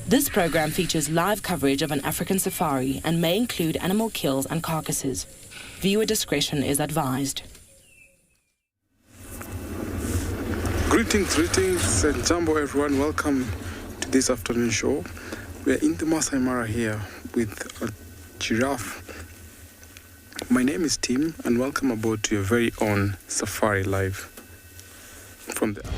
This program features live coverage of an African safari and may include animal kills and carcasses. Viewer discretion is advised. Greetings, and Jambo everyone. Welcome to this afternoon show. We are in the Masai Mara here with a giraffe. My name is Tim, and welcome aboard to your very own Safari Live from the...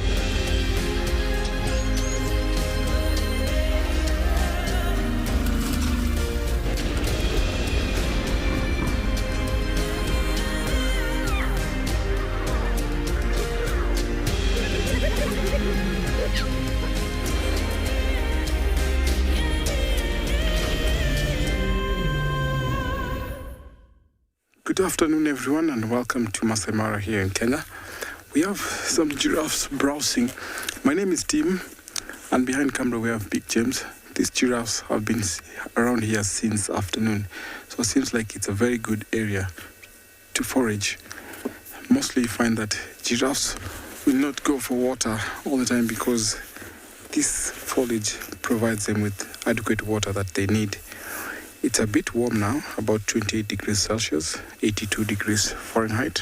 Good afternoon, everyone, and welcome to Masai Mara here in Kenya. We have some giraffes browsing. My name is Tim, and behind camera we have Big James. These giraffes have been around here since afternoon, so it seems like it's a very good area to forage. Mostly you find that giraffes will not go for water all the time because this foliage provides them with adequate water that they need. It's a bit warm now, about 28 degrees Celsius, 82 degrees Fahrenheit.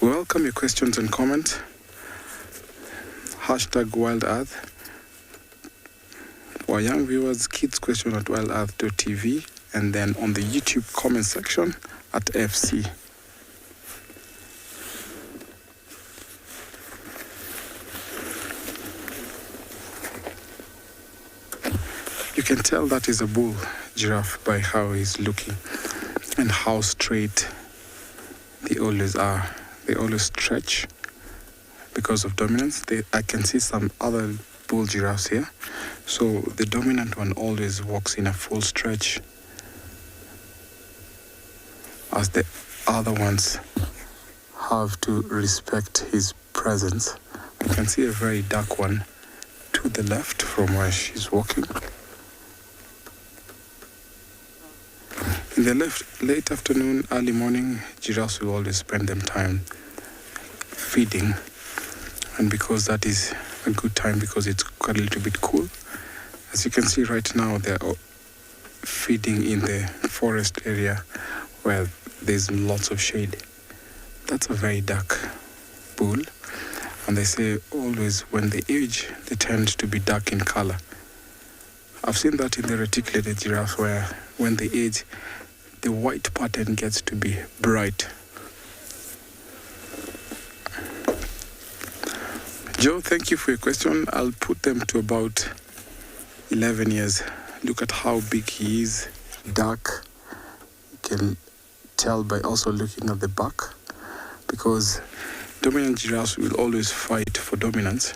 We welcome your questions and comments. #WildEarth. For our young viewers, kids question at wildearth.tv, and then on the YouTube comment section at FC. You can tell that is a bull giraffe by how he's looking and how straight they always are. They always stretch because of dominance. I can see some other bull giraffes here. So the dominant one always walks in a full stretch, as the other ones have to respect his presence. I can see a very dark one to the left from where she's walking. In the late afternoon, early morning, giraffes will always spend them time feeding. And because that is a good time, because it's quite a little bit cool. As you can see right now, they're feeding in the forest area where there's lots of shade. That's a very dark bull. And they say always when they age, they tend to be dark in color. I've seen that in the reticulated giraffe where when they age, the white pattern gets to be bright. Joe, thank you for your question. I'll put them to about 11 years. Look at how big he is, dark. You can tell by also looking at the back, because dominant giraffes will always fight for dominance.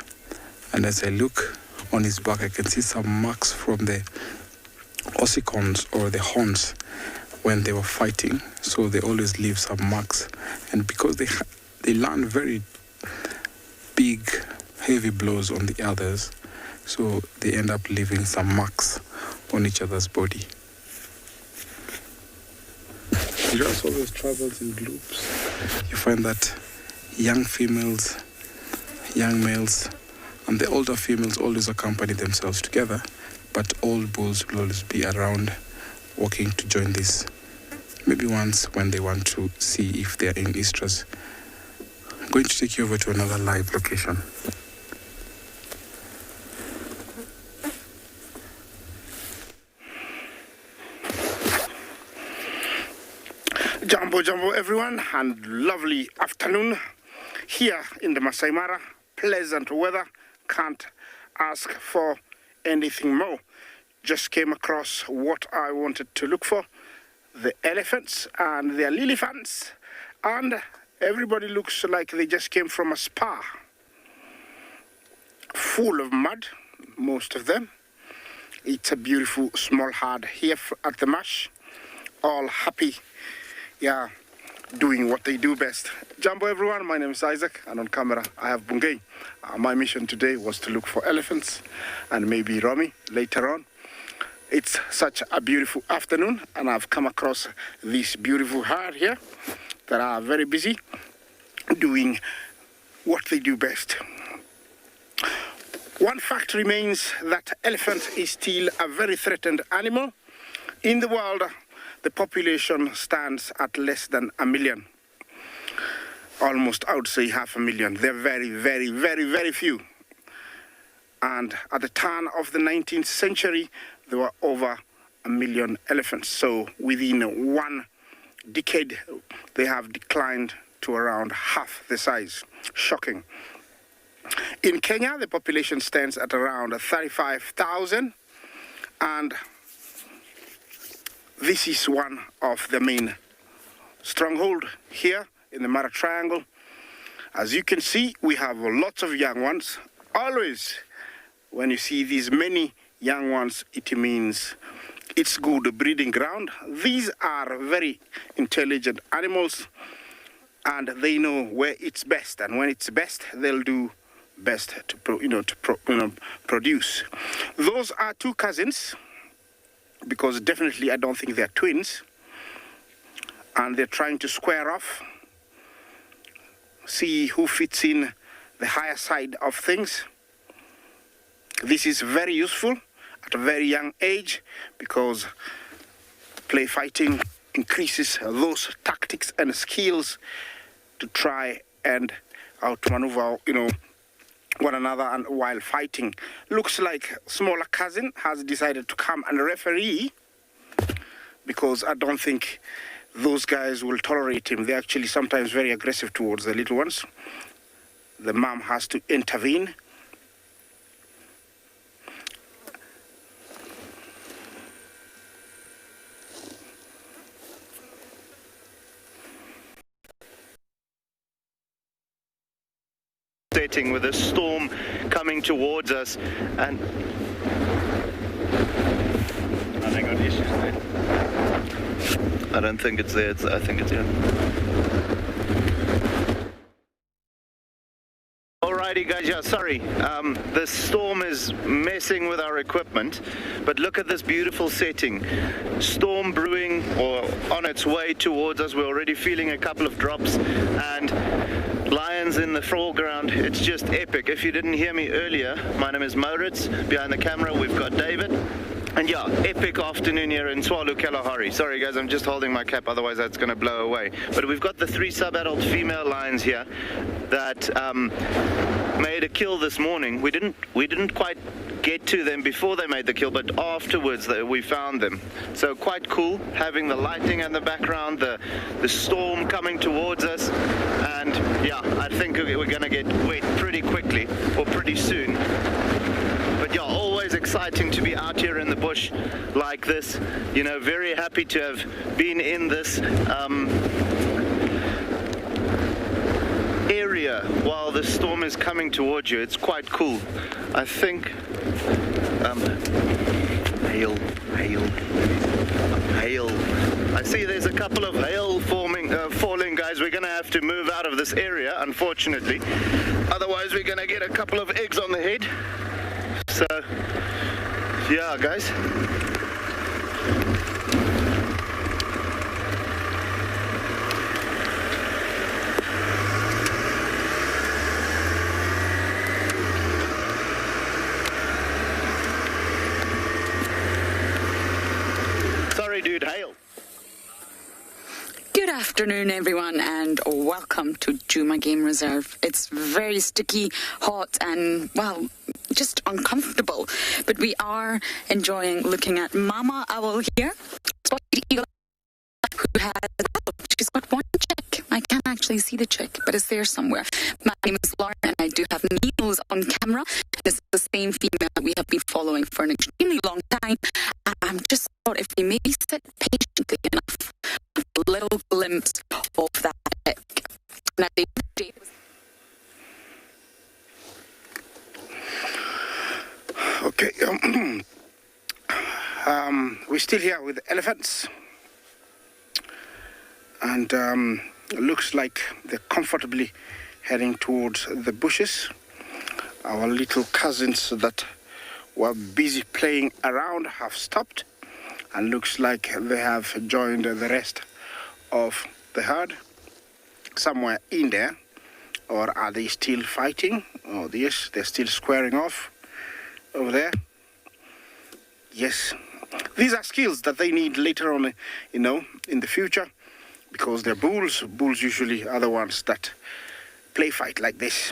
And as I look on his back, I can see some marks from the ossicons or the horns when they were fighting, so they always leave some marks. And because they land very big, heavy blows on the others, so they end up leaving some marks on each other's body. Giraffes always travels in groups. You find that young females, young males, and the older females always accompany themselves together, but old bulls will always be around walking to join this. Maybe once when they want to see if they're in estrus. I'm going to take you over to another live location. Jambo everyone, and lovely afternoon here in the Masai Mara. Pleasant weather, can't ask for anything more. Just came across what I wanted to look for, the elephants and their lily fans, and everybody looks like they just came from a spa. Full of mud, most of them. It's a beautiful small herd here at the marsh, all happy, yeah, doing what they do best. Jambo everyone, my name is Isaac, and on camera I have Bungei. My mission today was to look for elephants and maybe Romy later on. It's such a beautiful afternoon, and I've come across this beautiful herd here. that are very busy doing what they do best. One fact remains that elephant is still a very threatened animal. In the world, the population stands at less than 1 million. Almost, I would say, 500,000. They're very, very, very, very few. And at the turn of the 19th century, there were over 1 million elephants. So within 1 decade, they have declined to around half the size. Shocking. In Kenya, the population stands at around 35,000, and this is one of the main strongholds here in the Mara Triangle. As you can see, we have lots of young ones. Always, when you see these many young ones, it means it's good breeding ground. These are very intelligent animals, and they know where it's best, and when it's best, they'll do best to produce. Those are two cousins, because definitely I don't think they're twins, and they're trying to square off, see who fits in the higher side of things. This is very useful at a very young age, because play fighting increases those tactics and skills to try and outmaneuver, one another and while fighting. Looks like smaller cousin has decided to come and referee, because I don't think those guys will tolerate him. They're actually sometimes very aggressive towards the little ones. The mom has to intervene. With a storm coming towards us, and they got issues there. I don't think it's there. I think it's here. Alrighty guys, yeah, sorry. The storm is messing with our equipment, but look at this beautiful setting. Storm brewing, or on its way towards us. We're already feeling a couple of drops, and lions in the foreground. It's just epic. If you didn't hear me earlier, my name is Moritz. Behind the camera, we've got David. And yeah, epic afternoon here in Tswalu Kalahari. Sorry guys, I'm just holding my cap, otherwise that's going to blow away. But we've got the 3 sub-adult female lions here that made a kill this morning. We didn't quite get to them before they made the kill, but afterwards we found them. So quite cool, having the lighting in the background, the storm coming towards us, and yeah, I think we're going to get wet pretty quickly, or pretty soon. But yeah, always exciting to be out here in the bush like this. Very happy to have been in this area while the storm is coming towards you. It's quite cool. I think hail. I see there's a couple of hail falling, guys. We're gonna have to move out of this area, unfortunately. Otherwise, we're gonna get a couple of eggs on the head. So, yeah, guys. Sorry, dude, hail. Good afternoon, everyone, and welcome to Tswalu Game Reserve. It's very sticky, hot, and, well, just uncomfortable. But we are enjoying looking at Mama Owl here, who has, she's got one chick. I can't actually see the chick, but it's there somewhere. My name is Lauren, and I do have Needles on camera. This is the same female that we have been following for an extremely long time. And I'm just thought if we maybe sit patiently enough, a little glimpse of that chick. Now, okay, we're still here with elephants, and it looks like they're comfortably heading towards the bushes. Our little cousins that were busy playing around have stopped, and looks like they have joined the rest of the herd. somewhere in there, or are they still fighting? Oh, yes, they're still squaring off over there. Yes, these are skills that they need later on, you know, in the future, because they're bulls. Bulls usually are the ones that play fight like this,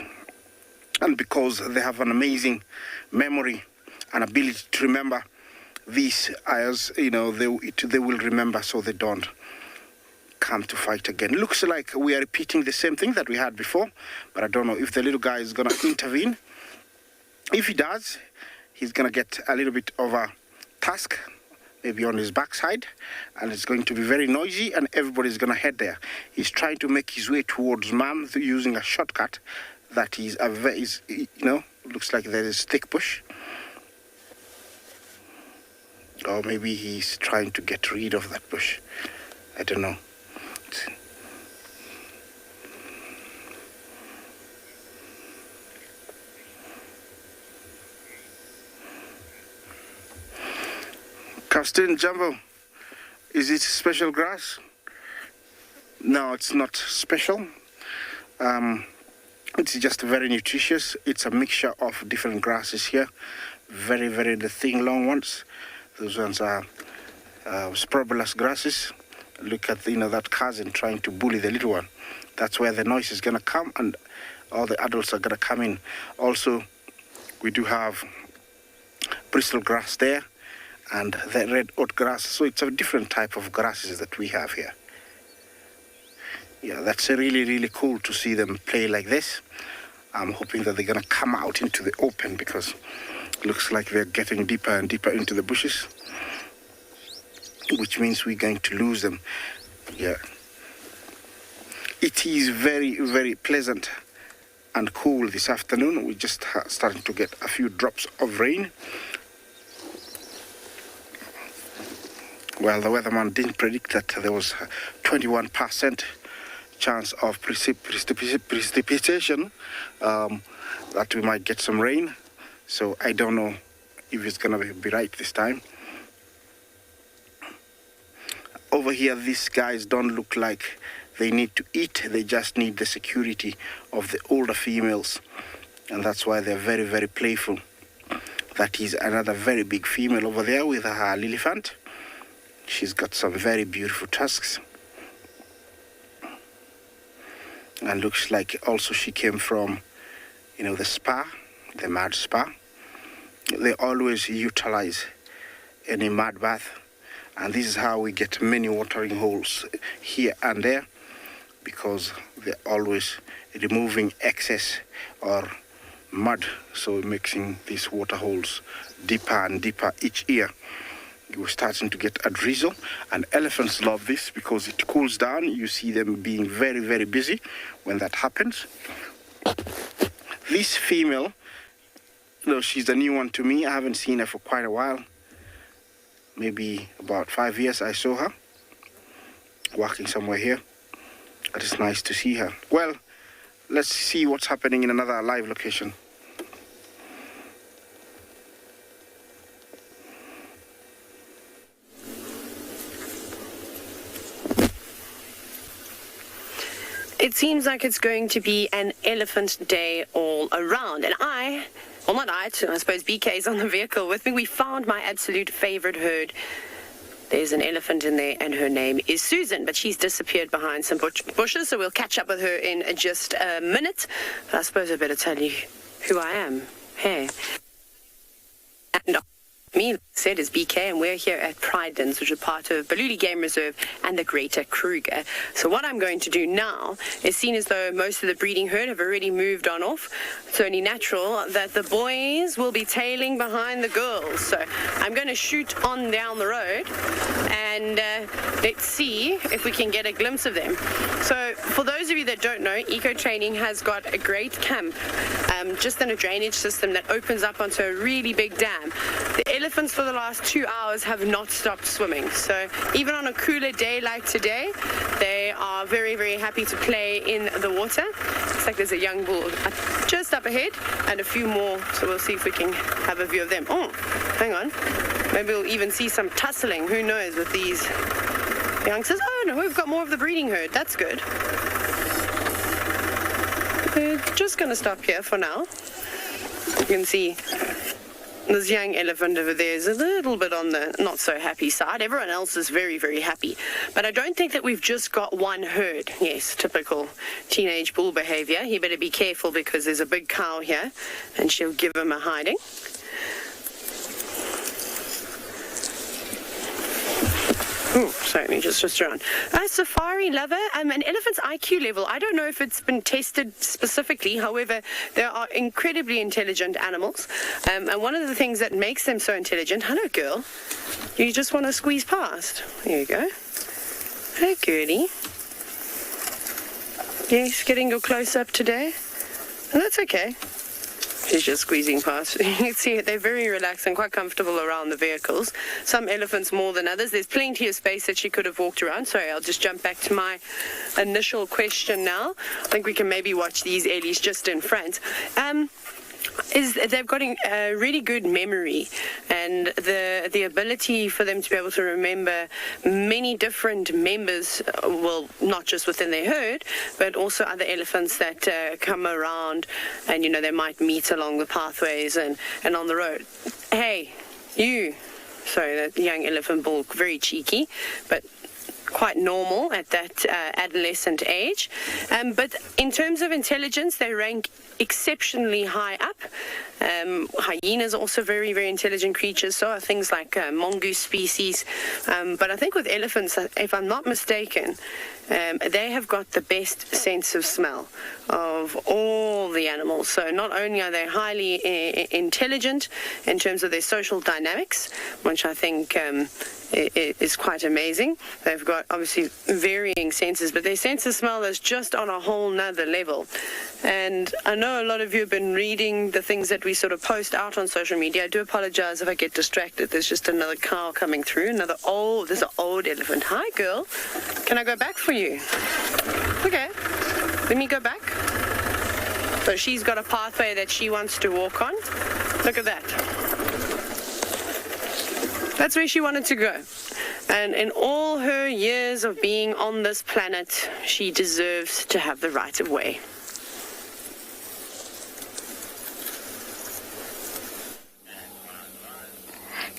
and because they have an amazing memory and ability to remember these, as you know, they will remember, so they don't come to fight again. Looks like we are repeating the same thing that we had before, but I don't know if the little guy is gonna intervene. If he does, he's gonna get a little bit of a task, maybe on his backside, and it's going to be very noisy, and everybody's gonna head there. He's trying to make his way towards Mom using a shortcut that is you know, looks like there is thick bush. Or maybe he's trying to get rid of that bush. I don't know. Captain Jumbo, is it special grass? No, it's not special. It's just very nutritious. It's a mixture of different grasses here. Very, very the thin, long ones. Those ones are spurobulous grasses. Look at, you know, that cousin trying to bully the little one. That's where the noise is going to come, and all the adults are going to come in. Also, we do have bristle grass there and the red oat grass. So it's a different type of grasses that we have here. Yeah, that's really, really cool to see them play like this. I'm hoping that they're going to come out into the open, because looks like they're getting deeper and deeper into the bushes, which means we're going to lose them. Yeah. It is very, very pleasant and cool this afternoon. We're just starting to get a few drops of rain. Well, the weatherman didn't predict that there was a 21% chance of precipitation, that we might get some rain. So I don't know if it's going to be right this time. Over here, these guys don't look like they need to eat. They just need the security of the older females. And that's why they're very, very playful. That is another very big female over there with her elephant. She's got some very beautiful tusks. And looks like also she came from, you know, the spa, the mud spa. They always utilize any mud bath. And this is how we get many watering holes here and there, because they're always removing excess or mud, so mixing these water holes deeper and deeper each year. We're starting to get a drizzle, and elephants love this because it cools down. You see them being very, very busy when that happens. This female, you know, she's a new one to me. I haven't seen her for quite a while. Maybe about 5 years I saw her walking somewhere here. It is nice to see her. Well, let's see what's happening in another live location. It seems like it's going to be an elephant day all around. And I suppose BK is on the vehicle with me. We found my absolute favorite herd. There's an elephant in there, and her name is Susan, but she's disappeared behind some bushes, so we'll catch up with her in just a minute. But I suppose I better tell you who I am. Hey. And me, said, is BK, and we're here at Pridens, which is part of Tswalu Game Reserve and the Greater Kruger. So what I'm going to do now is, seen as though most of the breeding herd have already moved on off, it's only natural that the boys will be tailing behind the girls. So I'm going to shoot on down the road and let's see if we can get a glimpse of them. So for those of you that don't know, Eco Training has got a great camp just in a drainage system that opens up onto a really big dam. The elephants for the last 2 hours have not stopped swimming. So even on a cooler day like today, they are very, very happy to play in the water. Looks like there's a young bull just up ahead and a few more. So we'll see if we can have a view of them. Oh, hang on. Maybe we'll even see some tussling. Who knows with these youngsters? Oh no, we've got more of the breeding herd. That's good. We're just going to stop here for now. You can see this young elephant over there is a little bit on the not so happy side. Everyone else is very, very happy. But I don't think that we've just got one herd. Yes, typical teenage bull behavior. He better be careful because there's a big cow here and she'll give him a hiding. Oh, sorry, let me just around. Safari lover, an elephant's IQ level. I don't know if it's been tested specifically. However, they are incredibly intelligent animals. And one of the things that makes them so intelligent, hello, girl. You just want to squeeze past. There you go. Hey, girlie. Yes, getting your close-up today. And that's okay. She's just squeezing past. You can see they're very relaxed and quite comfortable around the vehicles. Some elephants more than others. There's plenty of space that she could have walked around. Sorry, I'll just jump back to my initial question now. I think we can maybe watch these Ellies just in front. They've got a really good memory and the ability for them to be able to remember many different members, well, not just within their herd, but also other elephants that come around and, you know, they might meet along the pathways and on the road. Hey, you. Sorry, that young elephant bull, very cheeky, but quite normal at that adolescent age. But in terms of intelligence, they rank exceptionally high up. Hyenas are also very, very intelligent creatures. So are things like mongoose species. But I think with elephants, if I'm not mistaken, they have got the best sense of smell of all the animals. So not only are they highly intelligent in terms of their social dynamics, which I think is quite amazing. They've got obviously varying senses, but their sense of smell is just on a whole nother level. And I know a lot of you have been reading the things that we sort of post out on social media. I do apologize if I get distracted. There's just another cow coming through. There's an old elephant. Hi, girl. Can I go back for you? Okay. Let me go back. So she's got a pathway that she wants to walk on. Look at that. That's where she wanted to go. And in all her years of being on this planet, she deserves to have the right of way.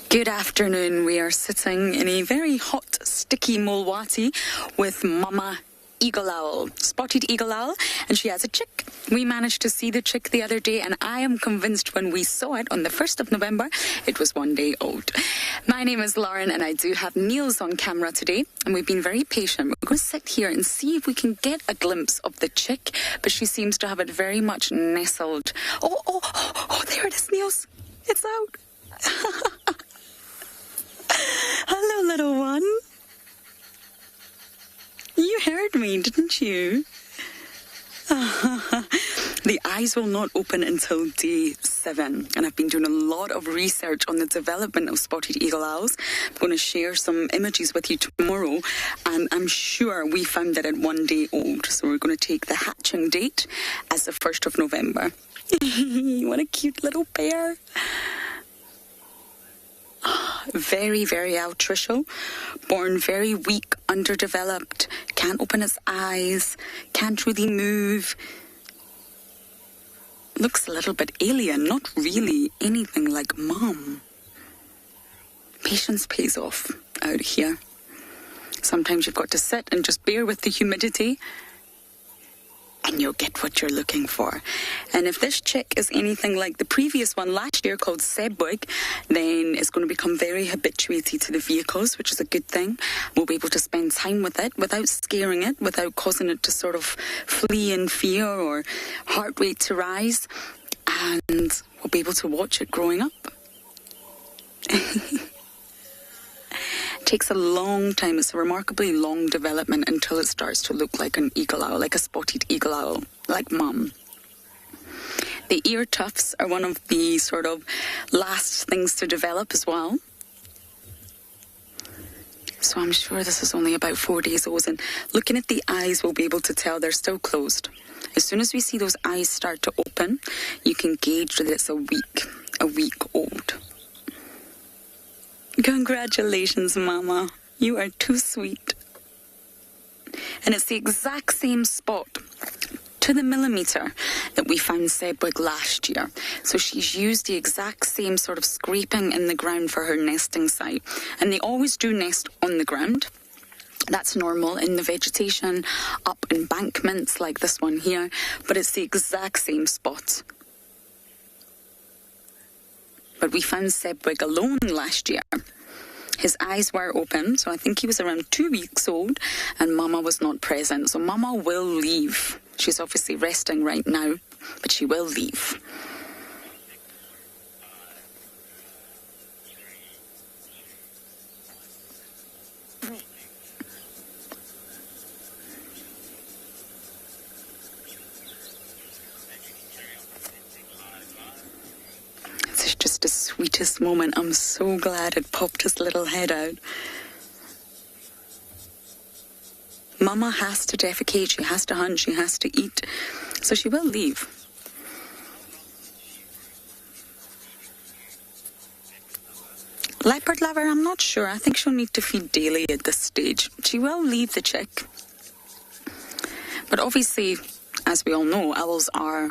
Good afternoon. We are sitting in a very hot, sticky Mulwati with Mama Eagle Owl, spotted eagle owl, and she has a chick. We managed to see the chick the other day, and I am convinced when we saw it on the 1st of November, it was 1 day old. My name is Lauren, and I do have Niels on camera today, and we've been very patient. We're going to sit here and see if we can get a glimpse of the chick, but she seems to have it very much nestled. Oh, there it is, Niels. It's out. Hello, little one. You heard me, didn't you? The eyes will not open until day 7, and I've been doing a lot of research on the development of spotted eagle owls. I'm going to share some images with you tomorrow, and I'm sure we found it at 1 day old. So we're going to take the hatching date as the 1st of November. What a cute little bear. Very, very altricial, born very weak, underdeveloped, can't open its eyes, can't really move. Looks a little bit alien, not really anything like Mom. Patience pays off out here. Sometimes you've got to sit and just bear with the humidity, and you'll get what you're looking for. And if this chick is anything like the previous one last year called Sebwig, then it's going to become very habituated to the vehicles, which is a good thing. We'll be able to spend time with it without scaring it, without causing it to sort of flee in fear or heart rate to rise. And we'll be able to watch it growing up. Takes a long time. It's a remarkably long development until it starts to look like an eagle owl, like a spotted eagle owl, like Mum. The ear tufts are one of the sort of last things to develop as well. So I'm sure this is only about 4 days old, and looking at the eyes, we'll be able to tell they're still closed. As soon as we see those eyes start to open, you can gauge that it's a week old. Congratulations, Mama. You are too sweet. And it's the exact same spot to the millimetre that we found Sebwig last year. So she's used the exact same sort of scraping in the ground for her nesting site. And they always do nest on the ground. That's normal in the vegetation, up embankments like this one here, but it's the exact same spot. But we found Sebwig alone last year. His eyes were open, so I think he was around 2 weeks old, and Mama was not present. So Mama will leave. She's obviously resting right now, but she will leave. This is just the sweetest moment. I'm so glad it popped his little head out. Mama has to defecate, she has to hunt, she has to eat, so she will leave. Leopard lover, I'm not sure. I think she'll need to feed daily at this stage. She will leave the chick. But obviously, as we all know, owls are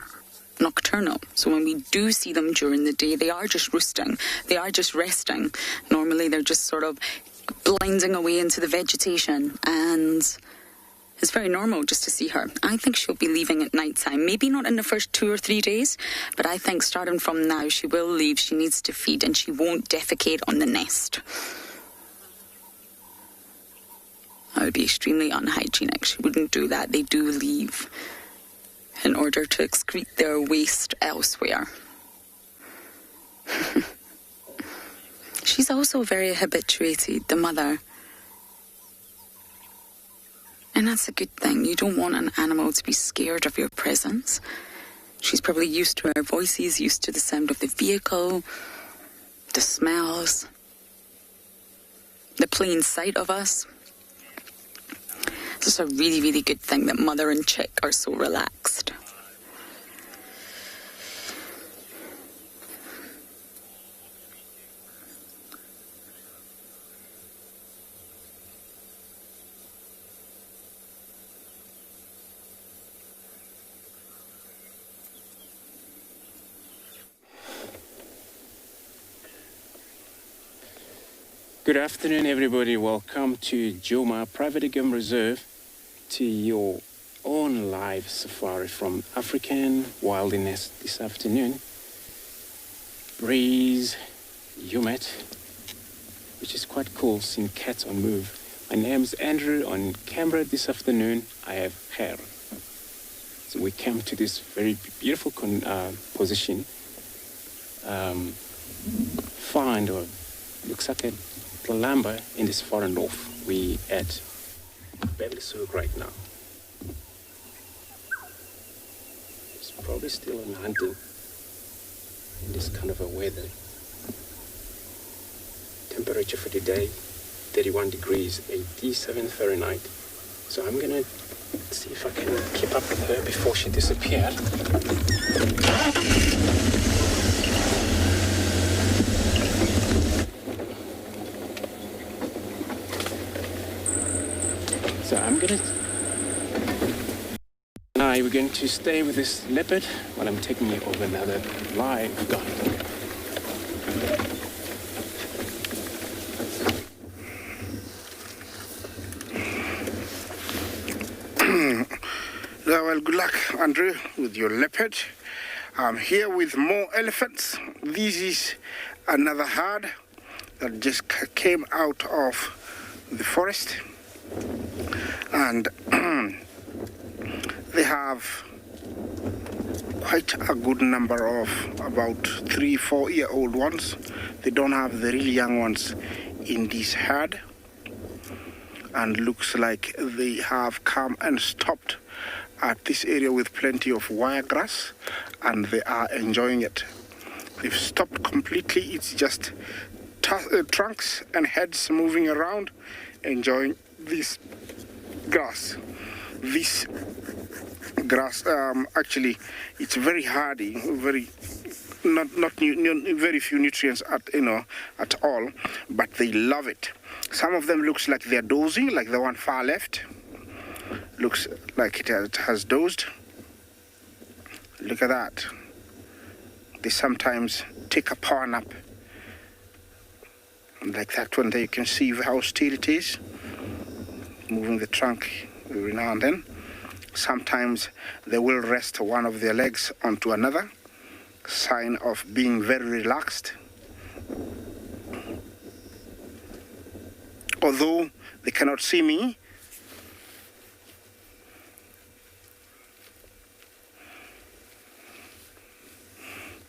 nocturnal. So when we do see them during the day, they are just roosting. They are just resting. Normally, they're just sort of blending away into the vegetation, and it's very normal just to see her. I think she'll be leaving at night time. Maybe not in the first 2 or 3 days, but I think starting from now, she will leave. She needs to feed, and she won't defecate on the nest. That would be extremely unhygienic. She wouldn't do that. They do leave in order to excrete their waste elsewhere. She's also very habituated, the mother. And that's a good thing. You don't want an animal to be scared of your presence. She's probably used to our voices, used to the sound of the vehicle, the smells, the plain sight of us. It's just a really, really good thing that mother and chick are so relaxed. Good afternoon, everybody. Welcome to Joma Private Game Reserve, to your own live safari from African wilderness this afternoon. Breeze, humid, which is quite cool, seeing cats on move. My name's Andrew. On camera this afternoon, I have hair. So we came to this very beautiful position. Find or looks like a Lamba in this far north. We at Belisug right now. It's probably still on hunting in this kind of a weather. Temperature for today, 31 degrees, 87 Fahrenheit. So I'm gonna see if I can keep up with her before she disappeared. So we're going to stay with this leopard while I'm taking it over another live guide. Well, good luck, Andrew, with your leopard. I'm here with more elephants. This is another herd that just came out of the forest. And they have quite a good number of about 3-4-year-old ones. They don't have the really young ones in this herd. And looks like they have come and stopped at this area with plenty of wiregrass, and they are enjoying it. They've stopped completely. It's just trunks and heads moving around, enjoying this grass. This grass, actually, it's very hardy, very very few nutrients at all, but they love it. Some of them looks like they're dozing, like the one far left. Looks like it has dozed. Look at that. They sometimes take a power nap. Like that one there, you can see how still it is. Moving the trunk every now and then. Sometimes they will rest one of their legs onto another. Sign of being very relaxed. Although they cannot see me,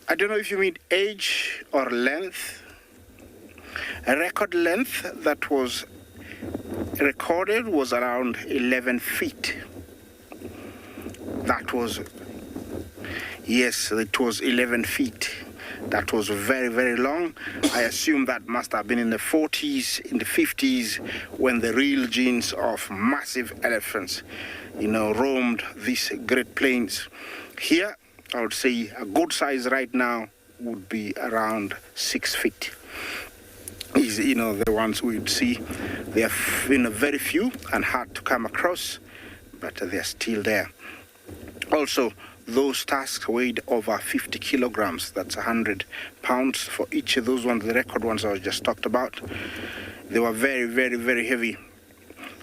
I don't know if you mean age or length. A record length that was recorded was around 11 feet. That was, yes, it was 11 feet. That was very, very long. I assume that must have been in the 40s, in the 50s, when the real genes of massive elephants, roamed these Great Plains. Here, I would say a good size right now would be around 6 feet. Is, the ones we'd see. They are very few and hard to come across, but they're still there. Also, those tusks weighed over 50 kilograms. That's 100 pounds for each of those ones, the record ones I just talked about. They were very, very, very heavy,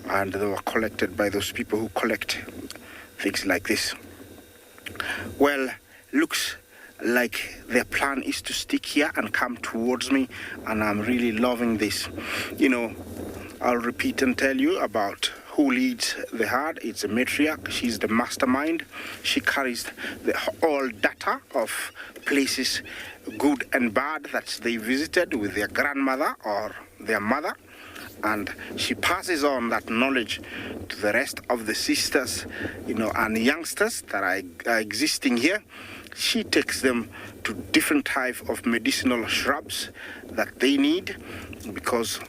and they were collected by those people who collect things like this. Well, looks like their plan is to stick here and come towards me, and I'm really loving this. I'll repeat and tell you about who leads the herd. It's a matriarch. She's the mastermind. She carries all data of places, good and bad, that they visited with their grandmother or their mother. And she passes on that knowledge to the rest of the sisters, and youngsters that are existing here. She takes them to different types of medicinal shrubs that they need because,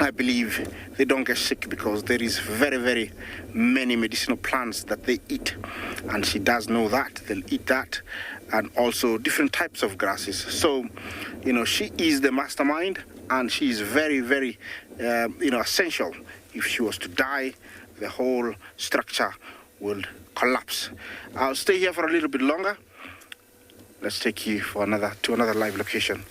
I believe they don't get sick because there is very, very many medicinal plants that they eat. And she does know that. They'll eat that. And also different types of grasses. So, she is the mastermind, and she is very, very, essential. If she was to die, the whole structure will collapse. I'll stay here for a little bit longer. Let's take you to another live location.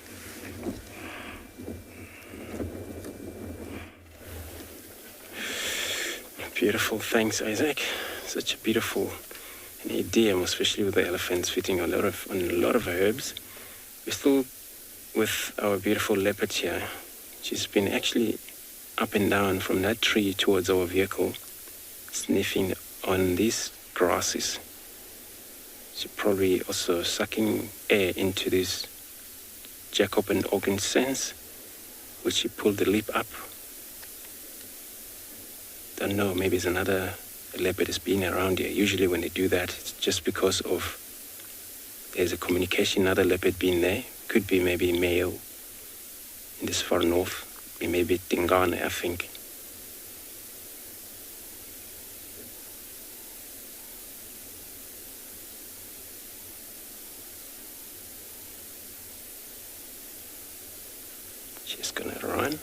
Beautiful, thanks Isaac. Such a beautiful idiom, especially with the elephants feeding on a lot of herbs. We're still with our beautiful leopard here. She's been actually up and down from that tree towards our vehicle, sniffing on these grasses. She's probably also sucking air into this Jacob and organ sense, which she pulled the lip up. Don't know, maybe it's another leopard has been around here. Usually when they do that, it's just because of there's a communication, another leopard being there. Could be maybe male in this far north, maybe Tingana, I think. She's gonna run.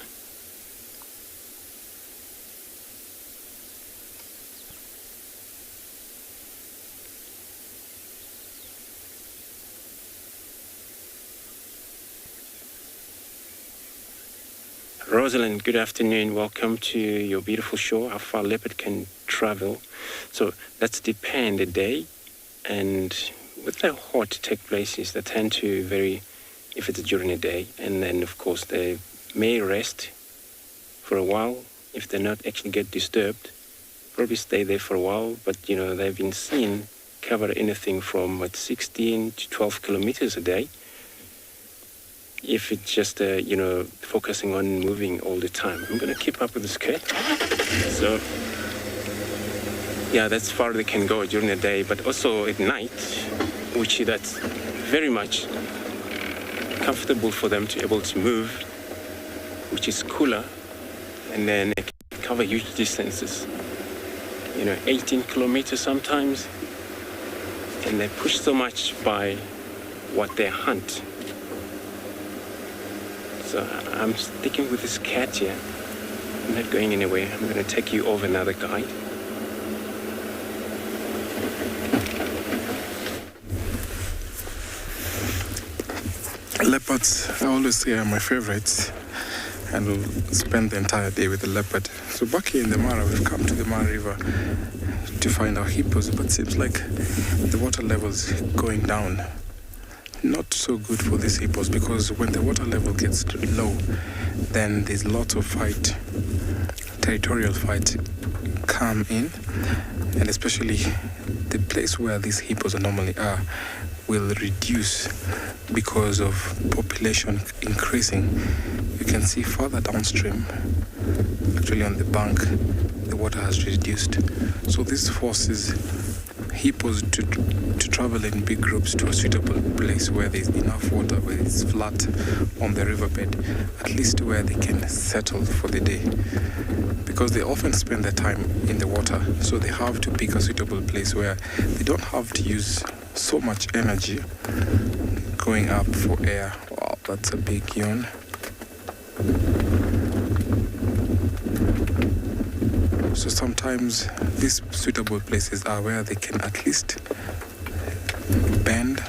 Rosalind, good afternoon. Welcome to your beautiful show, How Far Leopard Can Travel. So that's depend the day, and with the hot take places, they tend to vary if it's during the day, and then of course they may rest for a while if they not actually get disturbed. Probably stay there for a while, but they've been seen cover anything from 16 to 12 kilometers a day. If it's just, focusing on moving all the time. I'm going to keep up with the skirt. So, yeah, that's far they can go during the day, but also at night, which that's very much comfortable for them to be able to move, which is cooler, and then they can cover huge distances. 18 kilometers sometimes, and they push so much by what they hunt. So I'm sticking with this cat here. I'm not going anywhere. I'm going to take you over another guide. Leopards, I always say, are my favorites, and we'll spend the entire day with the leopard. So back here in the Mara, we've come to the Mara River to find our hippos, but it seems like the water level's going down. Not so good for these hippos, because when the water level gets low, then there's lots of territorial fight come in, and especially the place where these hippos normally are will reduce because of population increasing. You can see further downstream, actually on the bank, the water has reduced. So this forces hippos to travel in big groups to a suitable place where there's enough water, where it's flat on the riverbed, at least where they can settle for the day. Because they often spend their time in the water, so they have to pick a suitable place where they don't have to use so much energy going up for air. Wow, that's a big yawn. So sometimes these suitable places are where they can at least bend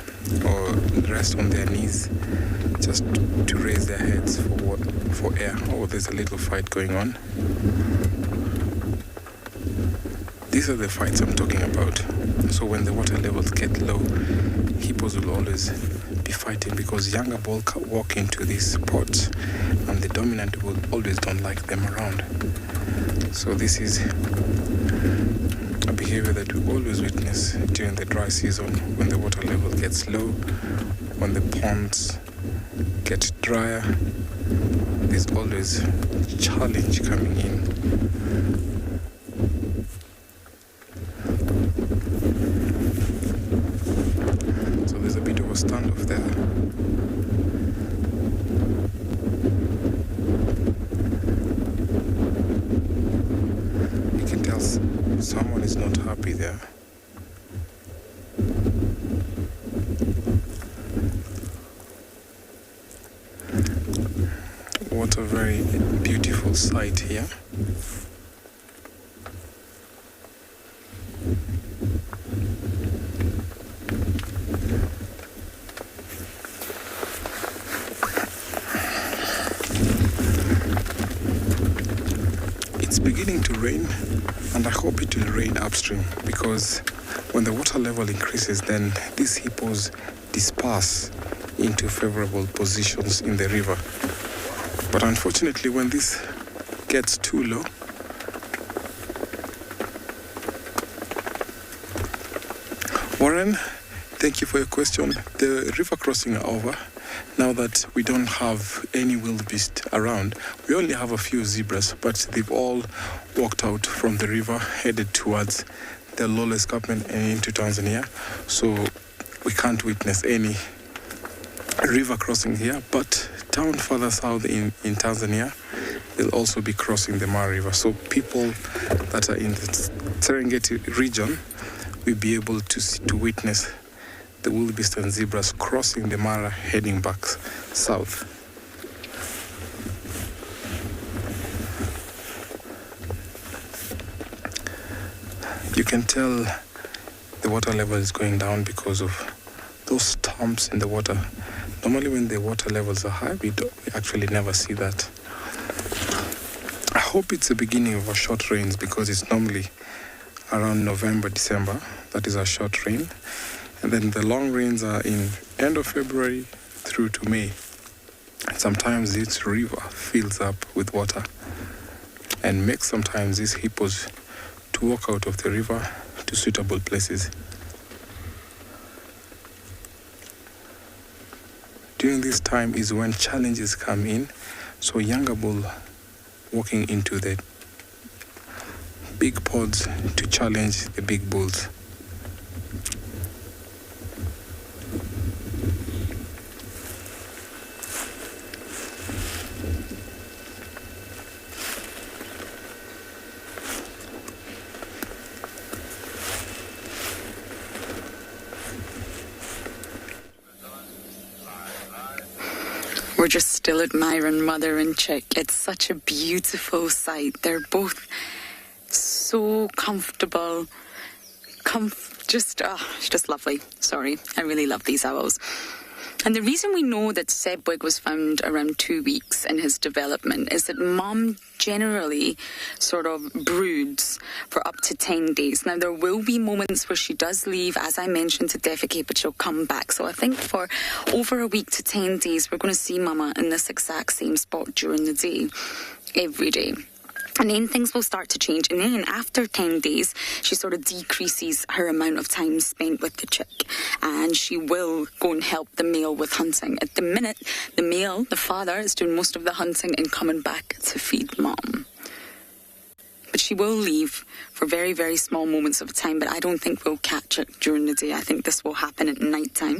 or rest on their knees just to raise their heads for air. Oh, there's a little fight going on. These are the fights I'm talking about. So when the water levels get low, hippos will always be fighting, because younger bull walk into these pots and the dominant will always don't like them around. So this is a behavior that we always witness during the dry season, when the water level gets low, when the ponds get drier. There's always a challenge coming in. So there's a bit of a standoff there. You can tell someone is not happy there. What a very beautiful sight here. It's beginning to rain, and I hope it will rain upstream, because when the water level increases, then these hippos disperse into favorable positions in the river. But unfortunately, when this gets too low, Warren, thank you for your question. The river crossing are over. Now that we don't have any wildebeest around, we only have a few zebras, but they've all walked out from the river, headed towards the Lolo escarpment and into Tanzania. So we can't witness any river crossing here, but down further south in Tanzania, they'll also be crossing the Mara River. So people that are in the Serengeti region will be able to witness the wildebeest and zebras crossing the Mara, heading back south. You can tell the water level is going down because of those stumps in the water. Normally when the water levels are high, we actually never see that. I hope it's the beginning of our short rains, because it's normally around November, December. That is our short rain. And then the long rains are in end of February through to May. And sometimes this river fills up with water and makes sometimes these hippos to walk out of the river to suitable places. During this time is when challenges come in. So younger bull walking into the big pods to challenge the big bulls. We're just still admiring Mother and Chick. It's such a beautiful sight. They're both so comfortable. Just lovely. Sorry, I really love these owls. And the reason we know that Sebwig was found around 2 weeks in his development is that mom generally sort of broods for up to 10 days. Now, there will be moments where she does leave, as I mentioned, to defecate, but she'll come back. So I think for over a week to 10 days, we're going to see mama in this exact same spot during the day, every day. And then things will start to change. And then after 10 days, she sort of decreases her amount of time spent with the chick. And she will go and help the male with hunting. At the minute, the male, the father, is doing most of the hunting and coming back to feed mom. But she will leave for very, very small moments of time. But I don't think we'll catch it during the day. I think this will happen at night time.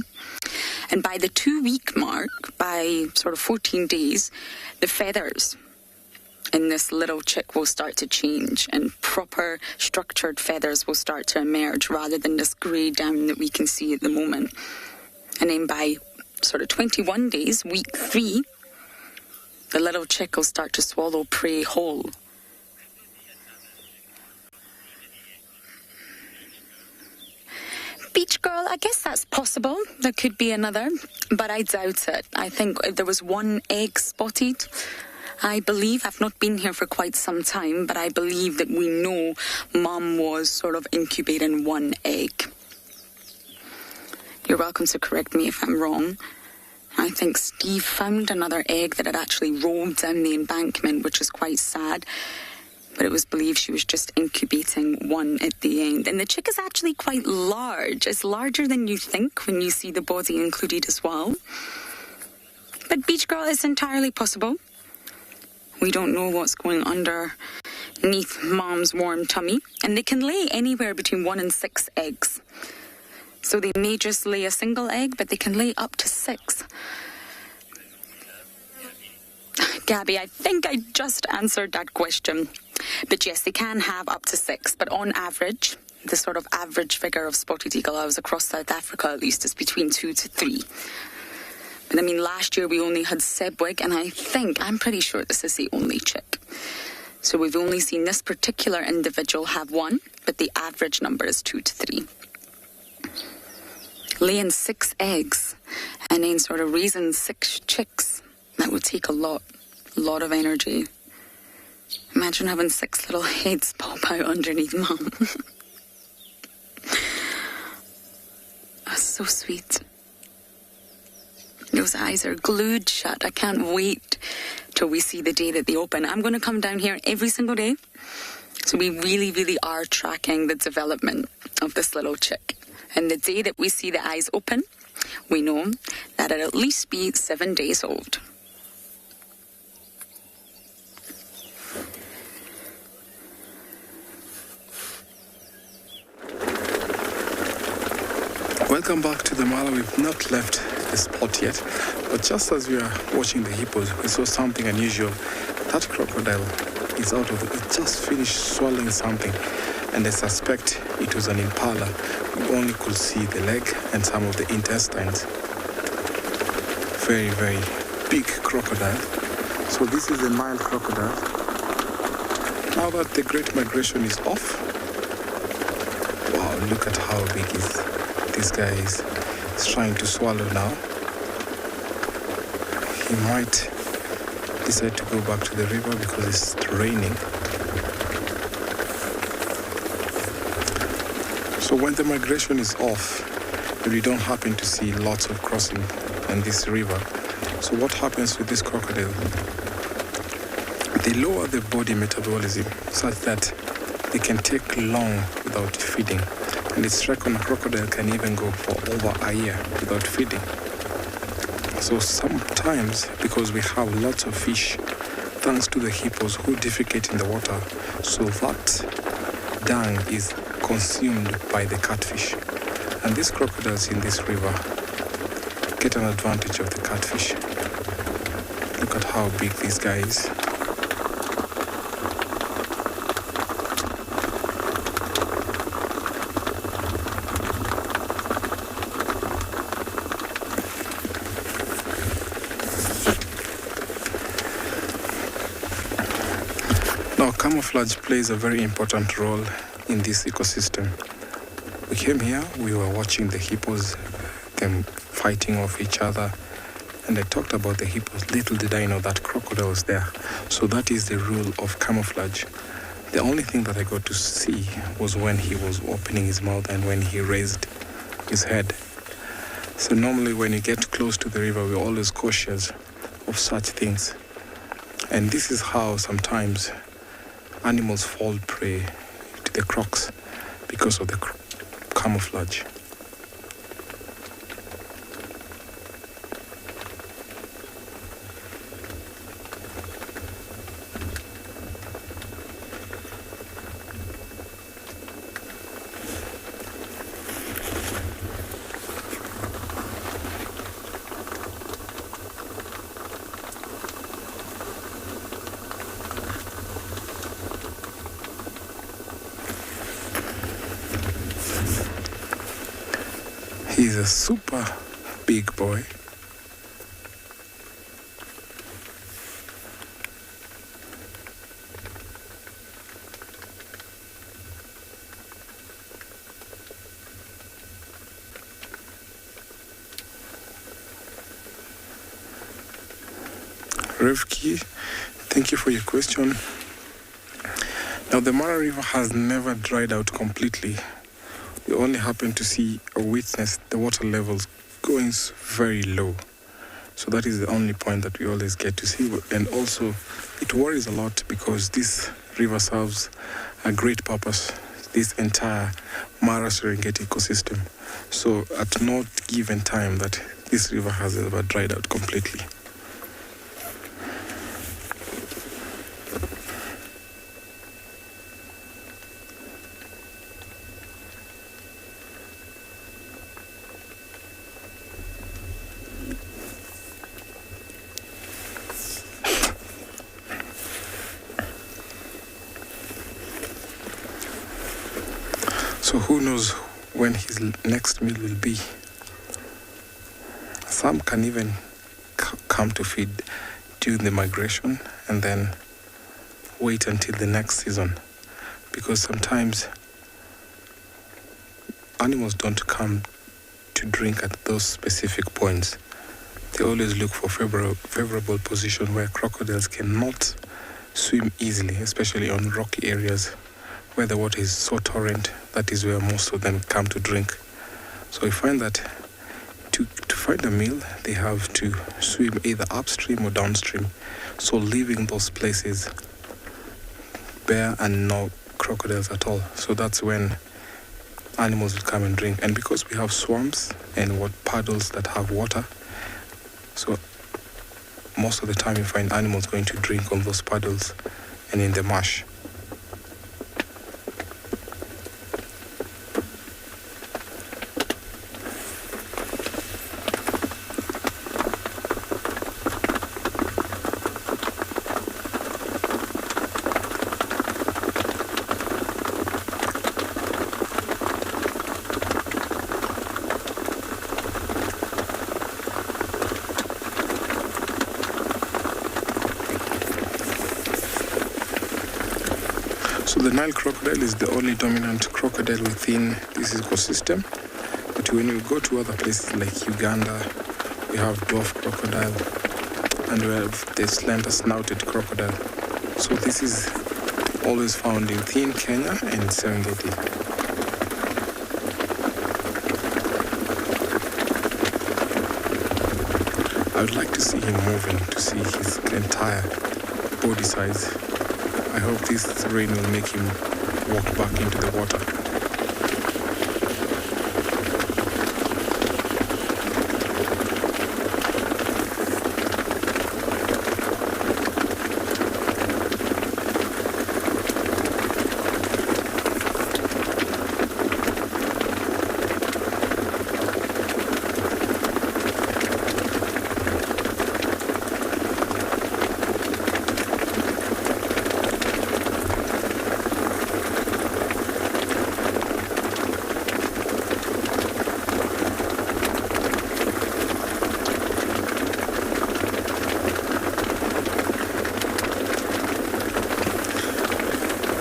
And by the 2-week mark, by sort of 14 days, the feathers in this little chick will start to change, and proper structured feathers will start to emerge rather than this grey down that we can see at the moment. And then by sort of 21 days, week 3, the little chick will start to swallow prey whole. Beach girl, I guess that's possible. There could be another, but I doubt it. I think if there was one egg spotted, I believe, I've not been here for quite some time, but I believe that we know mom was sort of incubating one egg. You're welcome to correct me if I'm wrong. I think Steve found another egg that had actually rolled down the embankment, which is quite sad. But it was believed she was just incubating one at the end. And the chick is actually quite large. It's larger than you think when you see the body included as well. But Beach Girl, is entirely possible. We don't know what's going underneath mom's warm tummy. And they can lay anywhere between 1 and 6 eggs. So they may just lay a single egg, but they can lay up to 6. Gabby, I think I just answered that question. But yes, they can have up to 6. But on average, the sort of average figure of spotted eagle owls across South Africa at least is between 2 to 3. But I mean, last year we only had Sebwig, and I'm pretty sure this is the only chick. So we've only seen this particular individual have 1, but the average number is 2 to 3. Laying 6 eggs and then sort of raising 6 chicks, that would take a lot of energy. Imagine having 6 little heads pop out underneath mom. That's so sweet. Those eyes are glued shut. I can't wait till we see the day that they open. I'm going to come down here every single day. So we really, really are tracking the development of this little chick. And the day that we see the eyes open, we know that it'll at least be 7 days old. Welcome back to the Mala. We've not left the spot yet, but just as we are watching the hippos, we saw something unusual. That crocodile is out of it. It just finished swallowing something, and I suspect it was an impala. We only could see the leg and some of the intestines. Very, very big crocodile. So this is a Nile crocodile. Now that the Great Migration is off, wow, look at how big this guy is. He's trying to swallow now. He might decide to go back to the river because it's raining. So when the migration is off, we don't happen to see lots of crossing on this river. So what happens with this crocodile? They lower the body metabolism such that they can take long without feeding. And it's reckoned a crocodile can even go for over a year without feeding. So sometimes, because we have lots of fish, thanks to the hippos who defecate in the water, so that dung is consumed by the catfish. And these crocodiles in this river get an advantage of the catfish. Look at how big this guy is. Now, camouflage plays a very important role in this ecosystem. We came here, we were watching the hippos them fighting off each other. And I talked about the hippos. Little did I know that crocodile was there. So that is the rule of camouflage. The only thing that I got to see was when he was opening his mouth and when he raised his head. So normally when you get close to the river, we're always cautious of such things. And this is how sometimes animals fall prey to the crocs because of the camouflage. He's a super big boy. Revki, thank you for your question. Now, the Mara River has never dried out completely. We only happen to see or witness the water levels going very low. So that is the only point that we always get to see. And also, it worries a lot because this river serves a great purpose, this entire Mara Serengeti ecosystem. So at no given time that this river has ever dried out completely. So who knows when his next meal will be? Some can even come to feed during the migration and then wait until the next season, because sometimes animals don't come to drink at those specific points. They always look for favorable position where crocodiles cannot swim easily, especially on rocky areas where the water is so torrent. That is where most of them come to drink. So we find that to find a meal, they have to swim either upstream or downstream. So leaving those places bare and no crocodiles at all. So that's when animals will come and drink. And because we have swamps and puddles that have water, so most of the time you find animals going to drink on those puddles and in the marsh. So the Nile crocodile is the only dominant crocodile within this ecosystem. But when you go to other places like Uganda, we have dwarf crocodile and we have the slender-snouted crocodile. So this is always found within Kenya and Serengeti. I would like to see him moving, to see his entire body size. I hope this rain will make him walk back into the water.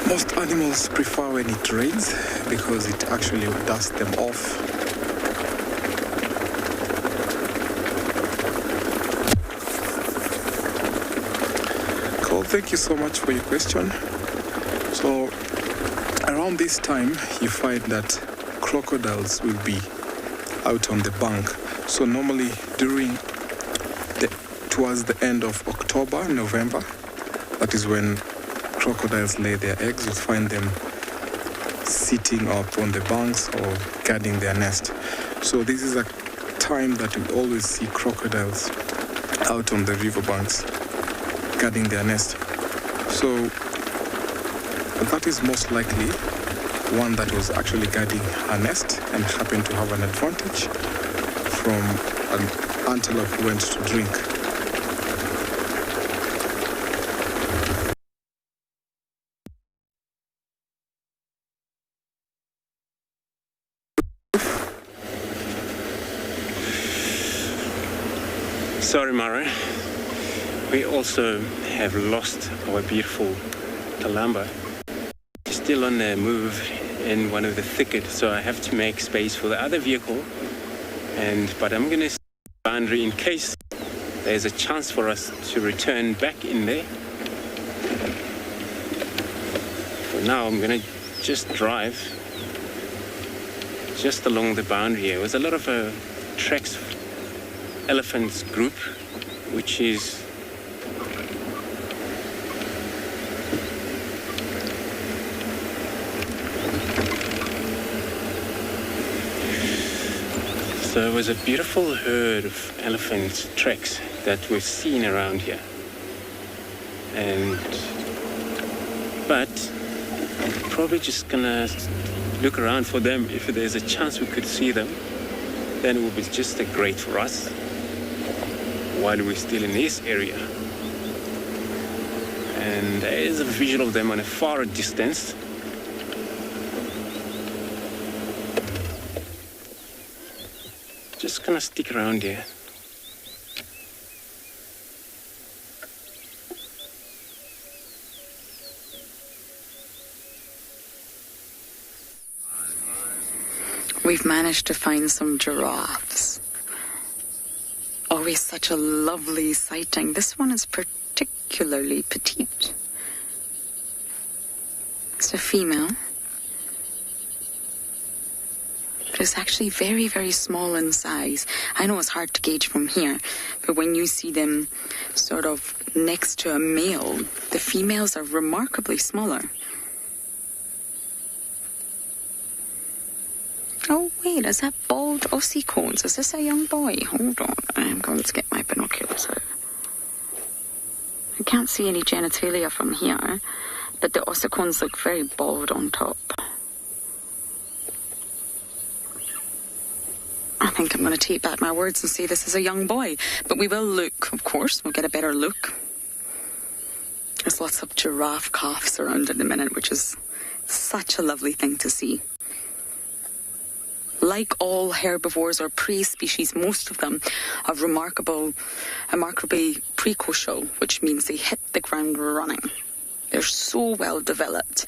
Most animals prefer when it rains because it actually dusts them off. Thank you so much for your question. So around this time, you find that crocodiles will be out on the bank. So normally towards the end of October, November, that is when crocodiles lay their eggs. You find them sitting up on the banks or guarding their nest. So this is a time that we always see crocodiles out on the riverbanks guarding their nest. So that is most likely one that was actually guarding her nest and happened to have an advantage from an antelope who went to drink. Sorry, Mara. We also have lost our beautiful Kalamba. She's still on the move in one of the thickets, so I have to make space for the other vehicle. But I'm going to set the boundary in case there's a chance for us to return back in there. For now, I'm going to just drive just along the boundary here. There's a lot of tracks elephants group, which is so there was a beautiful herd of elephant tracks that we've seen around here, but probably just gonna look around for them. If there's a chance we could see them, then it would be just great for us while we're still in this area. And there is a visual of them on a far distance. Just gonna stick around here. We've managed to find some giraffes. Always such a lovely sighting. This one is particularly petite. It's a female. But it's actually very, very small in size. I know it's hard to gauge from here, but when you see them sort of next to a male, the females are remarkably smaller. Oh, wait, is that bald ossicones? Is this a young boy? Hold on, I'm going to get my binoculars out. I can't see any genitalia from here, but the ossicones look very bald on top. I think I'm going to take back my words and say this is a young boy, but we will look, of course, we'll get a better look. There's lots of giraffe calves around at the minute, which is such a lovely thing to see. Like all herbivores or prey species, most of them are remarkably precocial, which means they hit the ground running. They're so well developed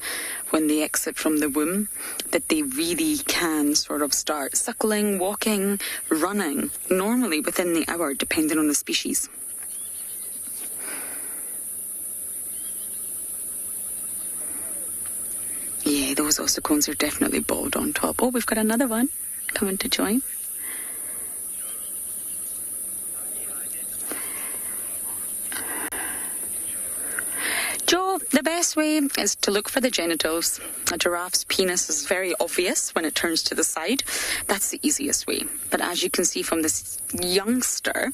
when they exit from the womb that they really can sort of start suckling, walking, running, normally within the hour, depending on the species. Yeah, those ossicones are definitely bald on top. Oh, we've got another one coming to join. Joe, the best way is to look for the genitals. A giraffe's penis is very obvious when it turns to the side. That's the easiest way. But as you can see from this youngster,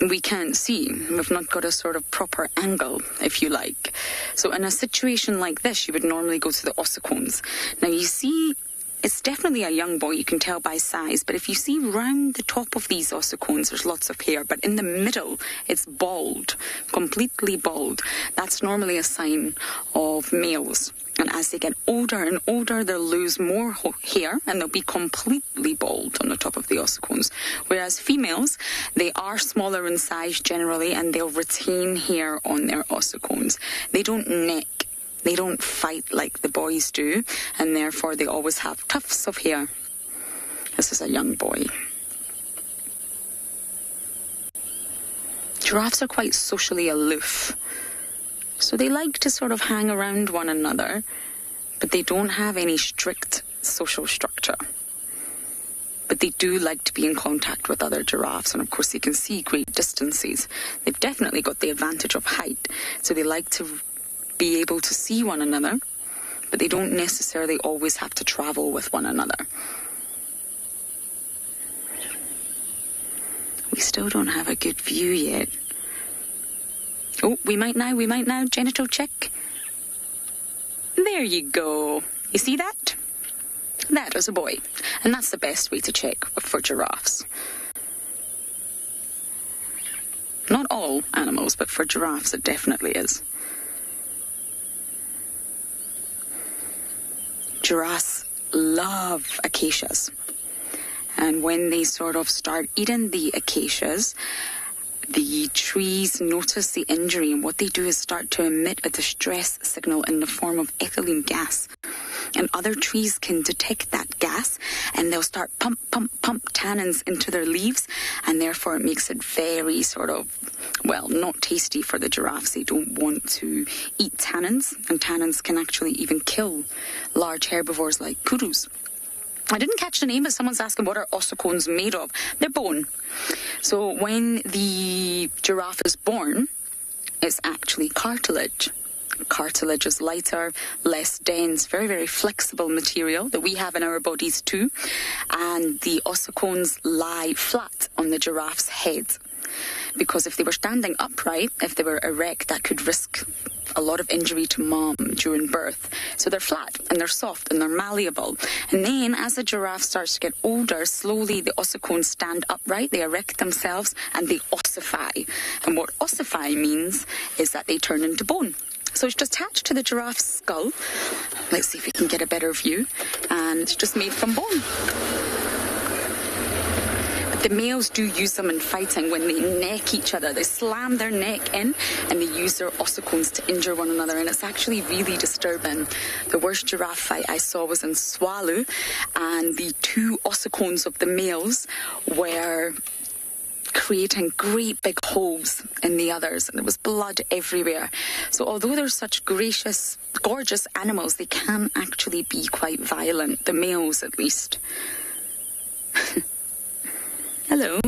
we can't see. We've not got a sort of proper angle, if you like. So in a situation like this, you would normally go to the ossicones. Now you see, it's definitely a young boy, you can tell by size, but if you see round the top of these ossicones, there's lots of hair, but in the middle, it's bald, completely bald. That's normally a sign of males. And as they get older and older, they'll lose more hair and they'll be completely bald on the top of the ossicones. Whereas females, they are smaller in size generally and they'll retain hair on their ossicones. They don't neck. They don't fight like the boys do, and therefore they always have tufts of hair. This is a young boy. Giraffes are quite socially aloof. So they like to sort of hang around one another, but they don't have any strict social structure. But they do like to be in contact with other giraffes, and of course they can see great distances. They've definitely got the advantage of height, so they like to be able to see one another, but they don't necessarily always have to travel with one another. We still don't have a good view yet. Oh, we might now. Genital check. There you go. You see that? That is a boy. And that's the best way to check for giraffes. Not all animals, but for giraffes it definitely is. Giraffes love acacias. And when they sort of start eating the acacias, the trees notice the injury, and what they do is start to emit a distress signal in the form of ethylene gas. And other trees can detect that gas, and they'll start pump tannins into their leaves, and therefore it makes it very sort of, well, not tasty for the giraffes. They don't want to eat tannins, and tannins can actually even kill large herbivores like kurus. I didn't catch the name, but someone's asking what are ossicones made of. They're bone. So when the giraffe is born, it's actually cartilage. Cartilage is lighter, less dense, very, very flexible material that we have in our bodies too. And the ossicones lie flat on the giraffe's head. Because if they were standing upright, if they were erect, that could risk a lot of injury to mom during birth. So they're flat and they're soft and they're malleable. And then as the giraffe starts to get older, slowly the ossicones stand upright, they erect themselves and they ossify. And what ossify means is that they turn into bone. So it's just attached to the giraffe's skull. Let's see if we can get a better view. And it's just made from bone. The males do use them in fighting when they neck each other. They slam their neck in and they use their ossicones to injure one another, and it's actually really disturbing. The worst giraffe fight I saw was in Tswalu, and the two ossicones of the males were creating great big holes in the others, and there was blood everywhere. So although they're such gracious, gorgeous animals, they can actually be quite violent, the males at least. Hello.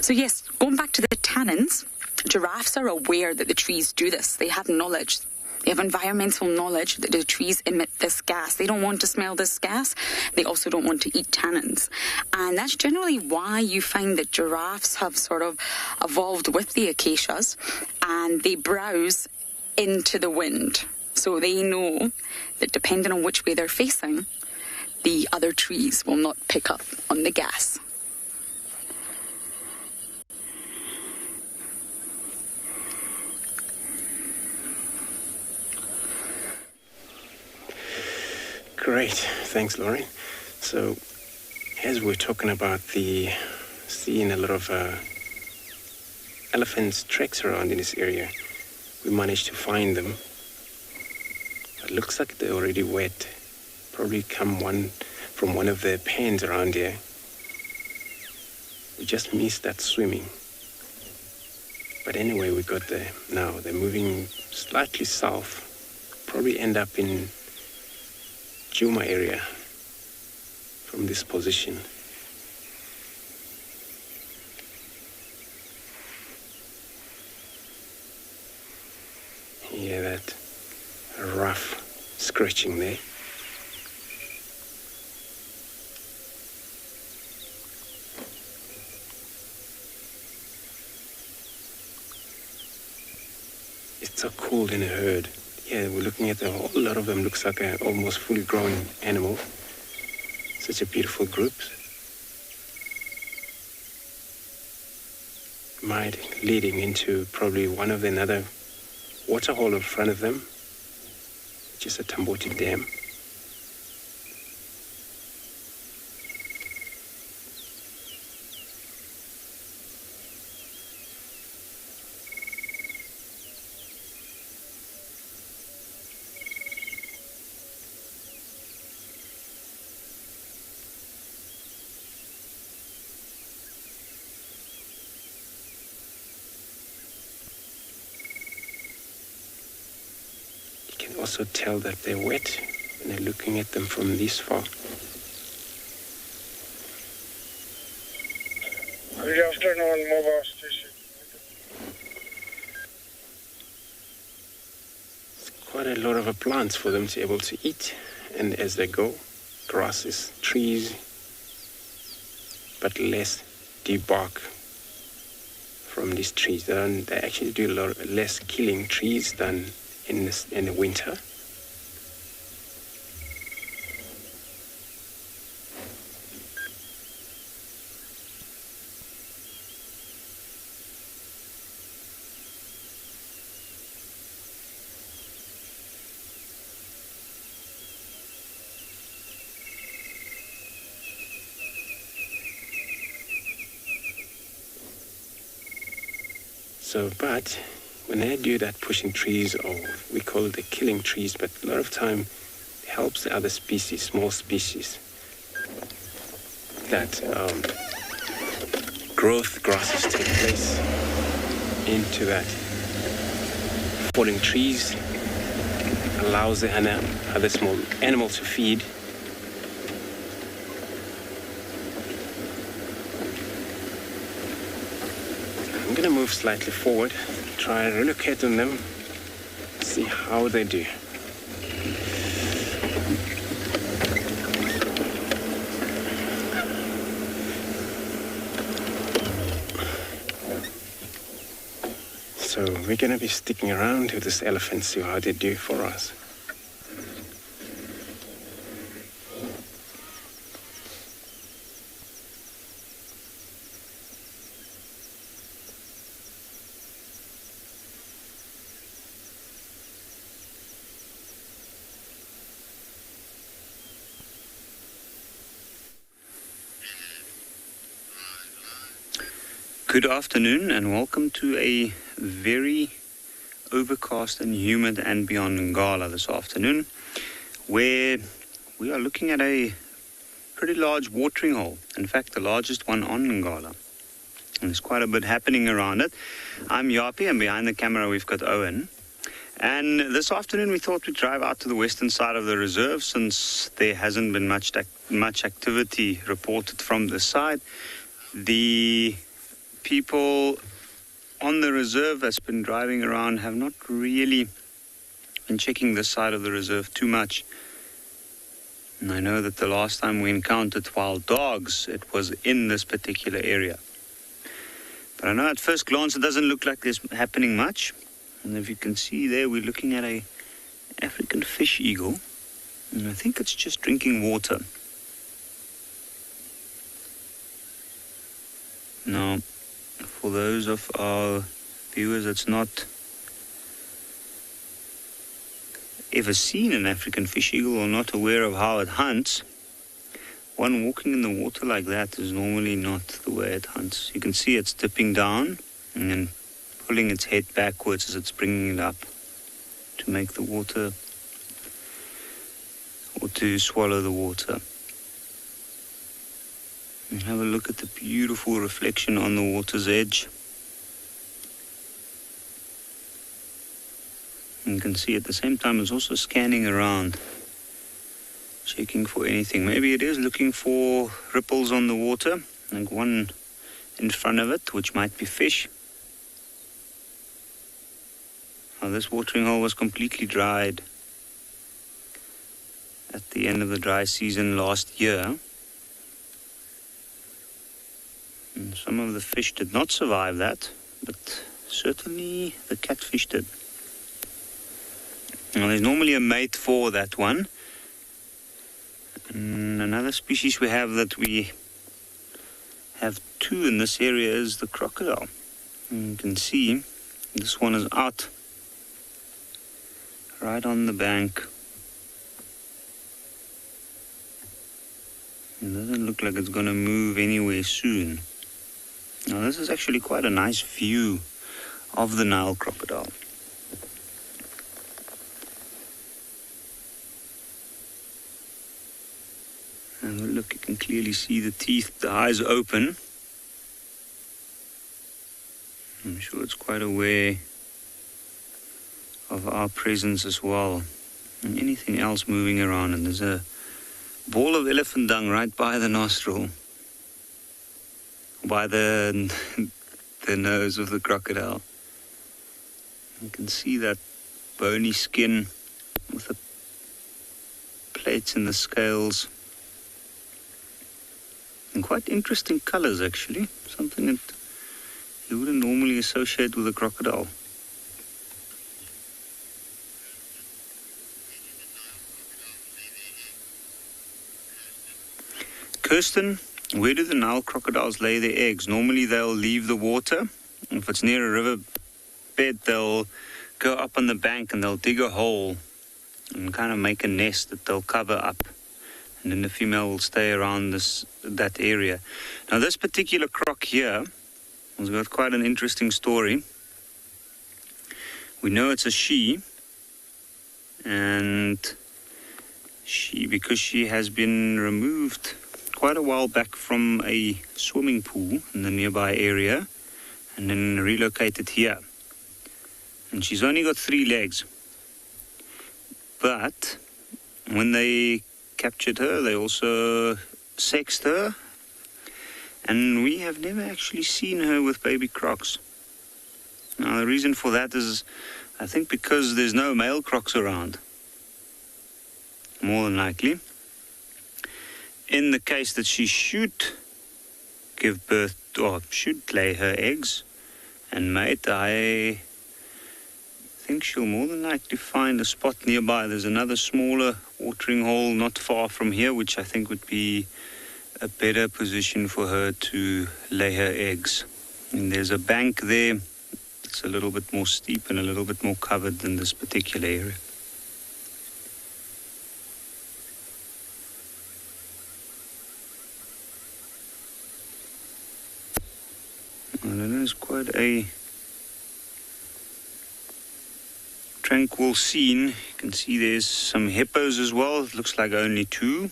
So yes, going back to the tannins, giraffes are aware that the trees do this. They have knowledge. They have environmental knowledge that the trees emit this gas. They don't want to smell this gas. They also don't want to eat tannins. And that's generally why you find that giraffes have sort of evolved with the acacias, and they browse into the wind. So they know that depending on which way they're facing, the other trees will not pick up on the gas. Great, thanks, Lauren. So, as we're talking about seeing a lot of elephants' tracks around in this area, we managed to find them. It looks like they're already wet. Probably come from one of the pens around here. We just missed that swimming. But anyway, we got there now. They're moving slightly south. Probably end up in Juma area from this position. Hear that rough scratching there. It's so cool in a herd. Yeah, we're looking at a whole lot of them. Looks like an almost fully grown animal. Such a beautiful group. Might leading into probably one of another waterhole in front of them, which is a Tamboti Dam. can also tell that they're wet when they're looking at them from this far. Good afternoon, mobile station. It's quite a lot of plants for them to be able to eat, and as they go, grasses, trees, but less deep bark from these trees. They actually do a lot less killing trees than in the winter. But when they do that pushing trees, or we call it the killing trees, but a lot of time it helps the other species, small species, that grasses take place into that falling trees, allows the other small animals to feed. I'm going to move slightly forward, try and relocate on them, see how they do. So we're going to be sticking around with this elephant, see how they do for us. Good afternoon and welcome to a very overcast and humid and beyond Ngala this afternoon, where we are looking at a pretty large watering hole. In fact, the largest one on Ngala. And there's quite a bit happening around it. I'm Yapi, and behind the camera we've got Owen. And this afternoon we thought we'd drive out to the western side of the reserve, since there hasn't been much activity reported from this side. The people on the reserve that's been driving around have not really been checking this side of the reserve too much. And I know that the last time we encountered wild dogs, it was in this particular area. But I know at first glance it doesn't look like there's happening much. And if you can see there, we're looking at a African fish eagle. And I think it's just drinking water. Now, for those of our viewers that's not ever seen an African fish eagle or not aware of how it hunts, one walking in the water like that is normally not the way it hunts. You can see it's dipping down and then pulling its head backwards as it's bringing it up to make the water, or to swallow the water. And have a look at the beautiful reflection on the water's edge. And you can see at the same time it's also scanning around, checking for anything. Maybe it is looking for ripples on the water, like one in front of it, which might be fish. Now, this watering hole was completely dried at the end of the dry season last year. And some of the fish did not survive that, but certainly the catfish did. Now, there's normally a mate for that one. And another species we have that we have two in this area is the crocodile. And you can see this one is out right on the bank. It doesn't look like it's going to move anywhere soon. Now, this is actually quite a nice view of the Nile crocodile. And look, you can clearly see the teeth, the eyes open. I'm sure it's quite aware of our presence as well. And anything else moving around. And there's a ball of elephant dung right by the nostril, by the nose of the crocodile. You can see that bony skin with the plates in the scales. And quite interesting colors, actually. Something that you wouldn't normally associate with a crocodile. Kirsten, where do the Nile crocodiles lay their eggs? Normally they'll leave the water. If it's near a river bed, they'll go up on the bank and they'll dig a hole and kind of make a nest that they'll cover up. And then the female will stay around that area. Now this particular croc here has got quite an interesting story. We know it's a she, and because she has been removed quite a while back from a swimming pool in the nearby area and then relocated here. And she's only got 3 legs. But when they captured her, they also sexed her, and we have never actually seen her with baby crocs. Now the reason for that is, I think, because there's no male crocs around, more than likely. In the case that she should give birth or should lay her eggs and mate, I think she'll more than likely find a spot nearby. There's another smaller watering hole not far from here, which I think would be a better position for her to lay her eggs. And there's a bank there. It's a little bit more steep and a little bit more covered than this particular area. And it is quite a tranquil scene. You can see there's some hippos as well. It looks like only 2.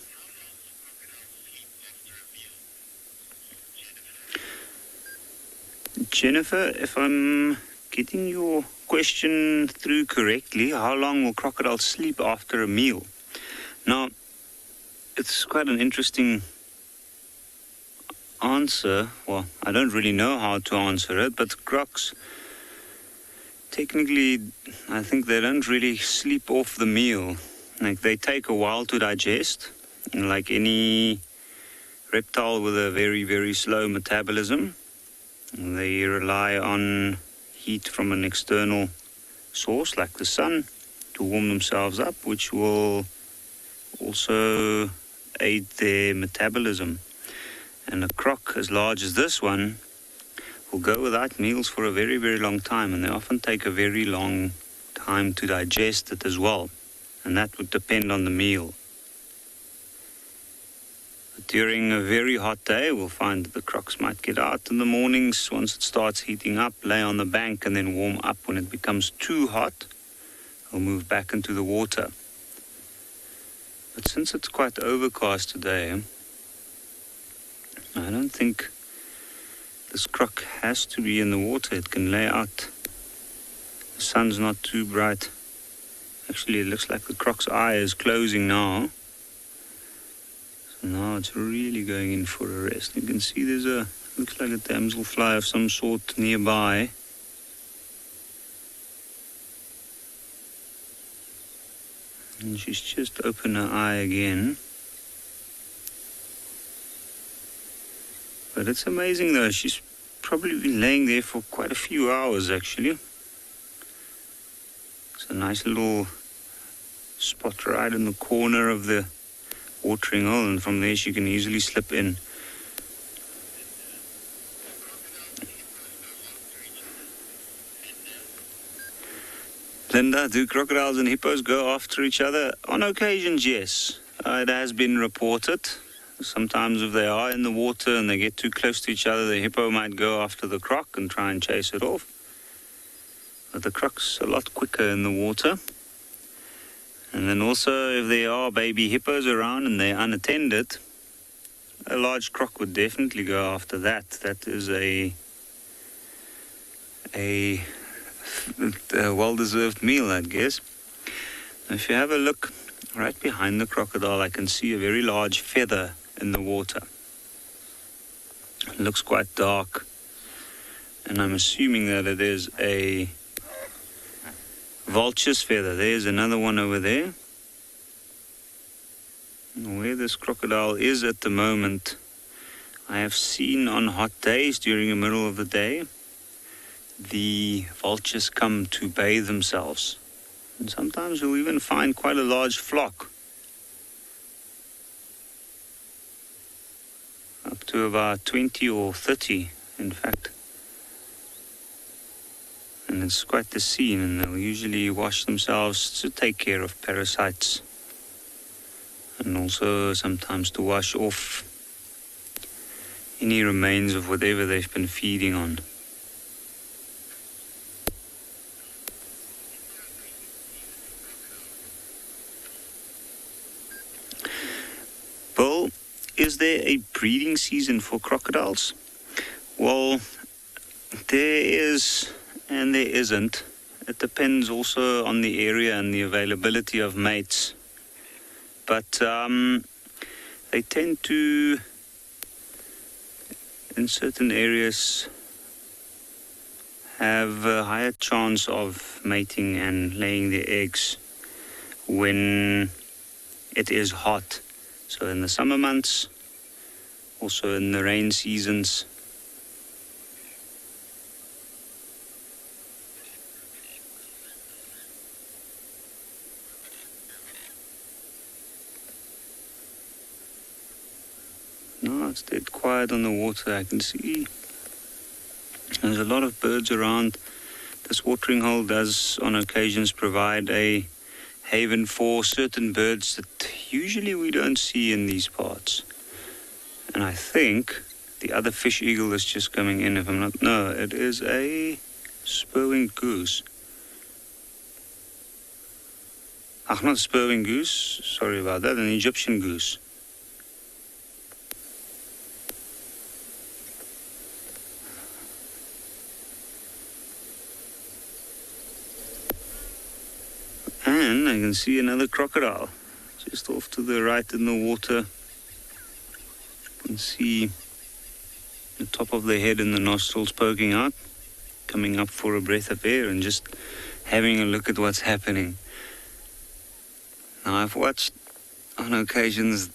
Jennifer, if I'm getting your question through correctly, how long will crocodiles sleep after a meal? Now, it's quite an interesting answer. Well, I don't really know how to answer it, but crocs, technically, I think they don't really sleep off the meal. Like, they take a while to digest, and like any reptile with a very, very slow metabolism, they rely on heat from an external source like the sun to warm themselves up, which will also aid their metabolism. And a croc as large as this one will go without meals for a very, very long time, and they often take a very long time to digest it as well, and that would depend on the meal. But during a very hot day, we'll find that the crocs might get out in the mornings once it starts heating up, lay on the bank, and then warm up. When it becomes too hot, they'll move back into the water. But since it's quite overcast today, I don't think this croc has to be in the water. It can lay out. The sun's not too bright. Actually, it looks like the croc's eye is closing now. So now it's really going in for a rest. You can see there's looks like a damselfly of some sort nearby. And she's just opened her eye again. But it's amazing though, she's probably been laying there for quite a few hours actually. It's a nice little spot right in the corner of the watering hole, and from there she can easily slip in. Linda, do crocodiles and hippos go after each other? On occasions, yes. It has been reported. Sometimes if they are in the water and they get too close to each other, the hippo might go after the croc and try and chase it off. But the croc's a lot quicker in the water. And then also, if there are baby hippos around and they're unattended, a large croc would definitely go after that. That is a a well-deserved meal, I guess. If you have a look right behind the crocodile, I can see a very large feather in the water. It looks quite dark, and I'm assuming that it is a vulture's feather. There's another one over there. Where this crocodile is at the moment, I have seen on hot days during the middle of the day, the vultures come to bathe themselves. And sometimes you'll even find quite a large flock. Up to about 20 or 30, in fact. And it's quite the scene, and they'll usually wash themselves to take care of parasites. And also sometimes to wash off any remains of whatever they've been feeding on. Bill, is there a breeding season for crocodiles? Well, there is and there isn't. It depends also on the area and the availability of mates. But they tend to, in certain areas, have a higher chance of mating and laying their eggs when it is hot. So in the summer months, also in the rain seasons. No, it's dead quiet on the water. I can see there's a lot of birds around. This watering hole does on occasions provide a haven for certain birds that usually we don't see in these parts. And I think the other fish eagle is just coming in, if I'm not... No, it is a spur-winged goose. Not a spur-winged goose, sorry about that, an Egyptian goose. And I can see another crocodile just off to the right in the water. You can see the top of the head and the nostrils poking out, coming up for a breath of air and just having a look at what's happening. Now, I've watched on occasions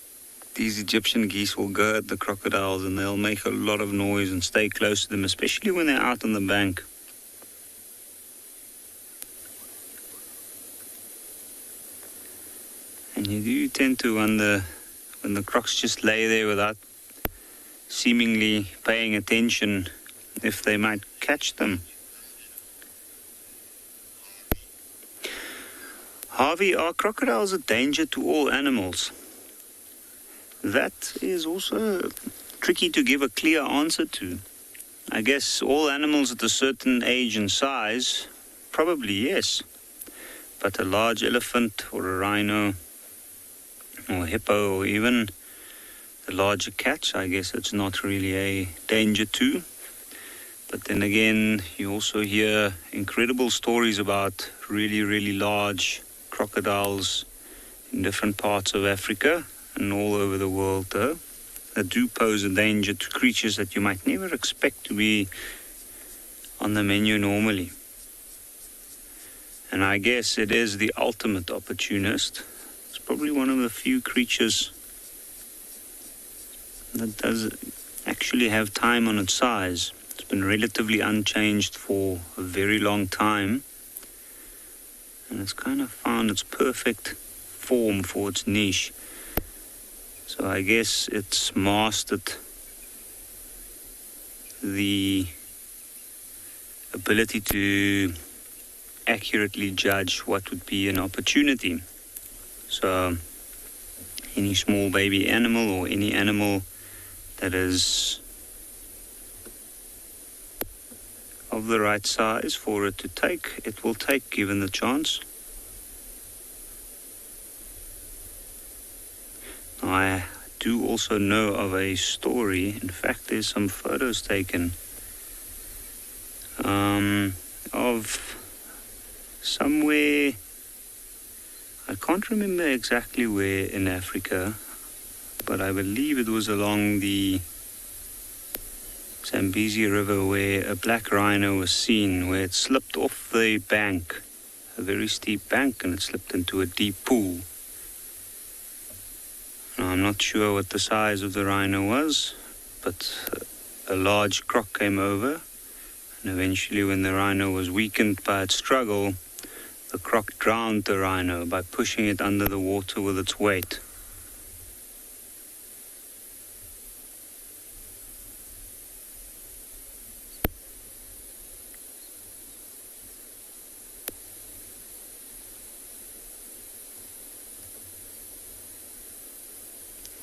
these Egyptian geese will go at the crocodiles and they'll make a lot of noise and stay close to them, especially when they're out on the bank. And you do tend to wonder when the crocs just lay there without seemingly paying attention if they might catch them. Harvey, are crocodiles a danger to all animals? That is also tricky to give a clear answer to. I guess all animals at a certain age and size, probably yes. But a large elephant or a rhino or a hippo or even the larger cats, I guess it's not really a danger to. But then again, you also hear incredible stories about really, really large crocodiles in different parts of Africa and all over the world, though, that do pose a danger to creatures that you might never expect to be on the menu normally. And I guess it is the ultimate opportunist. It's probably one of the few creatures that does actually have time on its size. It's been relatively unchanged for a very long time. And it's kind of found its perfect form for its niche. So I guess it's mastered the ability to accurately judge what would be an opportunity. So any small baby animal or any animal that is of the right size for it to take, it will take given the chance. I do also know of a story, in fact there's some photos taken of somewhere, I can't remember exactly where in Africa, but I believe it was along the Zambezi River where a black rhino was seen, where it slipped off the bank, a very steep bank, and it slipped into a deep pool. Now, I'm not sure what the size of the rhino was, but a large croc came over, and eventually when the rhino was weakened by its struggle, the croc drowned the rhino by pushing it under the water with its weight.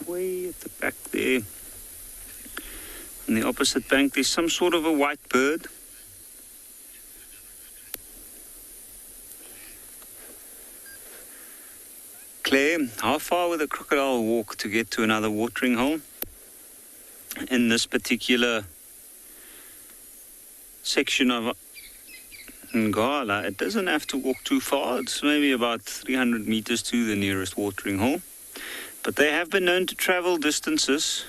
Way at the back there, on the opposite bank, there's some sort of a white bird. Claire, how far would a crocodile walk to get to another watering hole? In this particular section of Ngala, it doesn't have to walk too far. It's maybe about 300 meters to the nearest watering hole. But they have been known to travel distances,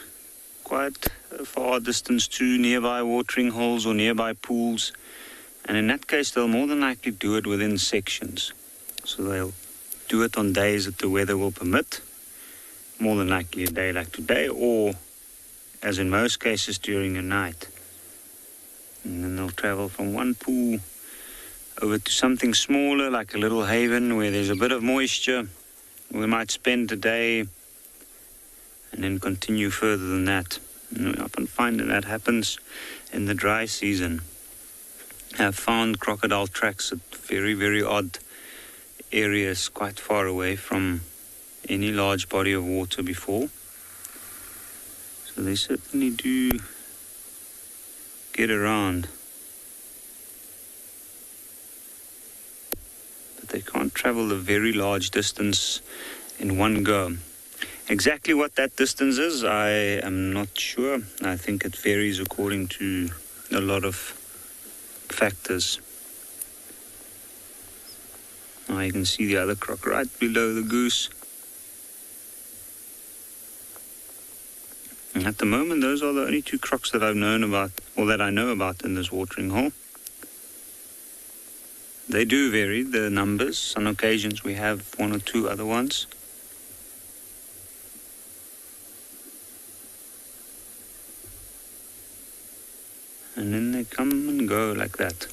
quite a far distance to nearby watering holes or nearby pools. And in that case, they'll more than likely do it within sections. So they'll do it on days that the weather will permit, more than likely a day like today, or, as in most cases, during the night. And then they'll travel from one pool over to something smaller, like a little haven where there's a bit of moisture. We might spend a day and then continue further than that. And we often find that happens in the dry season. I've found crocodile tracks at very, very odd areas quite far away from any large body of water before. So they certainly do get around. But they can't travel a very large distance in one go. Exactly what that distance is, I am not sure. I think it varies according to a lot of factors. Now you can see the other croc right below the goose. And at the moment, those are the only two crocs that I've known about, or that I know about in this watering hole. They do vary, the numbers. On occasions we have one or two other ones. And then they come and go like that.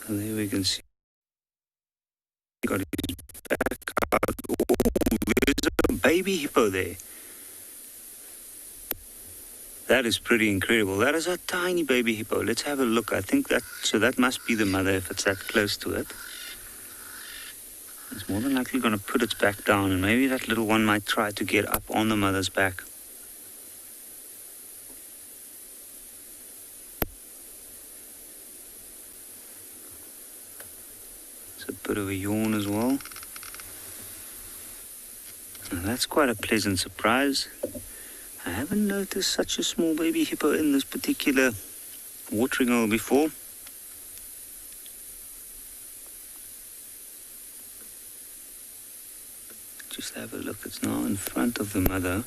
And there we can see. Got his back out. Oh, there's a baby hippo there. That is pretty incredible. That is a tiny baby hippo. Let's have a look. I think that must be the mother if it's that close to it. It's more than likely going to put its back down, and maybe that little one might try to get up on the mother's back. It's a bit of a yawn as well. Now that's quite a pleasant surprise. I haven't noticed such a small baby hippo in this particular watering hole before. Just have a look, it's now in front of the mother.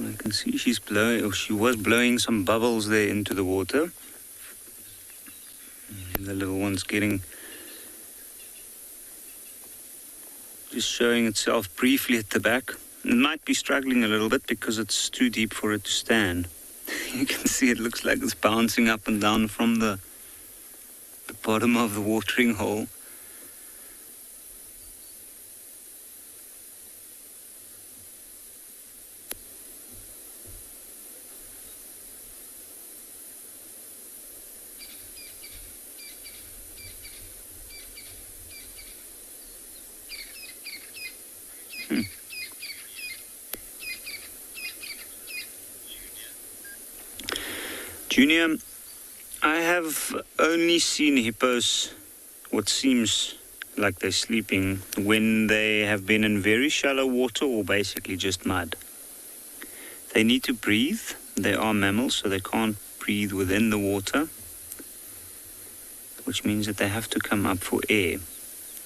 I can see she was blowing some bubbles there into the water. The little one's just showing itself briefly at the back. It might be struggling a little bit because it's too deep for it to stand. You can see it looks like it's bouncing up and down from the bottom of the watering hole. Junior, I have only seen hippos, what seems like they're sleeping, when they have been in very shallow water or basically just mud. They need to breathe. They are mammals, so they can't breathe within the water, which means that they have to come up for air,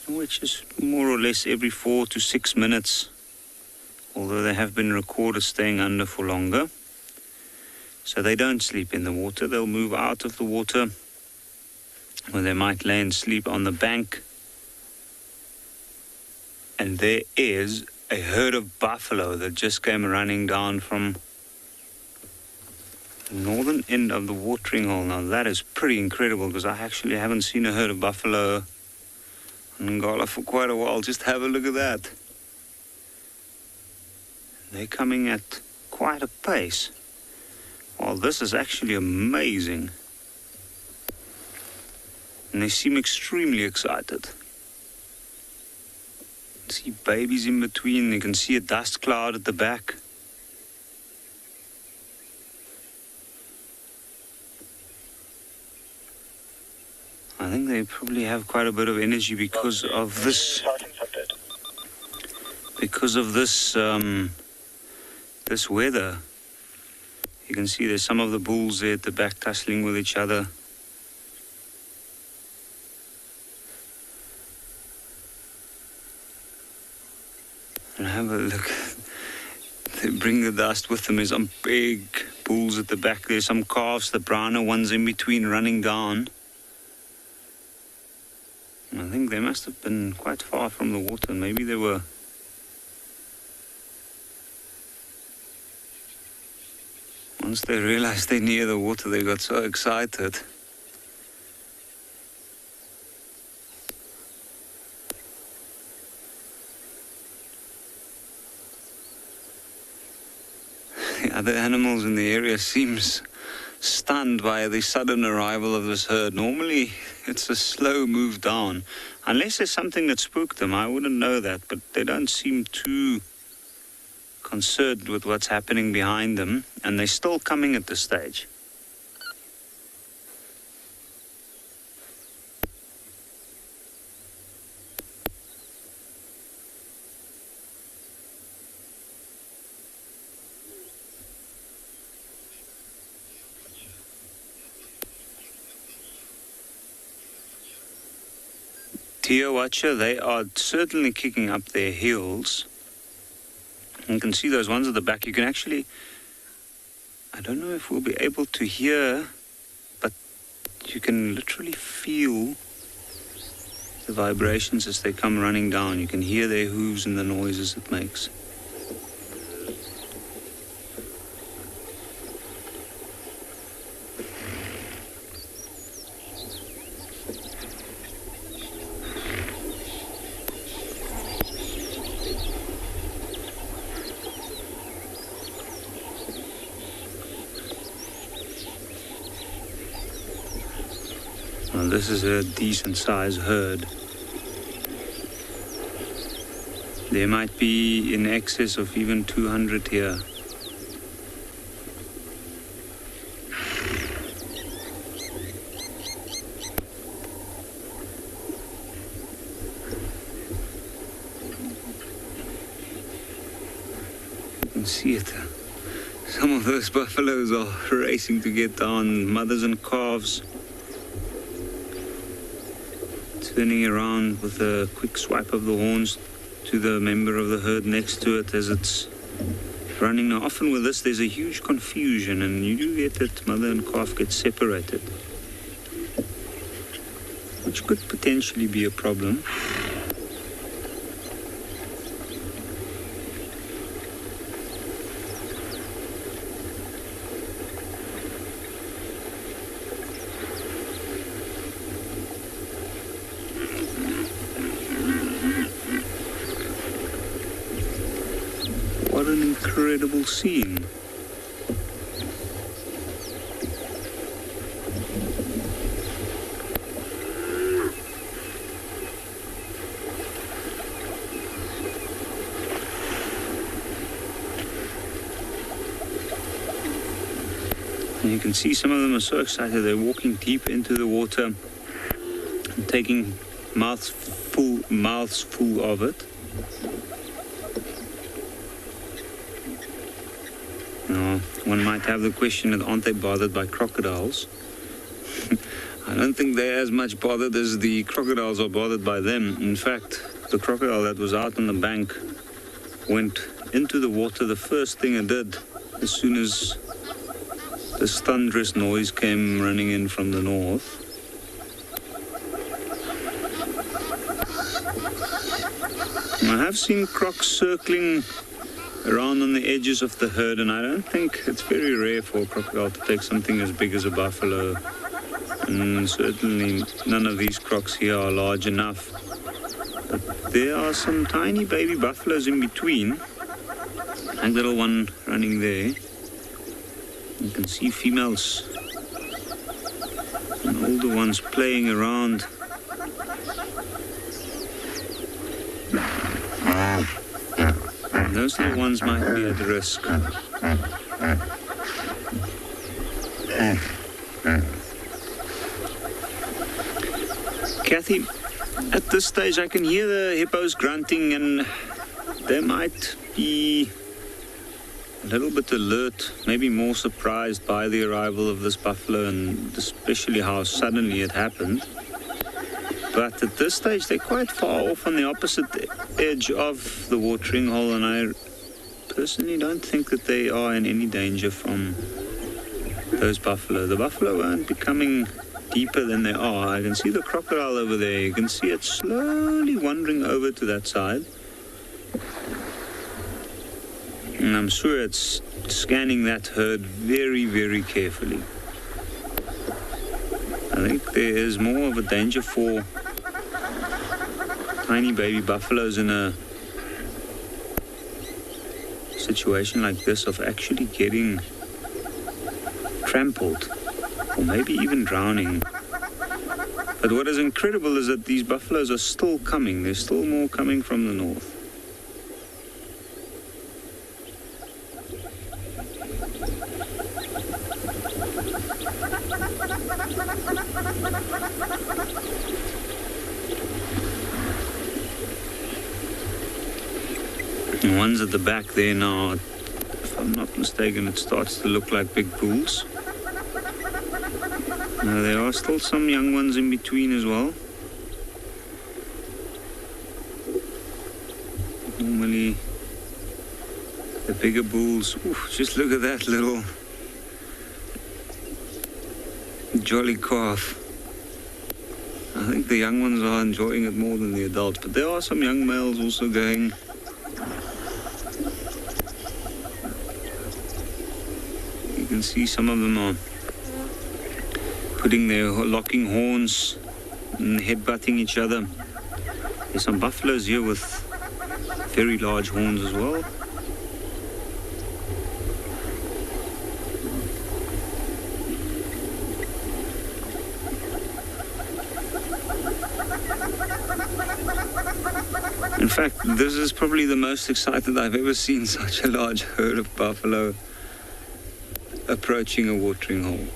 which is more or less every 4 to 6 minutes, although they have been recorded staying under for longer. So they don't sleep in the water. They'll move out of the water, where they might lay and sleep on the bank. And there is a herd of buffalo that just came running down from the northern end of the watering hole. Now that is pretty incredible, because I actually haven't seen a herd of buffalo in Ngala for quite a while. Just have a look at that. They're coming at quite a pace. Well, this is actually amazing. And they seem extremely excited. See babies in between. You can see a dust cloud at the back. I think they probably have quite a bit of energy because of this. Because of this this weather. You can see there's some of the bulls there at the back tussling with each other. And have a look. They bring the dust with them. There's some big bulls at the back. There's some calves, the browner ones in between running down. And I think they must have been quite far from the water. Maybe they were. Once they realized they're near the water, they got so excited. The other animals in the area seems stunned by the sudden arrival of this herd. Normally, it's a slow move down. Unless there's something that spooked them, I wouldn't know that, but they don't seem too concerned with what's happening behind them, and they're still coming at this stage. Deer watcher, they are certainly kicking up their heels. You can see those ones at the back. You can actually, I don't know if we'll be able to hear, but you can literally feel the vibrations as they come running down. You can hear their hooves and the noises it makes. Well, this is a decent sized herd. There might be in excess of even 200 here. You can see it. Some of those buffaloes are racing to get down, mothers and calves. Turning around with a quick swipe of the horns to the member of the herd next to it as it's running. Now, often with this, there's a huge confusion, and you do get that mother and calf get separated, which could potentially be a problem. What an incredible scene. And you can see some of them are so excited. They're walking deep into the water and taking mouths full of it. Now, one might have the question that aren't they bothered by crocodiles? I don't think they're as much bothered as the crocodiles are bothered by them. In fact, the crocodile that was out on the bank went into the water. The first thing it did, as soon as this thunderous noise came running in from the north, I have seen crocs circling around on the edges of the herd, and I don't think it's very rare for a crocodile to take something as big as a buffalo. And certainly none of these crocs here are large enough. But there are some tiny baby buffaloes in between. Like the little one running there. You can see females and older ones playing around. And those little ones might be at risk. Kathy, at this stage I can hear the hippos grunting, and they might be a little bit alert, maybe more surprised by the arrival of this buffalo, and especially how suddenly it happened. But at this stage they're quite far off on the opposite edge of the watering hole, and I personally don't think that they are in any danger from those buffalo. The buffalo aren't becoming deeper than they are. I can see the crocodile over there. You can see it slowly wandering over to that side. And I'm sure it's scanning that herd very, very carefully. I think there is more of a danger for tiny baby buffaloes in a situation like this of actually getting trampled, or maybe even drowning. But what is incredible is that these buffaloes are still coming. There's still more coming from the north. The ones at the back there now, if I'm not mistaken, it starts to look like big bulls. Now, there are still some young ones in between as well. Normally, the bigger bulls, just look at that little jolly calf. I think the young ones are enjoying it more than the adults, but there are some young males also going. You can see some of them are putting their locking horns and headbutting each other. There's some buffaloes here with very large horns as well. In fact, this is probably the most excited I've ever seen such a large herd of buffalo approaching a watering hole.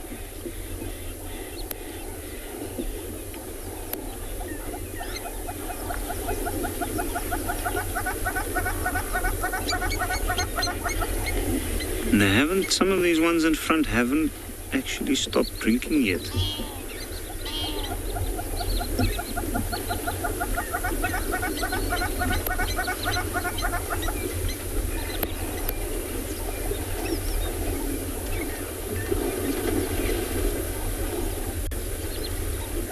And some of these ones in front haven't actually stopped drinking yet.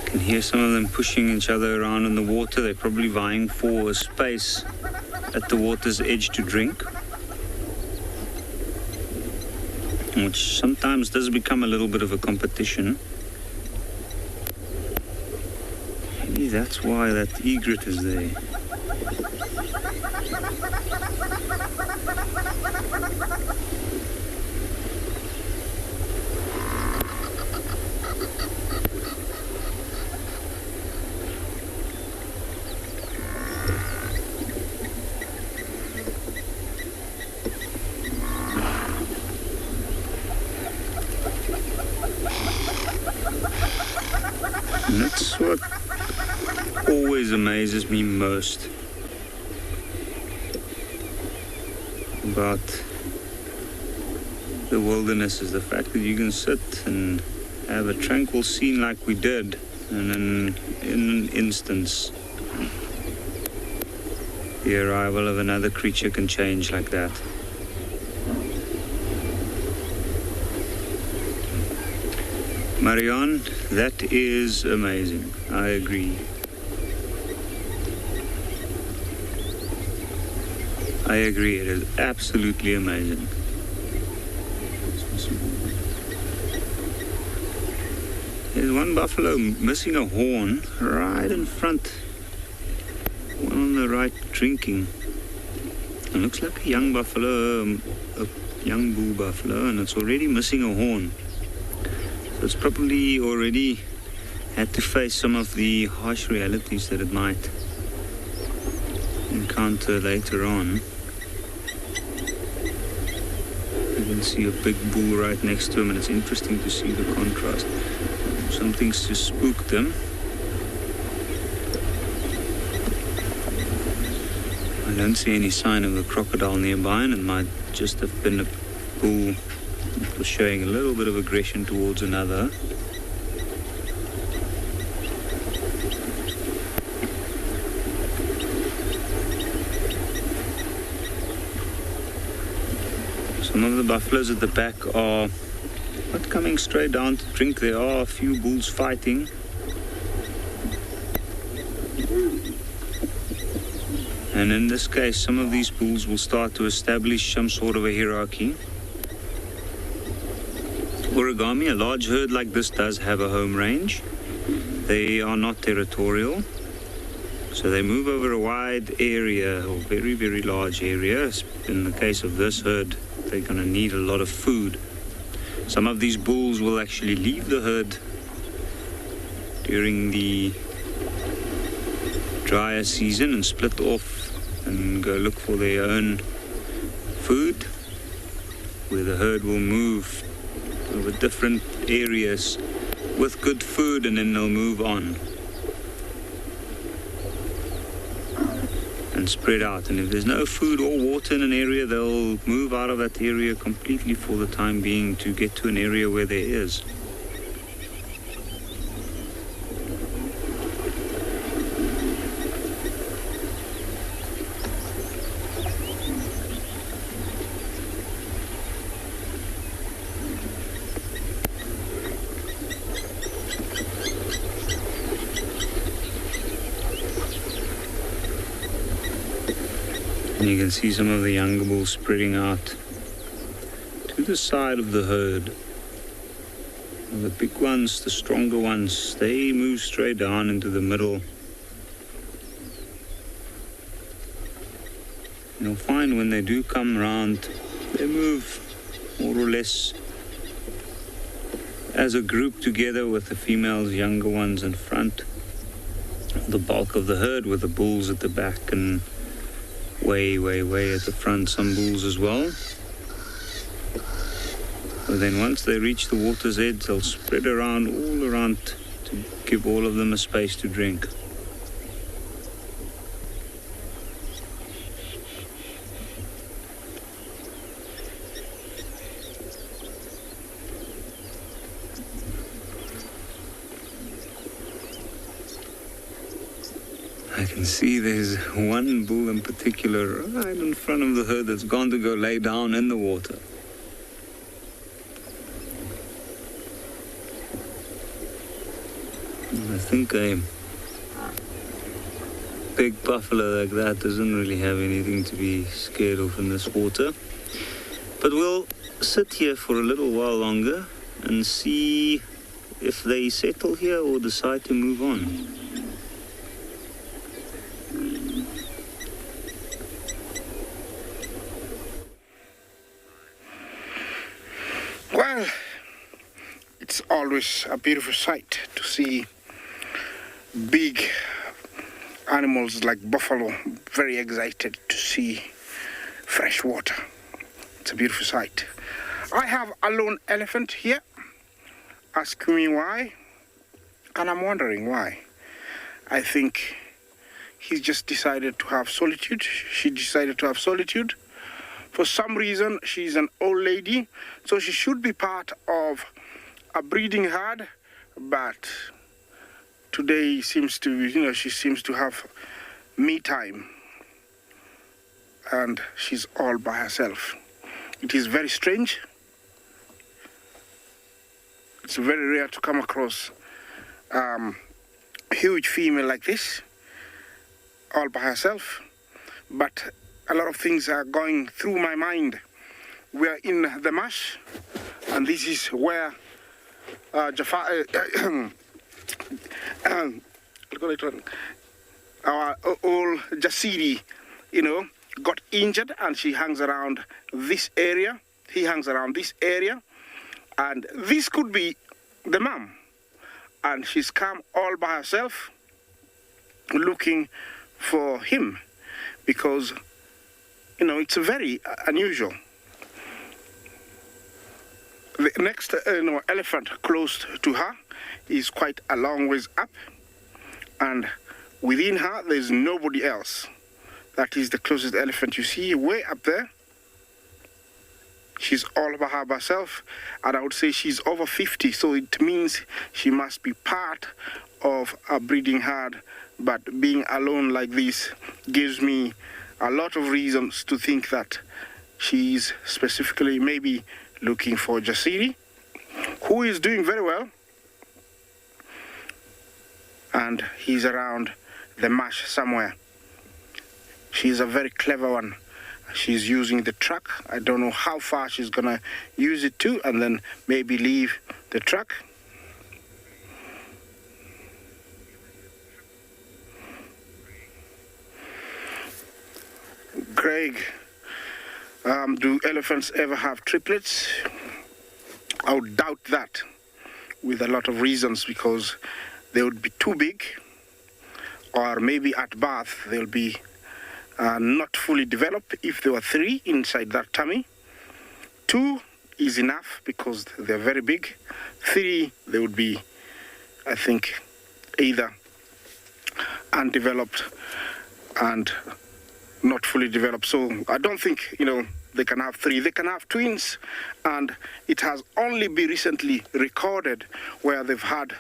You can hear some of them pushing each other around in the water. They're probably vying for a space at the water's edge to drink, which sometimes does become a little bit of a competition. Maybe that's why that egret is there. what always amazes me most about the wilderness is the fact that you can sit and have a tranquil scene like we did, and in an instance, the arrival of another creature can change like that. Marianne, that is amazing. I agree. I agree, it is absolutely amazing. There's one buffalo missing a horn right in front. One on the right drinking. It looks like a young buffalo, a young bull buffalo, and it's already missing a horn. So it's probably already had to face some of the harsh realities that it might encounter later on. You can see a big bull right next to him, and it's interesting to see the contrast. Some things to spook them. I don't see any sign of a crocodile nearby, and it might just have been a bull that was showing a little bit of aggression towards another. Some of the buffaloes at the back are not coming straight down to drink. There are a few bulls fighting. And in this case, some of these bulls will start to establish some sort of a hierarchy. Origami, a large herd like this does have a home range. They are not territorial. So they move over a wide area, or very, very large area. In the case of this herd, they're going to need a lot of food. Some of these bulls will actually leave the herd during the drier season and split off and go look for their own food, where the herd will move over different areas with good food, and then they'll move on and spread out. And if there's no food or water in an area, they'll move out of that area completely for the time being to get to an area where there is. And you can see some of the younger bulls spreading out to the side of the herd. And the big ones, the stronger ones, they move straight down into the middle. And you'll find when they do come round, they move more or less as a group together, with the females, younger ones in front. The bulk of the herd with the bulls at the back and way at the front, some bulls as well. But then once they reach the water's edge, they'll spread around, all around, to give all of them a space to drink. I can see there's one bull in particular right in front of the herd that's gone to go lay down in the water. I think a big buffalo like that doesn't really have anything to be scared of in this water. But we'll sit here for a little while longer and see if they settle here or decide to move on. Well, it's always a beautiful sight to see big animals like buffalo very excited to see fresh water. It's a beautiful sight. I have a lone elephant here asking me why, and I'm wondering why. I think he's just decided to have solitude. She decided to have solitude. For some reason, she's an old lady, so she should be part of a breeding herd, but today seems to, she seems to have me time, and she's all by herself. It is very strange. It's very rare to come across a huge female like this, all by herself, but a lot of things are going through my mind. We are in the marsh, and this is where our old Jasiri, got injured, and she hangs around this area. He hangs around this area, and this could be the mom, and she's come all by herself looking for him, because it's very unusual. The next elephant close to her is quite a long ways up, and within her there's nobody else. That is the closest elephant you see, way up there. She's all by herself, and I would say she's over 50, so it means she must be part of a breeding herd. But being alone like this gives me a lot of reasons to think that she's specifically maybe looking for Jasiri, who is doing very well, and he's around the marsh somewhere. She's a very clever one. She's using the truck. I don't know how far she's gonna use it to, and then maybe leave the truck. Craig, do elephants ever have triplets? I would doubt that, with a lot of reasons, because they would be too big, or maybe at birth they'll be not fully developed if there were 3 inside that tummy. 2 is enough because they're very big. 3, they would be, I think, either undeveloped and not fully developed. So I don't think, they can have 3. They can have twins, and it has only been recently recorded where they've had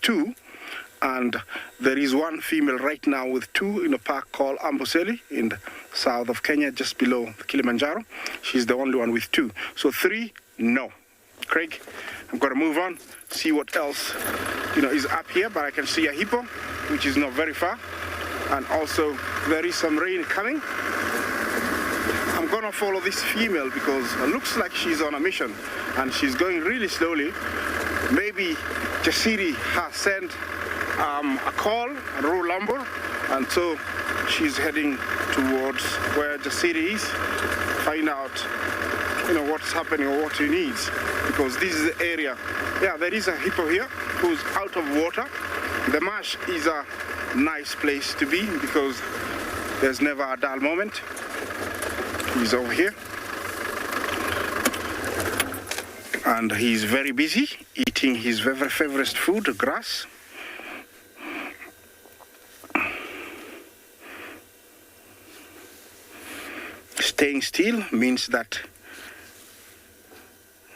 2, and there is one female right now with 2 in a park called Amboseli in the south of Kenya, just below Kilimanjaro. She's the only one with 2. So 3, no. Craig, I'm going to move on, see what else is up here, but I can see a hippo, which is not very far, and also there is some rain coming. I'm going to follow this female because it looks like she's on a mission, and she's going really slowly. Maybe Jasiri has sent a call, a raw lumber, and so she's heading towards where Jasiri is, find out what's happening or what he needs, because this is the area. Yeah, there is a hippo here who's out of water. The marsh is a nice place to be because there's never a dull moment. He's over here, and he's very busy eating his favorite food, grass. Staying still means that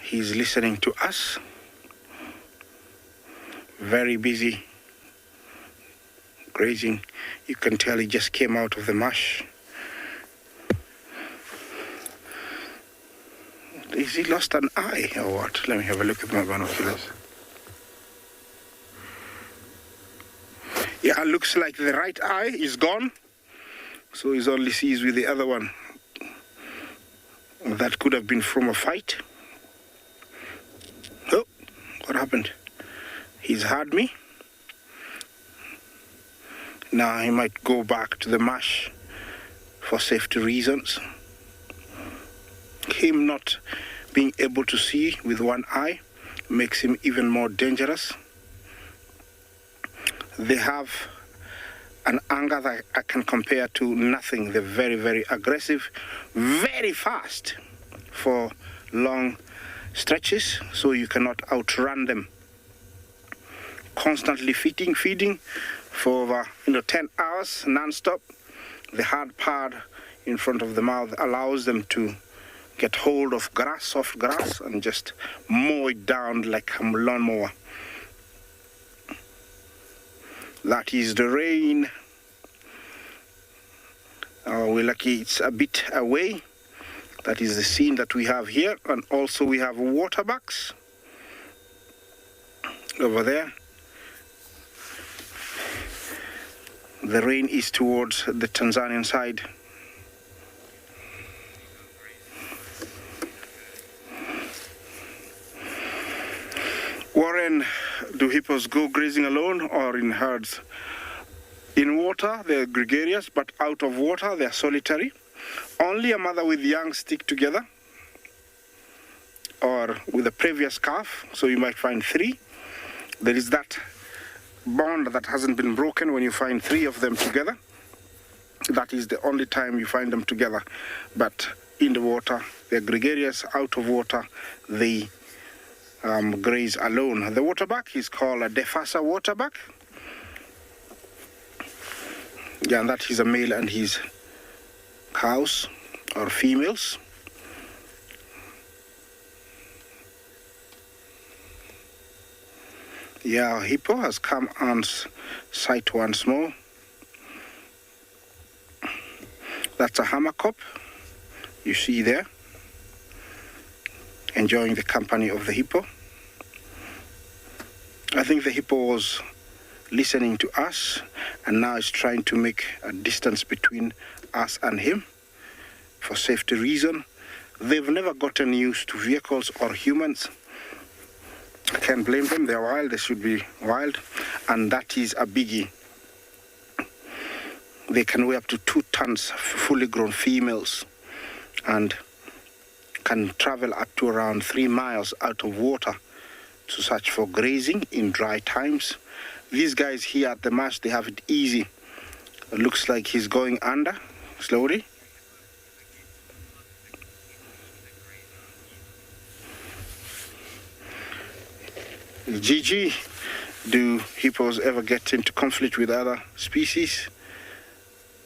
he's listening to us. Very busy grazing. You can tell he just came out of the marsh. Is he lost an eye or what? Let me have a look at my binoculars. Yeah, it looks like the right eye is gone, so he only sees with the other one. That could have been from a fight. Oh, what happened? He's heard me. Now he might go back to the marsh for safety reasons. Him not being able to see with one eye makes him even more dangerous. They have an anger that I can compare to nothing. They're very, very aggressive, very fast for long stretches, so you cannot outrun them. Constantly feeding, for over 10 hours non-stop. The hard pad in front of the mouth allows them to get hold of grass, soft grass, and just mow it down like a lawnmower. That is the rain. We're lucky it's a bit away. That is the scene that we have here. And also we have water bucks over there. The rain is towards the Tanzanian side. Warren, do hippos go grazing alone or in herds? In water, they're gregarious, but out of water, they're solitary. Only a mother with young stick together, or with a previous calf, so you might find 3. There is that bond that hasn't been broken when you find 3 of them together. That is the only time you find them together. But in the water, they're gregarious. Out of water, they graze alone. The waterbuck is called a Defasa waterbuck. Yeah, and that is a male and his cows or females. Yeah, hippo has come on sight once more. That's a hammerkop you see there, enjoying the company of the hippo. I think the hippo was listening to us and now is trying to make a distance between us and him for safety reason. They've never gotten used to vehicles or humans. I can't blame them. They're wild. They should be wild. And that is a biggie. They can weigh up to 2 tons, fully grown females, and can travel up to around 3 miles out of water to search for grazing in dry times. These guys here at the marsh, they have it easy. It looks like he's going under slowly. Gigi, do hippos ever get into conflict with other species?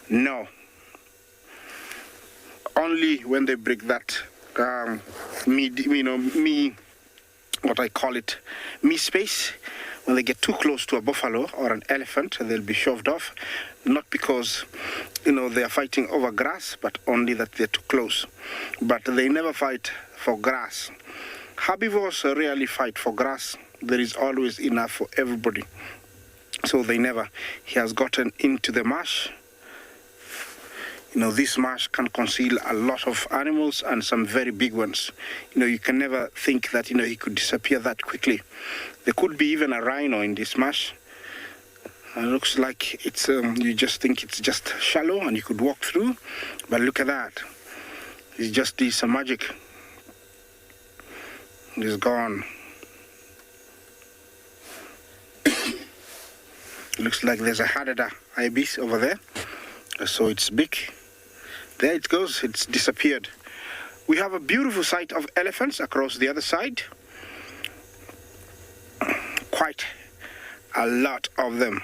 No. Only when they break that what I call it, me space. When they get too close to a buffalo or an elephant, they'll be shoved off. Not because, they are fighting over grass, but only that they're too close. But they never fight for grass. Herbivores rarely fight for grass. There is always enough for everybody. So they never. He has gotten into the marsh. This marsh can conceal a lot of animals and some very big ones. You can never think that, he could disappear that quickly. There could be even a rhino in this marsh. It looks like it's, you just think it's just shallow and you could walk through. But look at that. It's just this magic. It's gone. Looks like there's a Hadada ibis over there. So it's big. There it goes, it's disappeared. We have a beautiful sight of elephants across the other side. Quite a lot of them.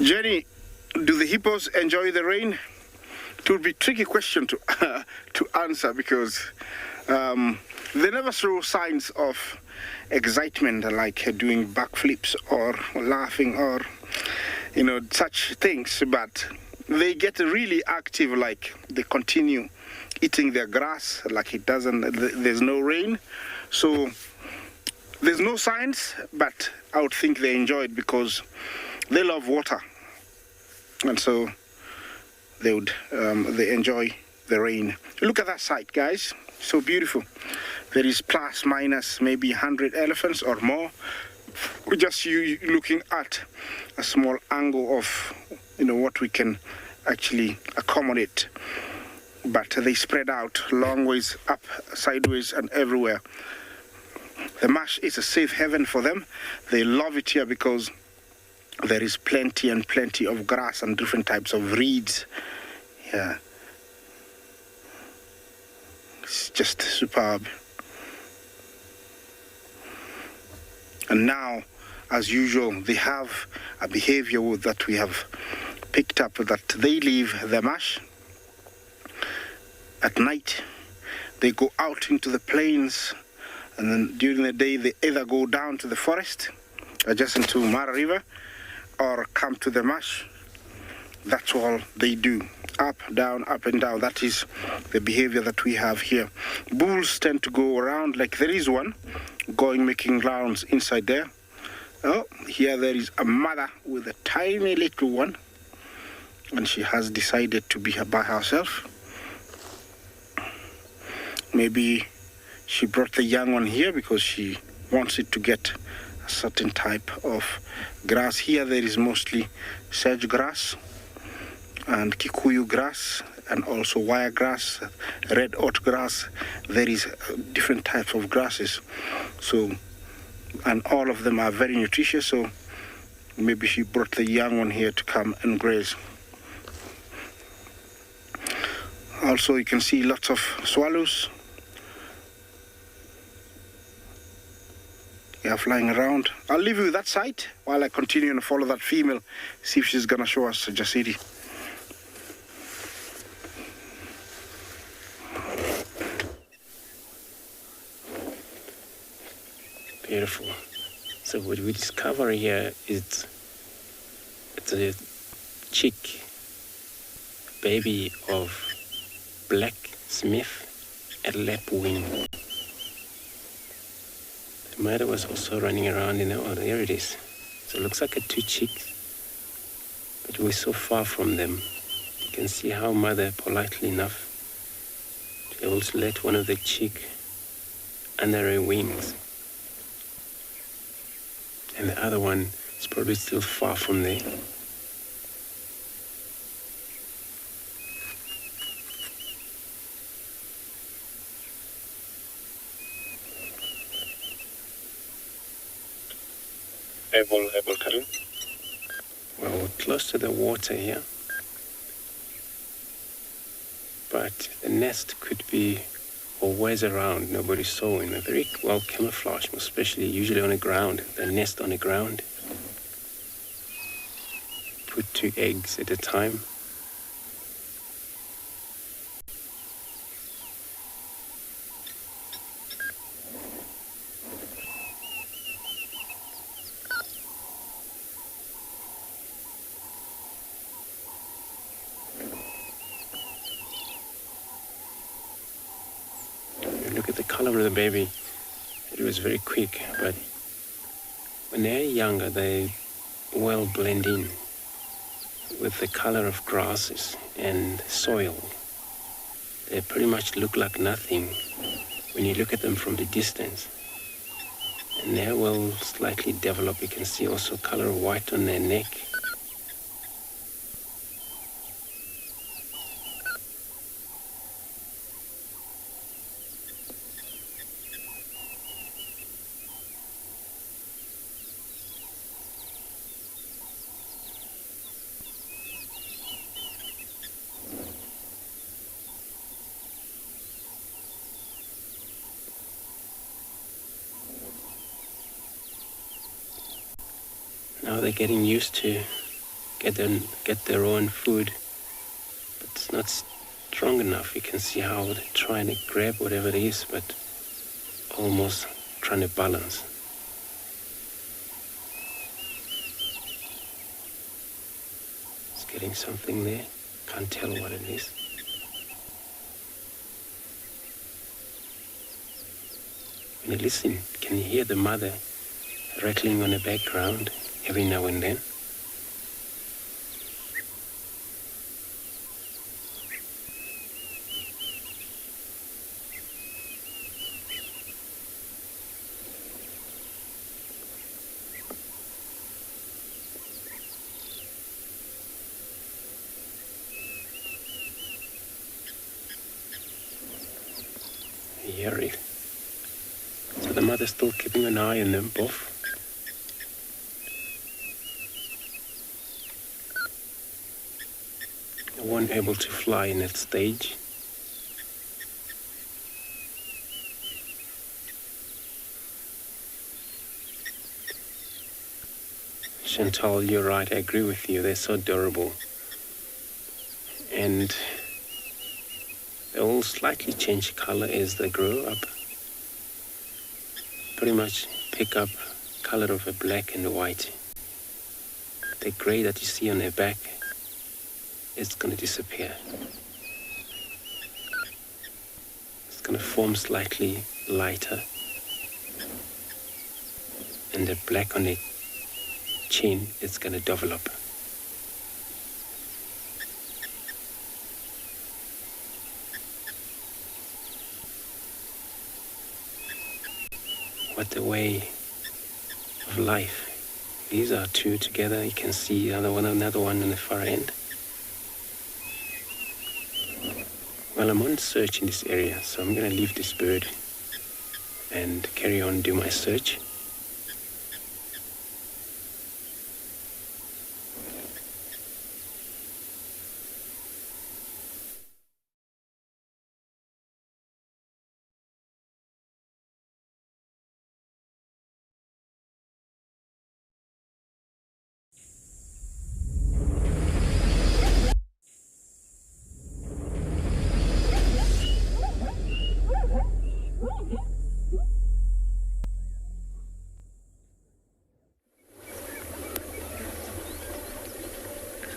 Jenny, do the hippos enjoy the rain? It would be a tricky question to answer because they never show signs of excitement like doing backflips or laughing or such things, but they get really active, like they continue eating their grass like there's no rain. So there's no signs, but I would think they enjoy it because they love water, and so they enjoy the rain. Look at that sight, guys. So beautiful. There is plus minus maybe 100 elephants or more. We're just looking at a small angle of what we can actually accommodate, but they spread out long ways up, sideways, and everywhere. The marsh is a safe haven for them. They love it here because there is plenty and plenty of grass and different types of reeds. Yeah, it's just superb. And now, as usual, they have a behavior that we have picked up, that they leave their mash at night. They go out into the plains, and then during the day they either go down to the forest adjacent to Mara River or come to the marsh. That's all they do. Up, down, up and down. That is the behavior that we have here. Bulls tend to go around, like there is one making rounds inside there. Oh, here there is a mother with a tiny little one, and she has decided to be by herself. Maybe she brought the young one here because she wants it to get a certain type of grass. Here there is mostly sedge grass and Kikuyu grass, and also wire grass, red oat grass. There is different types of grasses. So, and all of them are very nutritious, so maybe she brought the young one here to come and graze. Also, you can see lots of swallows. They are flying around. I'll leave you with that side while I continue and follow that female, see if she's gonna show us Jasiri. Beautiful. So what we discover here is it's a chick, baby of black Smith at lapwing. The mother was also running around in the, oh, there it is. So it looks like a two chicks, but we're so far from them. You can see how mother, politely enough, to be able to let one of the chick under her wings. And the other one is probably still far from there. Able, Karim? Well, we're close to the water here. But the nest could be always around, nobody saw him. Very well camouflaged, especially usually on the ground. The nest on the ground. Put 2 eggs at a time. Look at the color of the baby. It was very quick, but when they're younger, they well blend in with the color of grasses and soil. They pretty much look like nothing when you look at them from the distance. And they will slightly develop. You can see also color of white on their neck. Now they're getting used to get their own food, but it's not strong enough. You can see how they're trying to grab whatever it is, but almost trying to balance. It's getting something there. Can't tell what it is. When you listen, can you hear the mother rattling on the background every now and then? You hear it. So the mother's still keeping an eye on them both. One able to fly in that stage. Chantal, you're right. I agree with you. They're so adorable. And they all slightly change color as they grow up. Pretty much pick up color of a black and white. The gray that you see on their back is going to disappear. It's going to form slightly lighter. And the black on their chin is going to develop. What a way of life. These are two together. You can see another one on the far end. Well, I'm on search in this area, so I'm going to leave this bird and carry on do my search.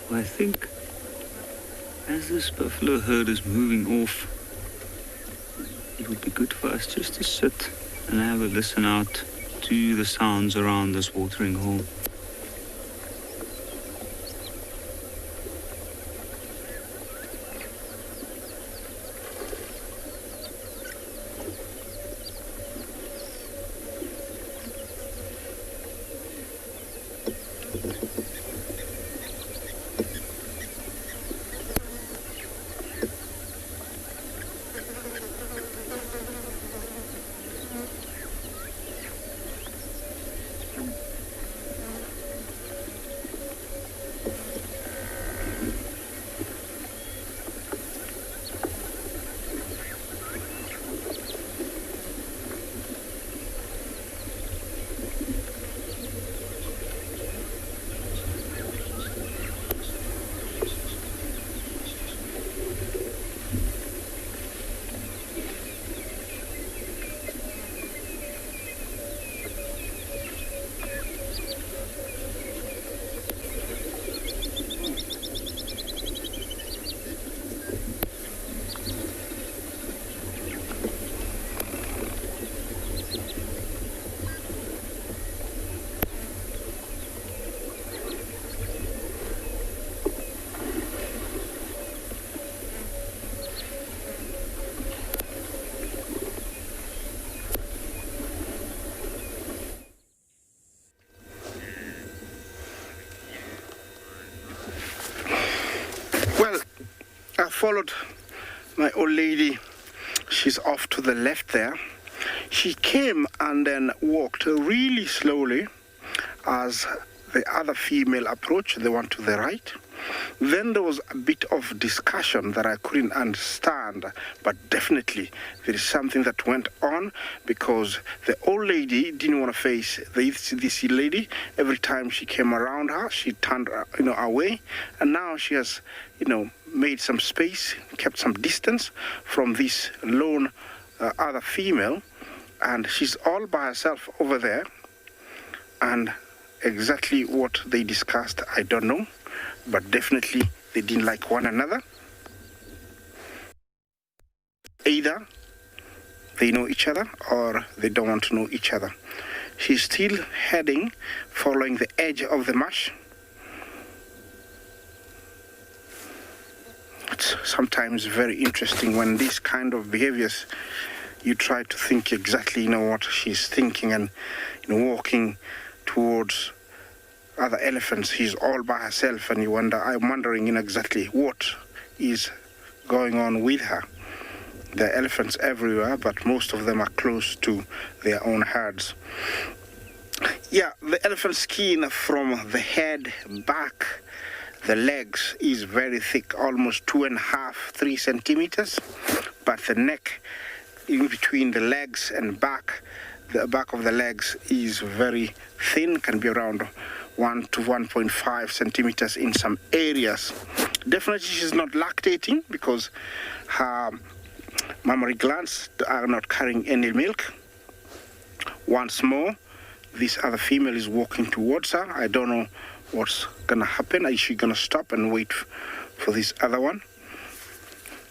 I think as this buffalo herd is moving off, it would be good for us just to sit and have a listen out to the sounds around this watering hole. Followed my old lady. She's off to the left there. She came and then walked really slowly as the other female approached, the one to the right. Then there was a bit of discussion that I couldn't understand, but definitely there is something that went on because the old lady didn't want to face this lady. Every time she came around her, she turned away, and now she has made some space, kept some distance from this lone other female, and she's all by herself over there. And exactly what they discussed, I don't know, but definitely they didn't like one another. Either they know each other or they don't want to know each other. She's still heading, following the edge of the marsh. It's sometimes very interesting when these kind of behaviors, you try to think exactly what she's thinking, and walking towards other elephants, she's all by herself, and I'm wondering exactly what is going on with her. There are elephants everywhere, but most of them are close to their own herds. Yeah, the elephant skin from the head back, the legs is very thick, almost 2.5, 3 centimeters, but the neck in between the legs and back, the back of the legs is very thin, can be around 1 to 1.5 centimeters in some areas. Definitely she's not lactating because her mammary glands are not carrying any milk. Once more, this other female is walking towards her. I don't know what's gonna happen. Is she gonna stop and wait for this other one?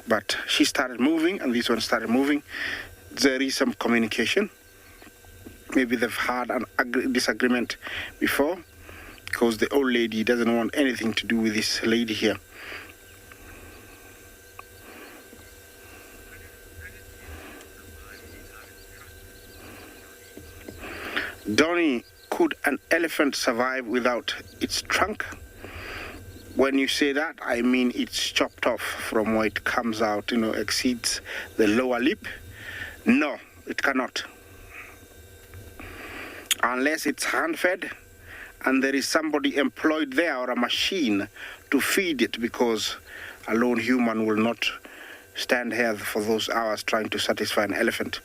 But she started moving and this one started moving. There is some communication. Maybe they've had an disagreement before because the old lady doesn't want anything to do with this lady here. Donnie, could an elephant survive without its trunk? When you say that, I mean it's chopped off from where it comes out, exceeds the lower lip. No, it cannot. Unless it's hand-fed and there is somebody employed there or a machine to feed it, because a lone human will not stand here for those hours trying to satisfy an elephant.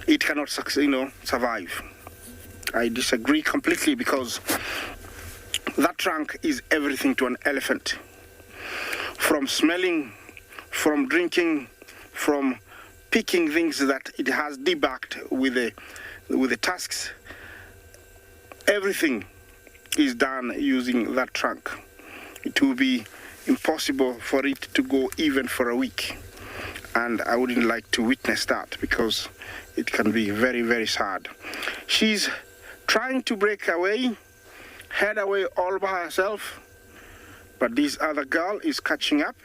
It cannot, survive. I disagree completely because that trunk is everything to an elephant. From smelling, from drinking, from picking things that it has debarked with the tusks. Everything is done using that trunk. It will be impossible for it to go even for a week. And I wouldn't like to witness that because it can be very, very sad. She's trying to break away, head away all by herself, but this other girl is catching up.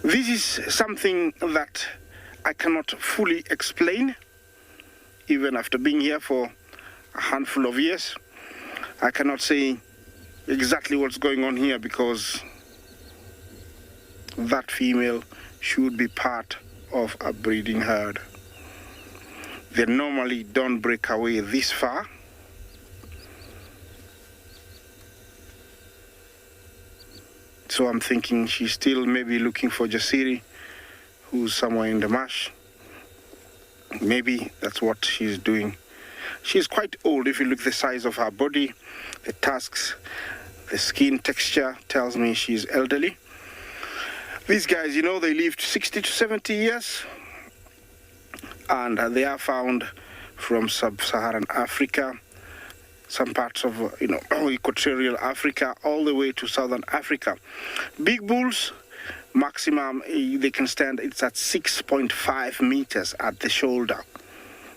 This is something that I cannot fully explain, even after being here for a handful of years. I cannot say exactly what's going on here because that female should be part of a breeding herd. They normally don't break away this far. So I'm thinking she's still maybe looking for Jasiri, who's somewhere in the marsh. Maybe that's what she's doing. She's quite old. If you look at the size of her body, the tusks, the skin texture tells me she's elderly. These guys, they lived 60 to 70 years. And they are found from sub-Saharan Africa, some parts of, equatorial Africa, all the way to southern Africa. Big bulls, maximum they can stand, it's at 6.5 meters at the shoulder.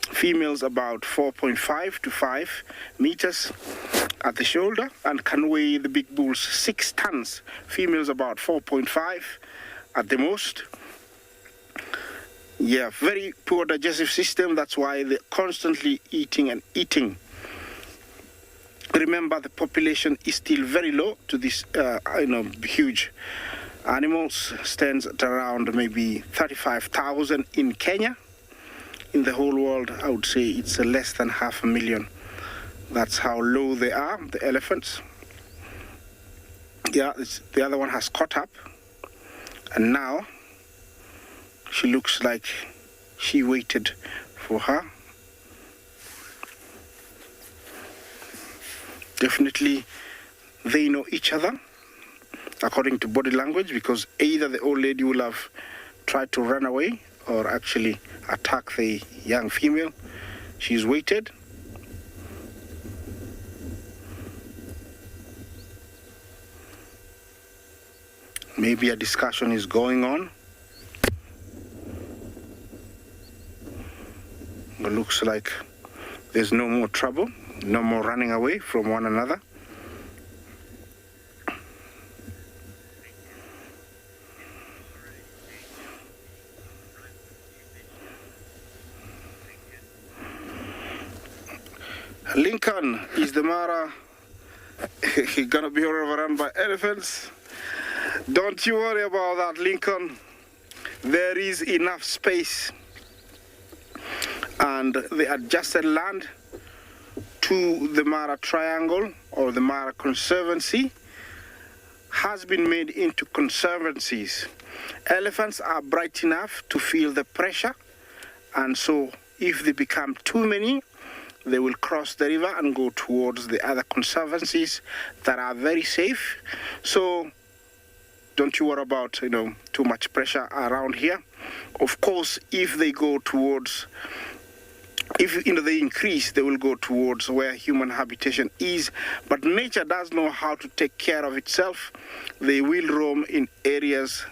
Females about 4.5 to 5 meters at the shoulder and can weigh, the big bulls, 6 tons. Females about 4.5 at the most. Yeah, very poor digestive system. That's why they're constantly eating and eating. Remember, the population is still very low to this, huge animals. Stands at around maybe 35,000 in Kenya. In the whole world, I would say it's less than 500,000. That's how low they are, the elephants. Yeah, the other one has caught up. And now, she looks like she waited for her. Definitely, they know each other, according to body language, because either the old lady will have tried to run away or actually attack the young female. She's waited. Maybe a discussion is going on. It looks like there's no more trouble, no more running away from one another. Lincoln is the Mara. He's gonna be overrun by elephants. Don't you worry about that, Lincoln. There is enough space. And the adjusted land to the Mara Triangle or the Mara Conservancy has been made into conservancies. Elephants are bright enough to feel the pressure, and so if they become too many, they will cross the river and go towards the other conservancies that are very safe. So don't you worry about, too much pressure around here. Of course, if they go towards, if they increase, they will go towards where human habitation is. But nature does know how to take care of itself. They will roam in areas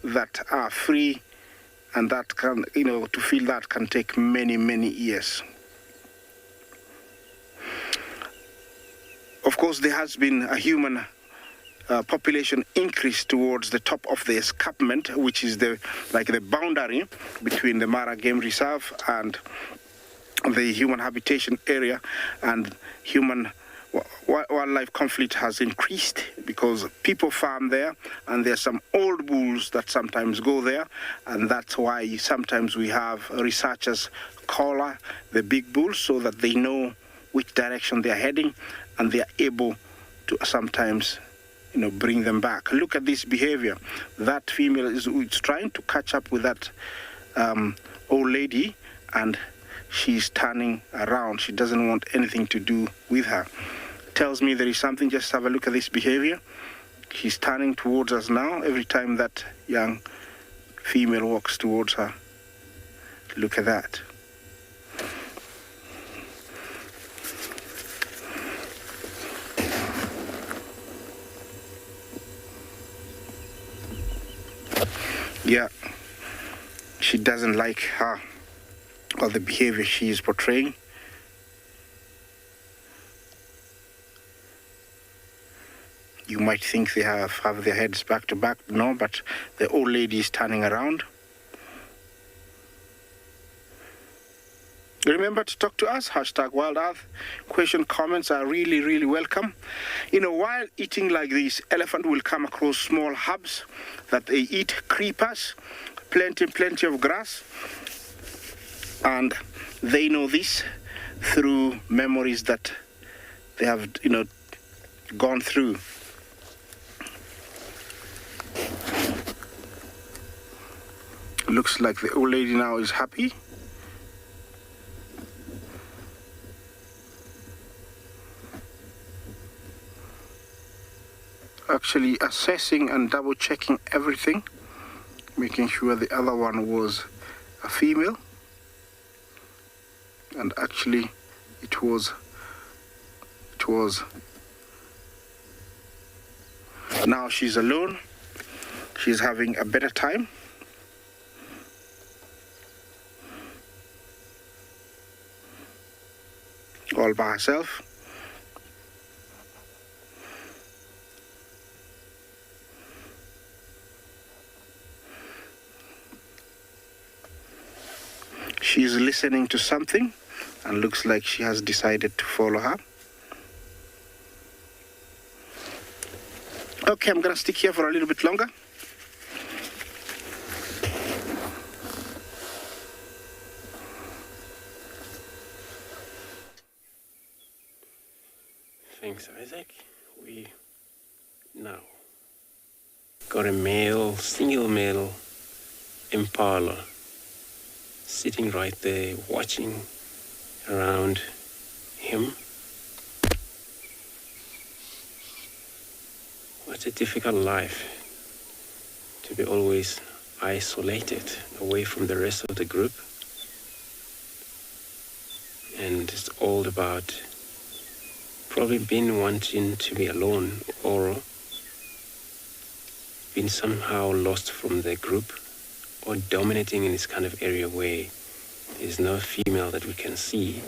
that are free, and that can, to feel that can take many, many years. Of course, there has been a human population increase towards the top of the escarpment, which is the boundary between the Mara Game Reserve and the human habitation area, and human wildlife conflict has increased because people farm there, and there's some old bulls that sometimes go there, and that's why sometimes we have researchers collar the big bulls so that they know which direction they're heading, and they're able to sometimes bring them back. Look at this behavior. That female is trying to catch up with that old lady, and she's turning around. She doesn't want anything to do with her. Tells me there is something. Just have a look at this behavior. She's turning towards us now every time that young female walks towards her. Look at that. Yeah, she doesn't like her or the behavior she is portraying. You might think they have their heads back to back. No, but the old lady is turning around. Remember to talk to us, #WildEarth. Question, comments are really, really welcome. While eating like this, elephant will come across small herbs that they eat, creepers, plenty of grass. And they know this through memories that they have, gone through. Looks like the old lady now is happy. Actually assessing and double checking everything, making sure the other one was a female, and actually it was. Now she's alone. She's having a better time. All by herself. She's listening to something, and looks like she has decided to follow her. Okay, I'm gonna stick here for a little bit longer. Thanks, Isaac. We now got a single male impala sitting right there, watching around him. What a difficult life to be always isolated away from the rest of the group. And it's all about probably been wanting to be alone or been somehow lost from the group, or dominating in this kind of area where there's no female that we can see.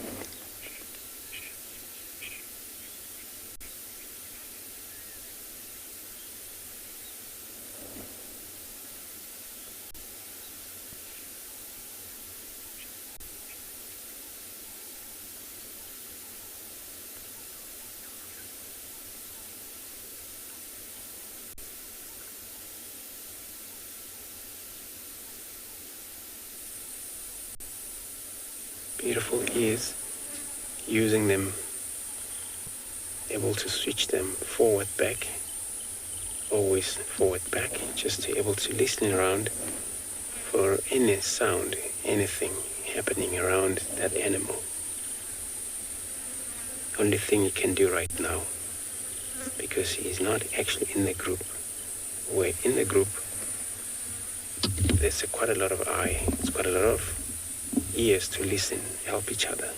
Beautiful ears, using them, able to switch them forward, back, always forward, back, just to able to listen around for any sound, anything happening around that animal. only thing he can do right now, because he's not actually in the group. We're in the group. There's quite a lot of it's quite a lot of ears to listen, help each other.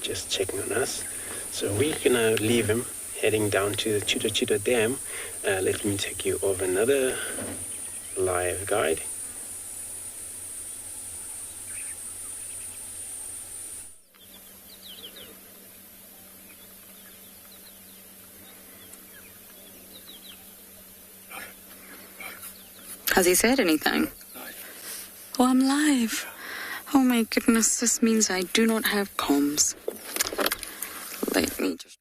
Just checking on us. So we're gonna leave him heading down to the Chita Dam. Let me take you over another live guide. Has he said anything? Oh, I'm live. Oh my goodness, this means I do not have comms. Let me just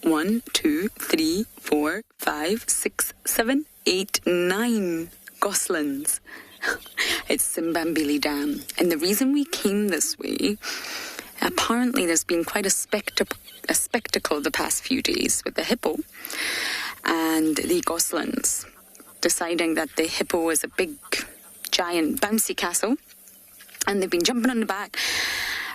try. 1, 2, 3, 4, 5, 6, 7, 8, 9 goslings. It's Simbambili Dam. And the reason we came this way, apparently there's been quite a spectacle the past few days with the hippo and the goslings deciding that the hippo is a big, giant, bouncy castle, and they've been jumping on the back,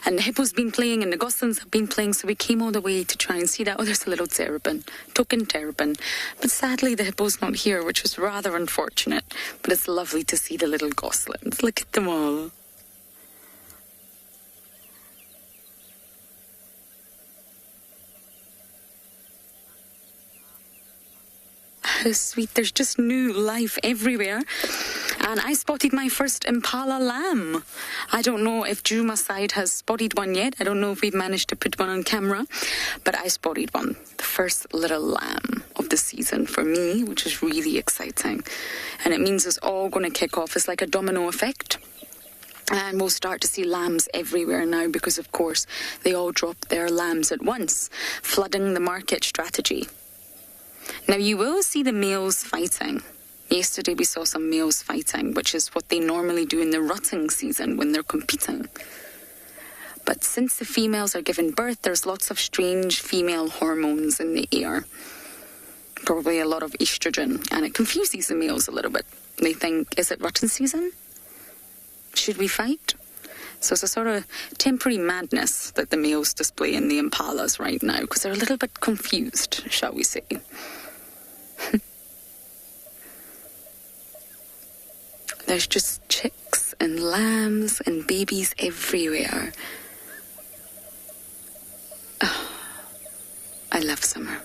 and the hippo's been playing and the goslings have been playing, so we came all the way to try and see that. Oh, there's a little token terrapin, but sadly the hippo's not here, which was rather unfortunate, but it's lovely to see the little goslings. Look at them all. How sweet. There's just new life everywhere. And I spotted my first impala lamb. I don't know if Juma's side has spotted one yet. I don't know if we've managed to put one on camera, but I spotted one. The first little lamb of the season for me, which is really exciting. And it means it's all going to kick off. It's like a domino effect. And we'll start to see lambs everywhere now because, of course, they all drop their lambs at once, flooding the market strategy. Now, you will see the males fighting. Yesterday we saw some males fighting, which is what they normally do in the rutting season when they're competing. But since the females are giving birth, there's lots of strange female hormones in the air. Probably a lot of estrogen, and it confuses the males a little bit. They think, is it rutting season? Should we fight? So it's a sort of temporary madness that the males display in the impalas right now, because they're a little bit confused, shall we say. There's just chicks and lambs and babies everywhere. Oh, I love summer.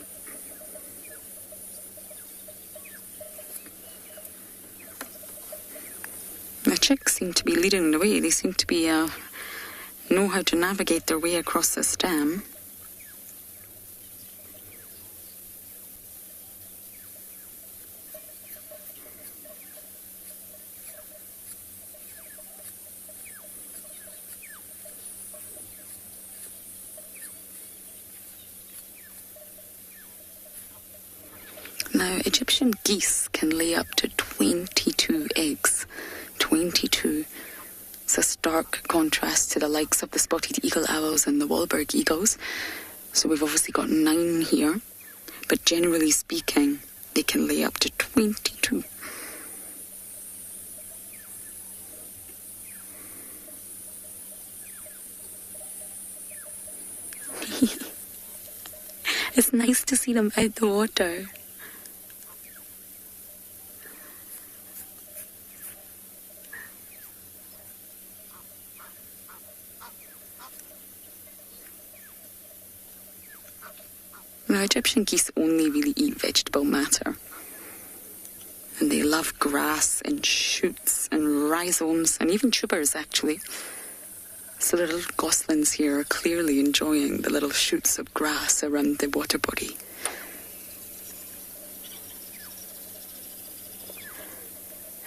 The chicks seem to be leading the way. They seem to be know how to navigate their way across this dam. Now, Egyptian geese can lay up to 22 eggs. 22. It's a stark contrast to the likes of the spotted eagle owls and the Wahlberg eagles. So we've obviously got 9 here. But generally speaking, they can lay up to 22. It's nice to see them out the water. Now, Egyptian geese only really eat vegetable matter. And they love grass and shoots and rhizomes and even tubers, actually. So the little goslings here are clearly enjoying the little shoots of grass around the water body.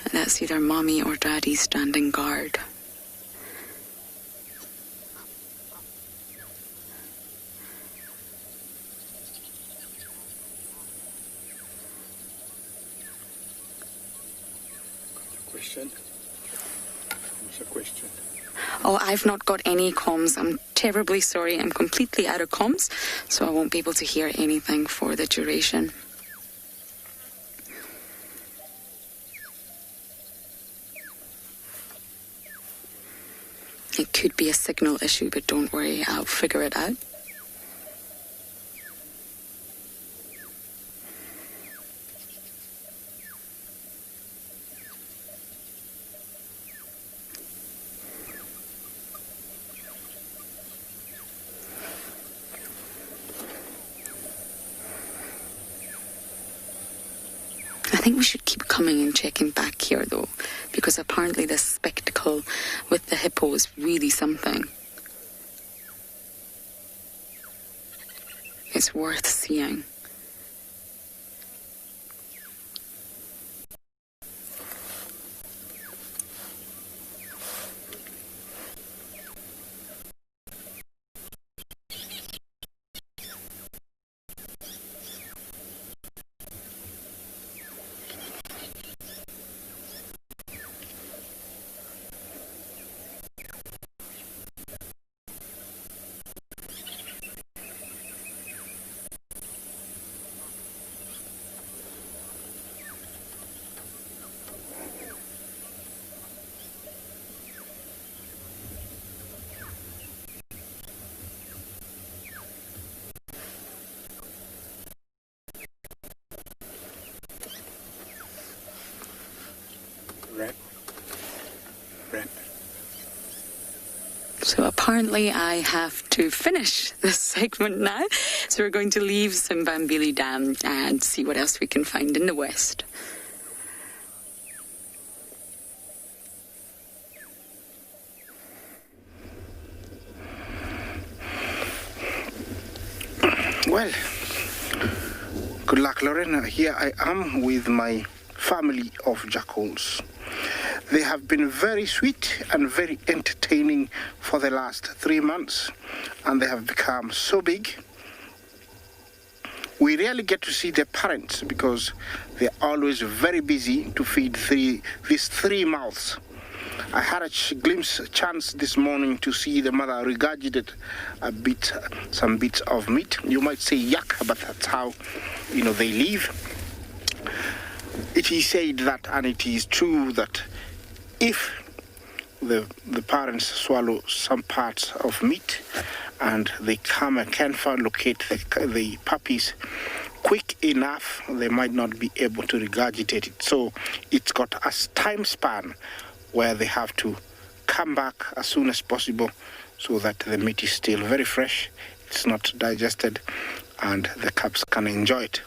And that's either mommy or daddy standing guard. Question? What's the question? Oh, I've not got any comms. I'm terribly sorry. I'm completely out of comms, so I won't be able to hear anything for the duration. It could be a signal issue, but don't worry, I'll figure it out. I think we should keep coming and checking back here, though, because apparently this spectacle with the hippo is really something. It's worth seeing. So apparently I have to finish this segment now. So we're going to leave Simbambili Dam and see what else we can find in the west. Well, good luck, Lorena. Here I am with my family of jackals. They have been very sweet and very entertaining for the last 3 months, and they have become so big. We rarely get to see their parents because they're always very busy to feed these three mouths. I had a chance this morning to see the mother regurgitate some bits of meat. You might say yuck, but that's how, they live. It is said that, and it is true, that if the parents swallow some parts of meat and they can locate the puppies quick enough, they might not be able to regurgitate it. So it's got a time span where they have to come back as soon as possible so that the meat is still very fresh, it's not digested, and the cubs can enjoy it.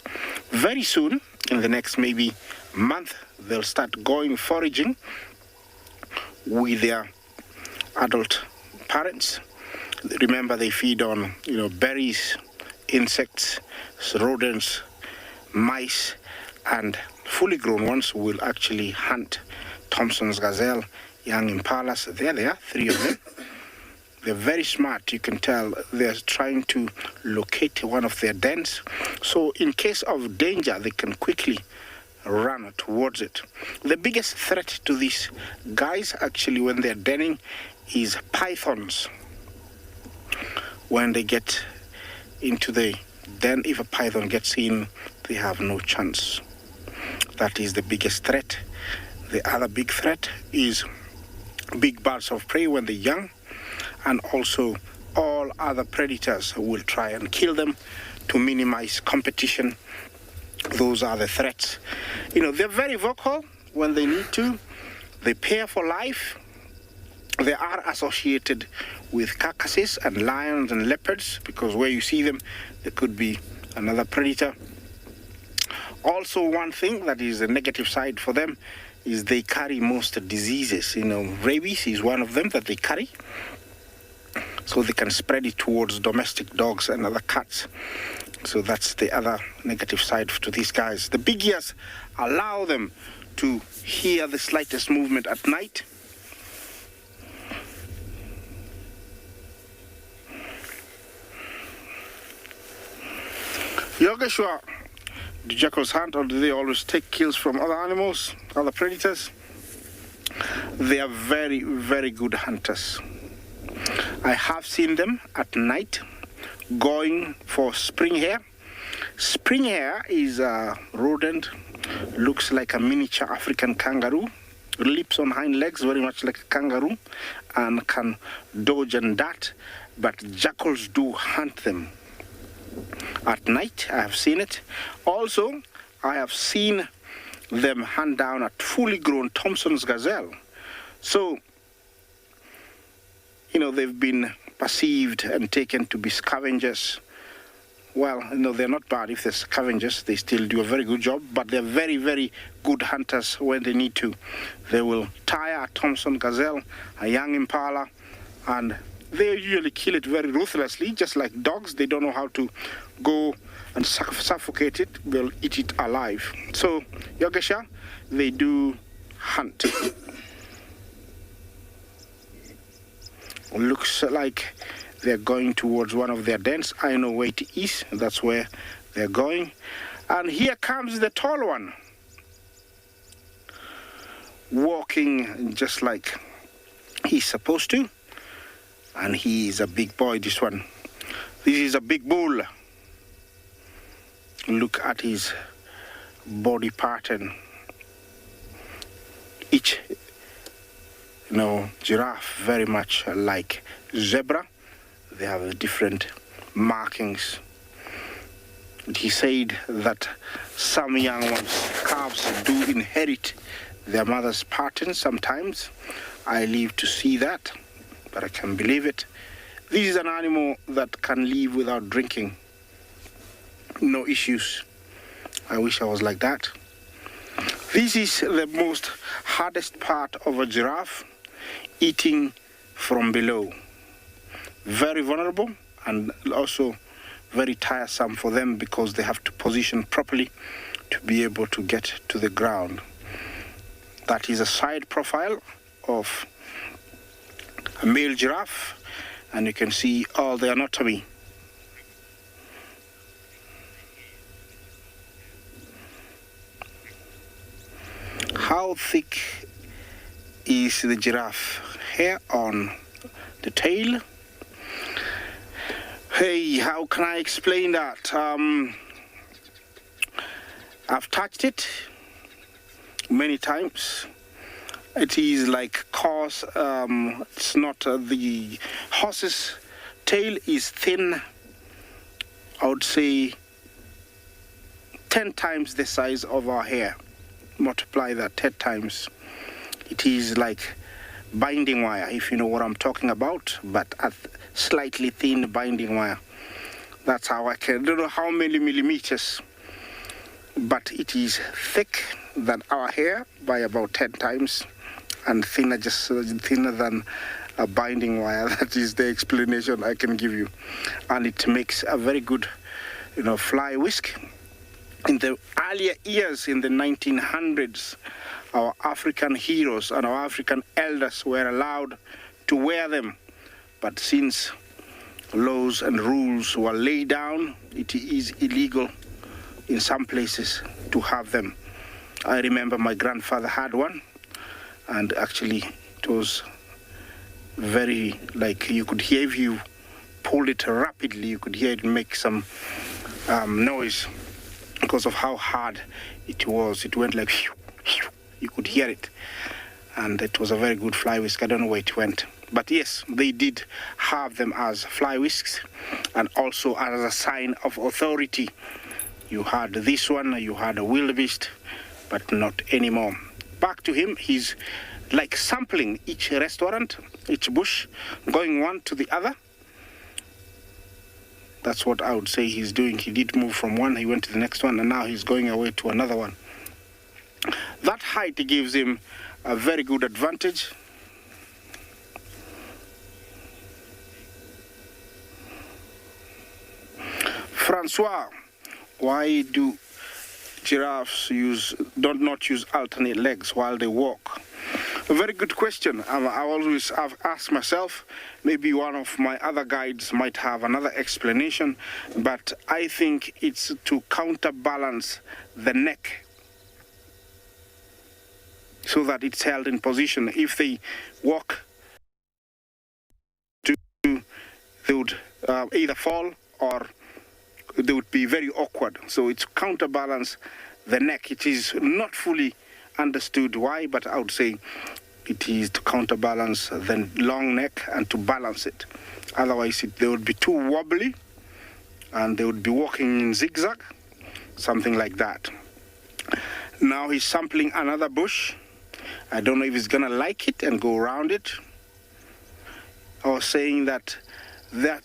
Very soon, in the next maybe month, they'll start going foraging with their adult parents. Remember, they feed on berries, insects, rodents, mice, and fully grown ones will actually hunt Thompson's gazelle, young impalas. There they are, 3 of them. They're very smart. You can tell they're trying to locate one of their dens. So in case of danger, they can quickly run towards it. The biggest threat to these guys, actually, when they're denning, is pythons. When they get into the den, if a python gets in, they have no chance. That is the biggest threat. The other big threat is big birds of prey when they're young, and also all other predators will try and kill them to minimize competition. Those are the threats. They're very vocal when they need to. They pair for life. They are associated with carcasses and lions and leopards, because where you see them, there could be another predator. Also, one thing that is a negative side for them is they carry most diseases. Rabies is one of them that they carry. so they can spread it towards domestic dogs and other cats. So that's the other negative side to these guys. The big ears allow them to hear the slightest movement at night. Yogeshwar, do jackals hunt, or do they always take kills from other animals, other predators? They are very, very good hunters. I have seen them at night going for spring hare. Spring hare is a rodent, looks like a miniature African kangaroo, leaps on hind legs very much like a kangaroo, and can dodge and dart, but jackals do hunt them at night. I have seen it. Also, I have seen them hunt down a fully grown Thompson's gazelle. So, you know, they've been perceived and taken to be scavengers. Well, no, they're not bad. If they're scavengers, they still do a very good job, but they're very, very good hunters when they need to. They will tire a Thompson gazelle, a young impala, and they usually kill it very ruthlessly, just like dogs. They don't know how to go and suffocate it. They'll eat it alive. So, Yogesha, they do hunt. Looks like they're going towards one of their dens. I know where it is. That's where they're going. And here comes the tall one, walking just like he's supposed to. And he is a big boy, this one. This is a big bull. Look at his body pattern. Each, giraffe very much like zebra. They have different markings. He said that some young ones, calves, do inherit their mother's pattern sometimes. I live to see that, but I can believe it. This is an animal that can live without drinking. No issues. I wish I was like that. This is the most hardest part of a giraffe, eating from below. Very vulnerable and also very tiresome for them because they have to position properly to be able to get to the ground. That is a side profile of a male giraffe, and you can see all the anatomy. How thick is the giraffe hair on the tail? Hey, how can I explain that? I've touched it many times. It is like coarse. It's not the horse's tail is thin. I would say 10 times the size of our hair. Multiply that 10 times. It is like binding wire, if you know what I'm talking about, but a slightly thin binding wire. That's how I don't know how many millimeters, but it is thick than our hair by about 10 times, and thinner, just thinner than a binding wire. That is the explanation I can give you. And it makes a very good, fly whisk. In the earlier years, in the 1900s, our African heroes and our African elders were allowed to wear them. But since laws and rules were laid down, it is illegal in some places to have them. I remember my grandfather had one, and actually it was very, you could hear if you pulled it rapidly, you could hear it make some noise because of how hard it was. It went like, you could hear it. And it was a very good fly whisk. I don't know where it went. But yes, they did have them as fly whisks and also as a sign of authority. You had this one, you had a wildebeest, but not anymore. Back to him, he's like sampling each restaurant, each bush, going one to the other. That's what I would say he's doing. He did move from one, he went to the next one, and now he's going away to another one. That height gives him a very good advantage. Francois, why do giraffes not use alternate legs while they walk? A very good question. I always have asked myself, maybe one of my other guides might have another explanation, but I think it's to counterbalance the neck so that it's held in position. If they walk, they would either fall or they would be very awkward. So it's counterbalance the neck. It is not fully understood why, but I would say it is to counterbalance the long neck and to balance it. Otherwise, they would be too wobbly and they would be walking in zigzag, something like that. Now he's sampling another bush. I don't know if he's gonna like it and go around it, or saying that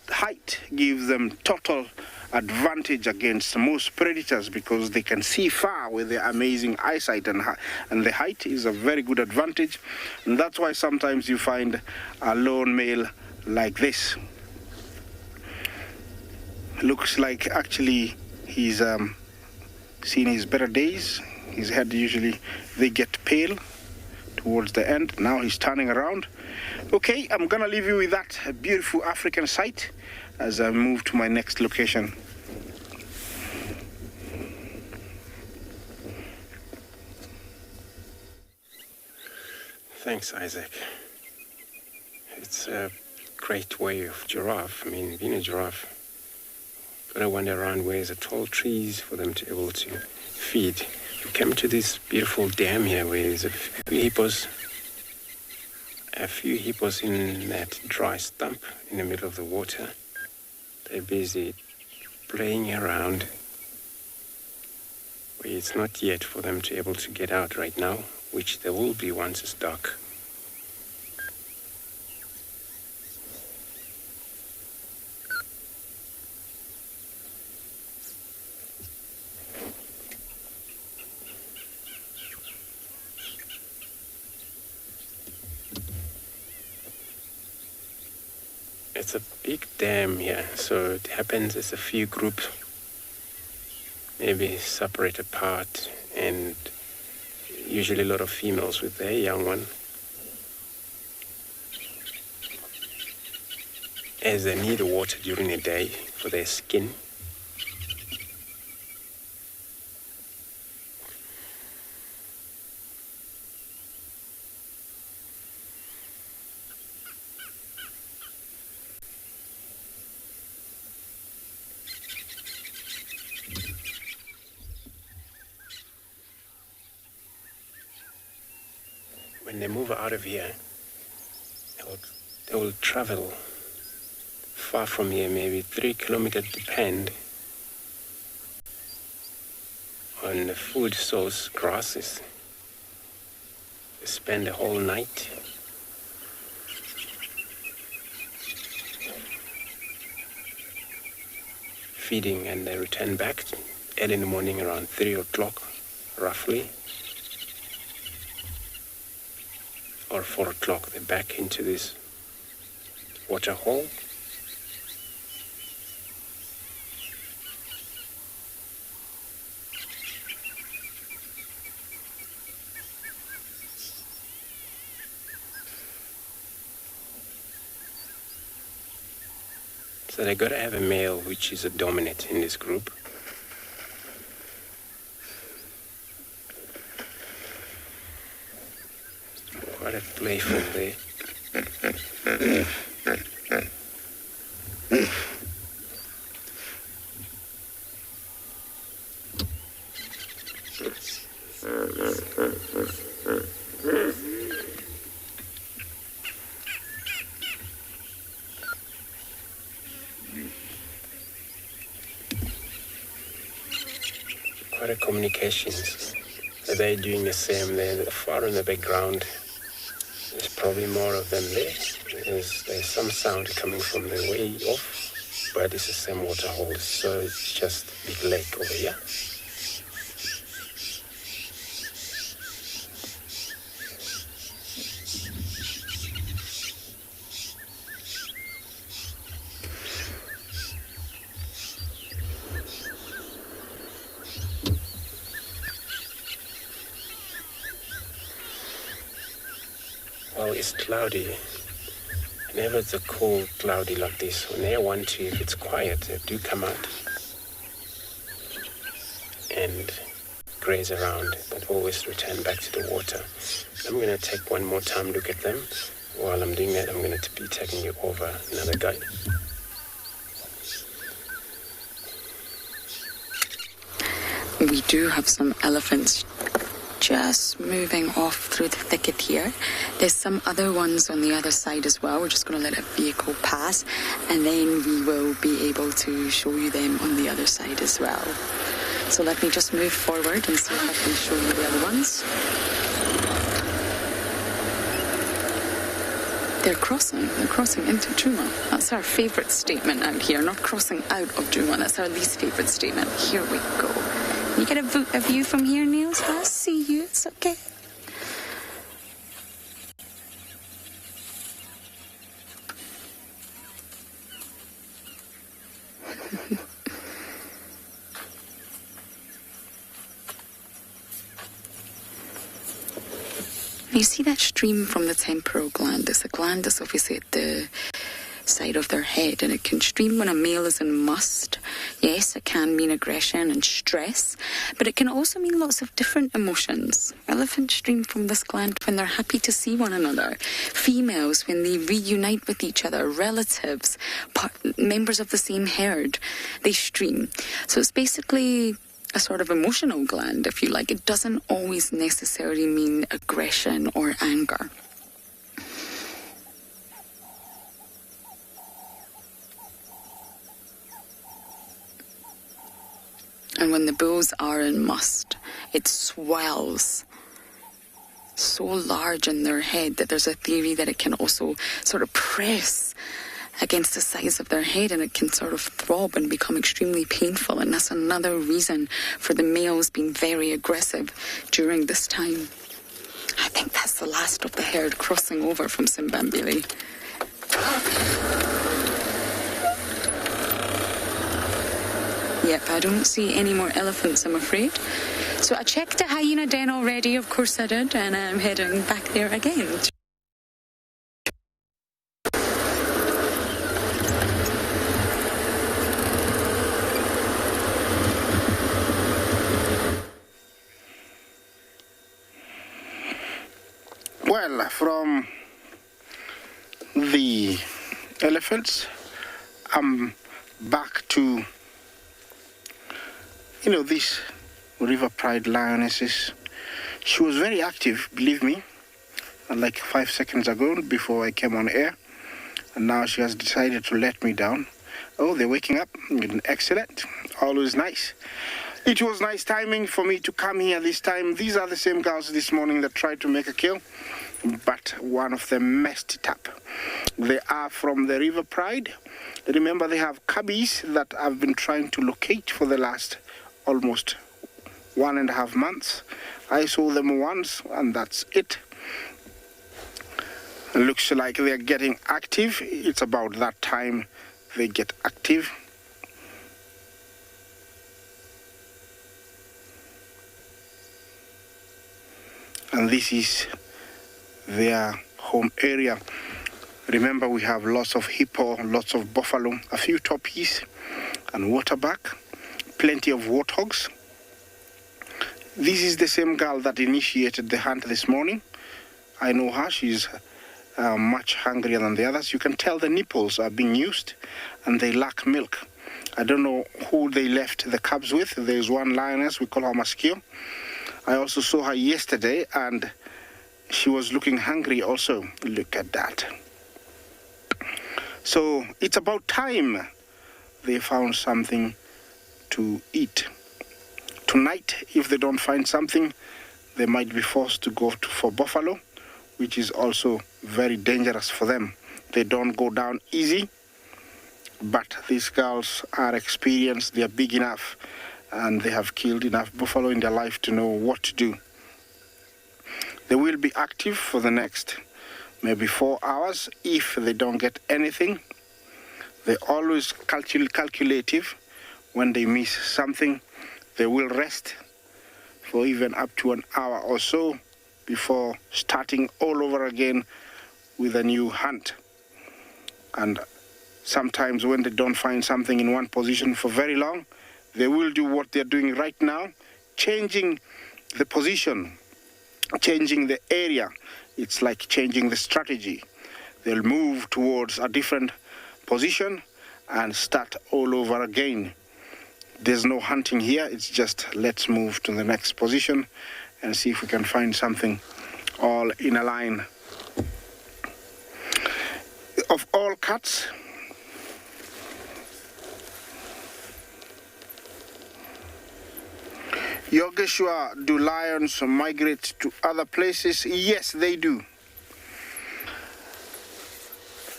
height gives them total advantage against most predators because they can see far with their amazing eyesight, and the height is a very good advantage. And that's why sometimes you find a lone male like this. Looks like actually he's seen his better days. His head usually, they get pale towards the end. Now he's turning around. Okay, I'm gonna leave you with that beautiful African sight as I move to my next location. Thanks, Isaac. It's a great way of giraffe. I mean, being a giraffe, gotta wander around where there's tall trees for them to be able to feed. We came to this beautiful dam here where there's a few hippos in that dry stump in the middle of the water. They're busy playing around where it's not yet for them to be able to get out right now, which there will be once it's dark. It's a big dam here, so it happens as a few groups, maybe separate apart, and usually a lot of females with their young one, as they need water during the day for their skin. When they move out of here, they will travel far from here, maybe 3 kilometers, depend on the food source, grasses. They spend the whole night feeding, and they return back early in the morning around 3 o'clock, roughly. Or 4 o'clock, they're back into this water hole. So they got to have a male which is a dominant in this group. Quite a playful day. Quite a communications. They're doing the same. They're far in the background. There's probably more of them there. There's some sound coming from the way off, but it's the same water hole, so it's just a big lake over here. well, it's cloudy. Whenever it's a cold, cloudy like this, when they want to, if it's quiet, they do come out and graze around, but always return back to the water. I'm going to take one more time look at them. While I'm doing that, I'm going to be taking you over another go. We do have some elephants just moving off through the thicket here. There's some other ones on the other side as well. We're just going to let a vehicle pass, and then we will be able to show you them on the other side as well. So let me just move forward and see if I can show you the other ones. They're crossing into Djuma. That's our favourite statement out here, not crossing out of Djuma. That's our least favourite statement. Here we go. You get a view from here, Niels? I see you. It's okay. You see that stream from the temporal gland? It's a gland that's obviously at the side of their head, and it can stream when a male is in must. Yes, it can mean aggression and stress, but it can also mean lots of different emotions. Elephants stream from this gland when they're happy to see one another. Females when they reunite with each other, relatives, members of the same herd, they stream. So it's basically a sort of emotional gland, if you like. It doesn't always necessarily mean aggression or anger. And when the bulls are in must, it swells so large in their head that there's a theory that it can also sort of press against the sides of their head, and it can sort of throb and become extremely painful. And that's another reason for the males being very aggressive during this time. I think that's the last of the herd crossing over from Simbambili. Yep, I don't see any more elephants, I'm afraid. So I checked the hyena den already, of course I did, and I'm heading back there again. Well, from the elephants, I'm back to, this River Pride lionesses. She was very active, believe me, like 5 seconds ago before I came on air. And now she has decided to let me down. Oh, they're waking up. Excellent. Always nice. It was nice timing for me to come here this time. These are the same girls this morning that tried to make a kill, but one of them messed it up. They are from the River Pride. Remember, they have cubbies that I've been trying to locate for the last almost 1.5 months. I saw them once, and that's it. It looks like they're getting active. It's about that time they get active. And this is their home area. Remember, we have lots of hippo, lots of buffalo, a few toppies and waterbuck, plenty of warthogs. This is the same girl that initiated the hunt this morning. I know her. She's much hungrier than the others. You can tell the nipples are being used and they lack milk. I don't know who they left the cubs with. There's one lioness, we call her Maskio. I also saw her yesterday, and she was looking hungry also. Look at that. So it's about time they found something to eat. Tonight, if they don't find something, they might be forced to go for buffalo, which is also very dangerous for them. They don't go down easy, but these girls are experienced, they are big enough, and they have killed enough buffalo in their life to know what to do. They will be active for the next maybe 4 hours. If they don't get anything, they're always calculative. When they miss something, they will rest for even up to an hour or so before starting all over again with a new hunt. And sometimes when they don't find something in one position for very long, they will do what they're doing right now, changing the position, changing the area. It's like changing the strategy. They'll move towards a different position and start all over again. There's no hunting here, it's just let's move to the next position and see if we can find something all in a line. Of all cats, Yogeshwa, do lions migrate to other places? Yes, they do.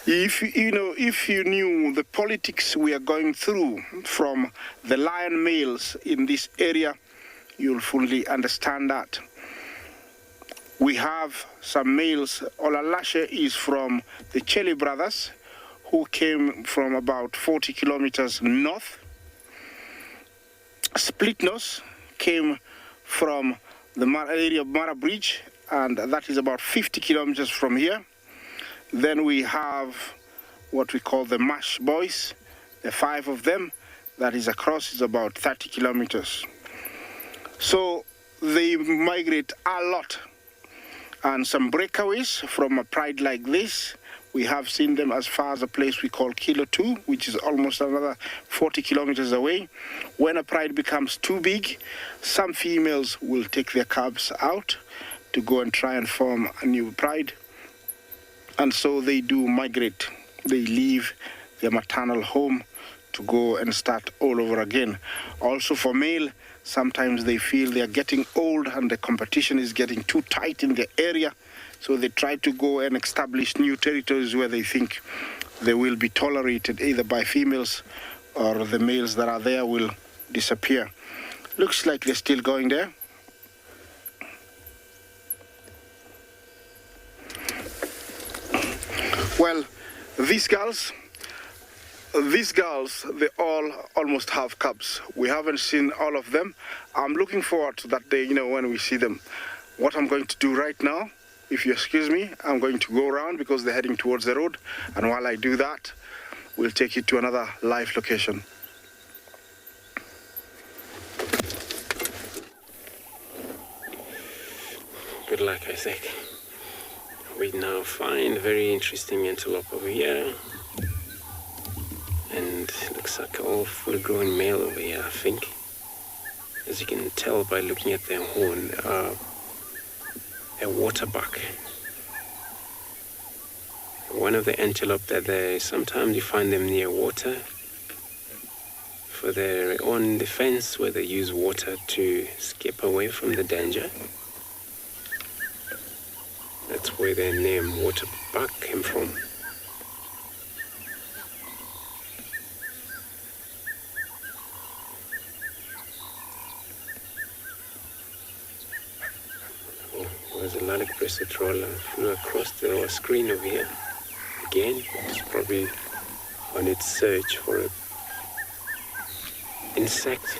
If you knew the politics we are going through from the lion males in this area, you'll fully understand that. We have some males. Olalashe is from the Chele brothers, who came from about 40 kilometers north. Splitnose came from the area of Mara Bridge, and that is about 50 kilometers from here. Then we have what we call the Mash Boys, the 5 of them. That is across, is about 30 kilometers. So they migrate a lot. And some breakaways from a pride like this, we have seen them as far as a place we call Kilo 2, which is almost another 40 kilometers away. When a pride becomes too big, some females will take their cubs out to go and try and form a new pride. And so they do migrate. They leave their maternal home to go and start all over again. Also for male, sometimes they feel they are getting old and the competition is getting too tight in the area. So they try to go and establish new territories where they think they will be tolerated either by females or the males that are there will disappear. Looks like they're still going there. Well, these girls, they all almost have cubs. We haven't seen all of them. I'm looking forward to that day, when we see them. What I'm going to do right now, if you excuse me, I'm going to go around because they're heading towards the road. And while I do that, we'll take you to another live location. Good luck, Isaac. We now find a very interesting antelope over here. And it looks like all full-grown male over here, I think. As you can tell by looking at their horn, they are a waterbuck. One of the antelope that sometimes you find them near water for their own defense, where they use water to escape away from the danger. That's where their name waterbuck came from. Oh, there's a lilac crested trawler flew across the screen over here. Again, it's probably on its search for an insect.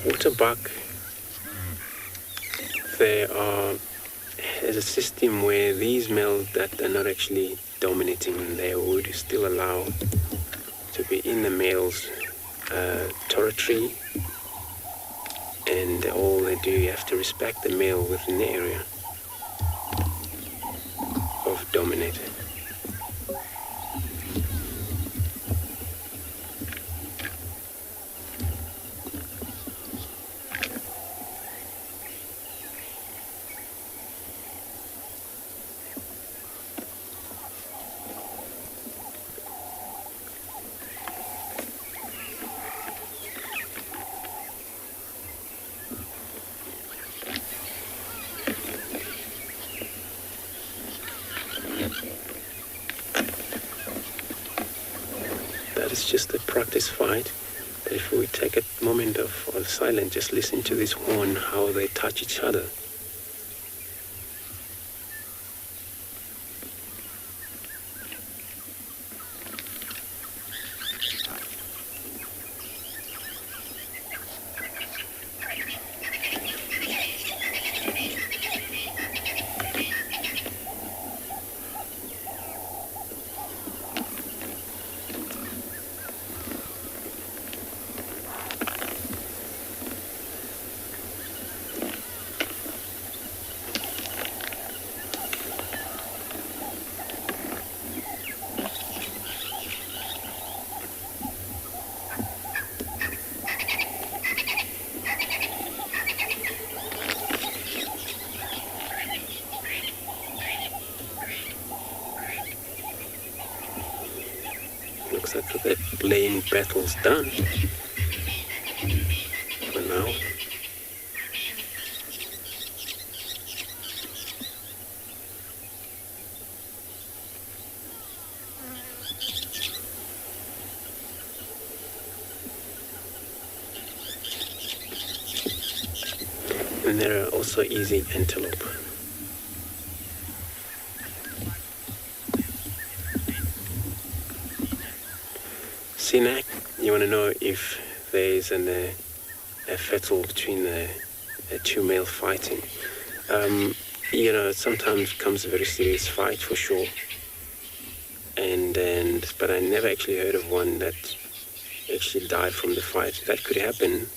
Waterbuck, there's a system where these males that are not actually dominating their would still allow to be in the male's territory, and all they do, you have to respect the male within the area of dominating. It's just a practice fight, but if we take a moment of silence, just listen to this horn, how they touch each other. looks like the playing battle's done for now. And there are also easy antelope. Sinak, you want to know if there is a battle between the two male fighting. Sometimes comes a very serious fight for sure. But I never actually heard of one that actually died from the fight. That could happen,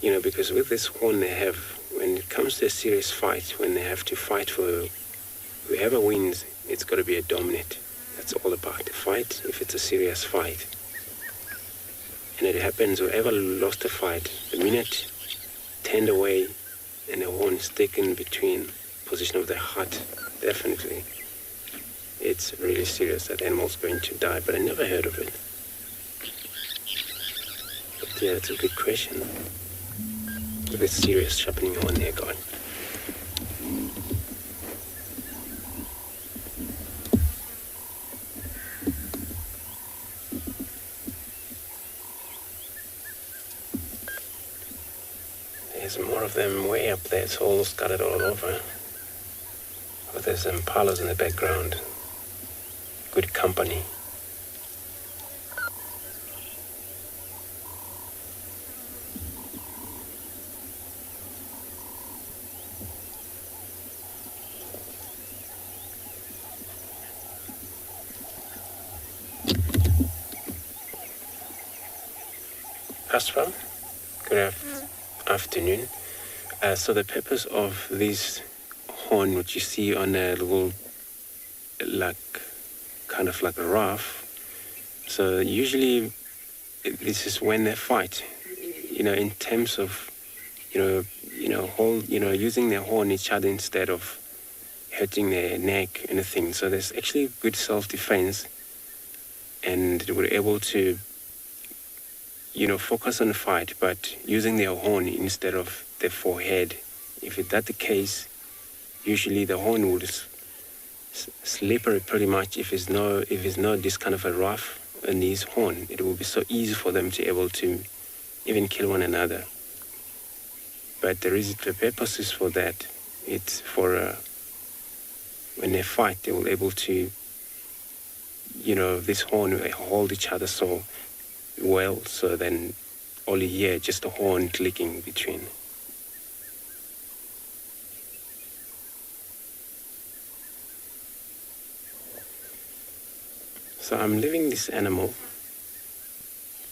because with this horn they have, when it comes to a serious fight, when they have to fight for whoever wins, it's got to be a dominant. That's all about the fight, if it's a serious fight. And it happens, whoever lost the fight, the minute turned away and the horn is taken between position of the heart, definitely it's really serious, that animal's going to die, but I never heard of it. But yeah, it's a good question. A bit serious sharpening horn there, God. There's more of them way up there. It's all scattered all over. But there's impalas in the background. Good company. Astra, good afternoon. So the purpose of this horn, which you see on a little, kind of like a raft, so usually this is when they fight, in terms of, using their horn each other instead of hurting their neck and anything. So there's actually good self-defense, and they were able to focus on the fight, but using their horn instead of their forehead. If that's the case, usually the horn would slippery pretty much. If it's not this kind of a rough in his horn, it will be so easy for them to able to even kill one another. But the purpose is for that. It's for when they fight, they will able to, this horn will hold each other so well, so then only hear just a horn clicking between. So I'm leaving this animal,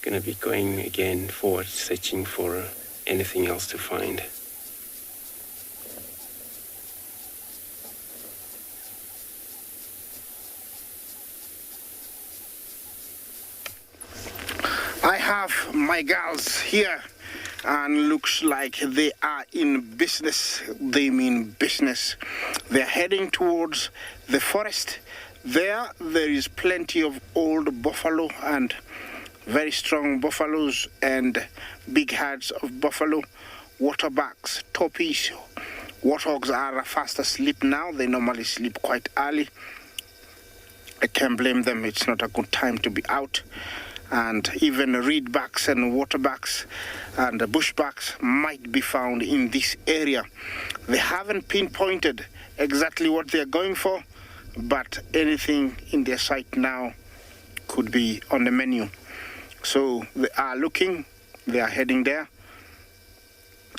gonna be going again forward, searching for anything else to find. I have my girls here, and looks like they are in business. They mean business. They're heading towards the forest. There is plenty of old buffalo and very strong buffaloes and big herds of buffalo, waterbacks, toppies. Warthogs are fast asleep now. They normally sleep quite early. I can't blame them. It's not a good time to be out. And even reedbacks and waterbacks and bushbacks might be found in this area. They haven't pinpointed exactly what they're going for, but anything in their sight now could be on the menu. So they are looking, they are heading there.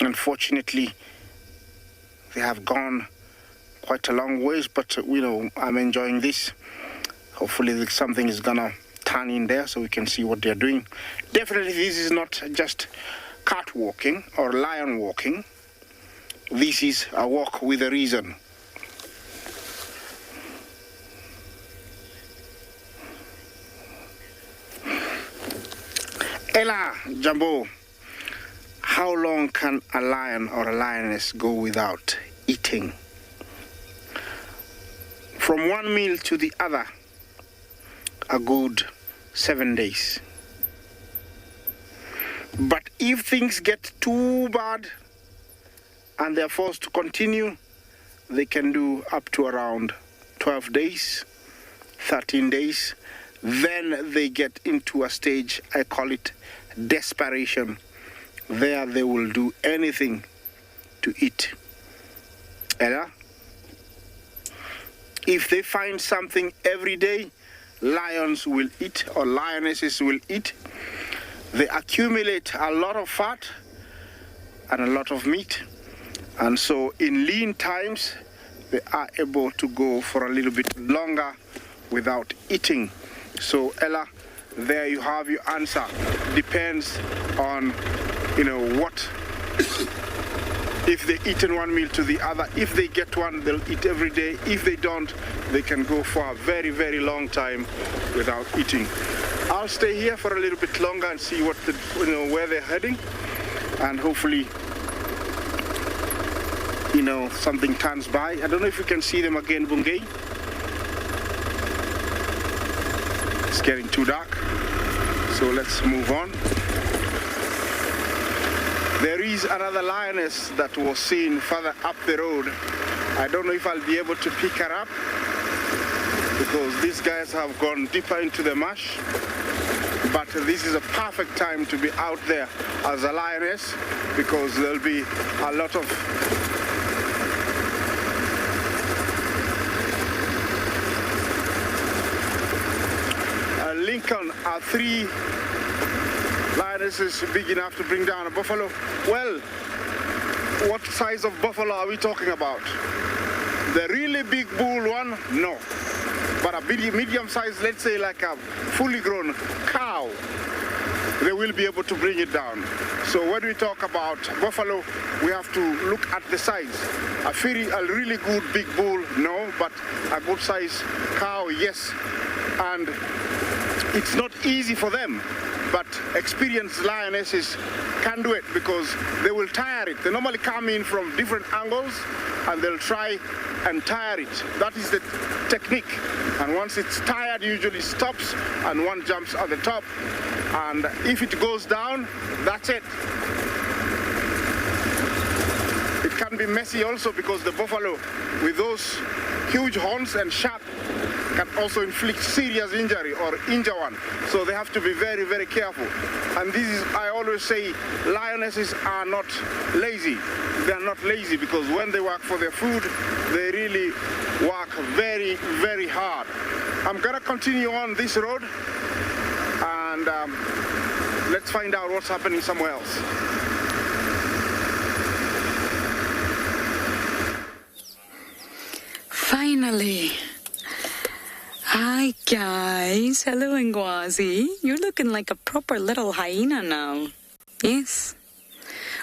Unfortunately, they have gone quite a long ways, but I'm enjoying this. Hopefully something is gonna turn in there so we can see what they're doing. Definitely this is not just cat walking or lion walking. This is a walk with a reason. Ella Jambo, how long can a lion or a lioness go without eating? From one meal to the other, a good 7 days. But if things get too bad and they're forced to continue, they can do up to around 12 days, 13 days. Then they get into a stage, I call it desperation. There they will do anything to eat. Ella? If they find something every day, lions will eat or lionesses will eat. They accumulate a lot of fat and a lot of meat. And so in lean times, they are able to go for a little bit longer without eating. So Ella, there you have your answer. Depends on, what, if they eat in one meal to the other. If they get one, they'll eat every day. If they don't, they can go for a very, very long time without eating. I'll stay here for a little bit longer and see what where they're heading, and hopefully, something turns by. I don't know if you can see them again, Bungay. It's getting too dark, so let's move on. There is another lioness that was seen further up the road. I don't know if I'll be able to pick her up because these guys have gone deeper into the marsh. But this is a perfect time to be out there as a lioness because there'll be a lot of Lincoln are 3 lionesses big enough to bring down a buffalo. Well, what size of buffalo are we talking about? The really big bull one? No. But a medium size, let's say like a fully grown cow, they will be able to bring it down. So when we talk about buffalo, we have to look at the size. A really good big bull, no, but a good size cow, yes. And it's not easy for them, but experienced lionesses can do it because they will tire it. They normally come in from different angles and they'll try and tire it. That is the technique. And once it's tired, usually stops and one jumps at the top. And if it goes down, that's it. It can be messy also because the buffalo with those huge horns and sharp can also inflict serious injury or injure one. So they have to be very, very careful. And this is, I always say, lionesses are not lazy. They are not lazy because when they work for their food, they really work very, very hard. I'm gonna continue on this road and let's find out what's happening somewhere else. Finally. Hi guys, hello Ngwazi. You're looking like a proper little hyena now. Yes.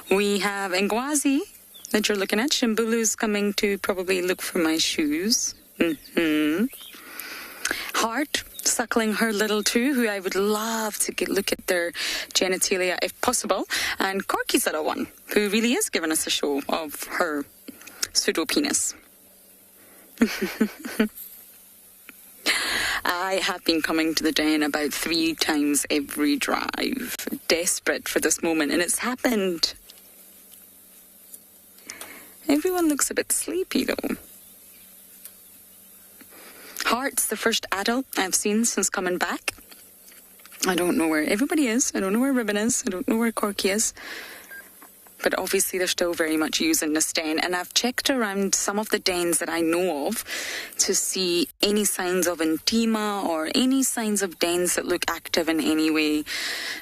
We have Ngwazi that you're looking at. Shimbulu's coming to probably look for my shoes. Heart suckling her little two, who I would love to look at their genitalia if possible. And Corky's little one, who really is giving us a show of her pseudo penis. I have been coming to the den about 3 times every drive, desperate for this moment, and it's happened. Everyone looks a bit sleepy though. Heart's the first adult I've seen since coming back. I don't know where everybody is. I don't know where Ribbon is. I don't know where Corky is. But obviously they're still very much using this den. And I've checked around some of the dens that I know of to see any signs of intima or any signs of dens that look active in any way.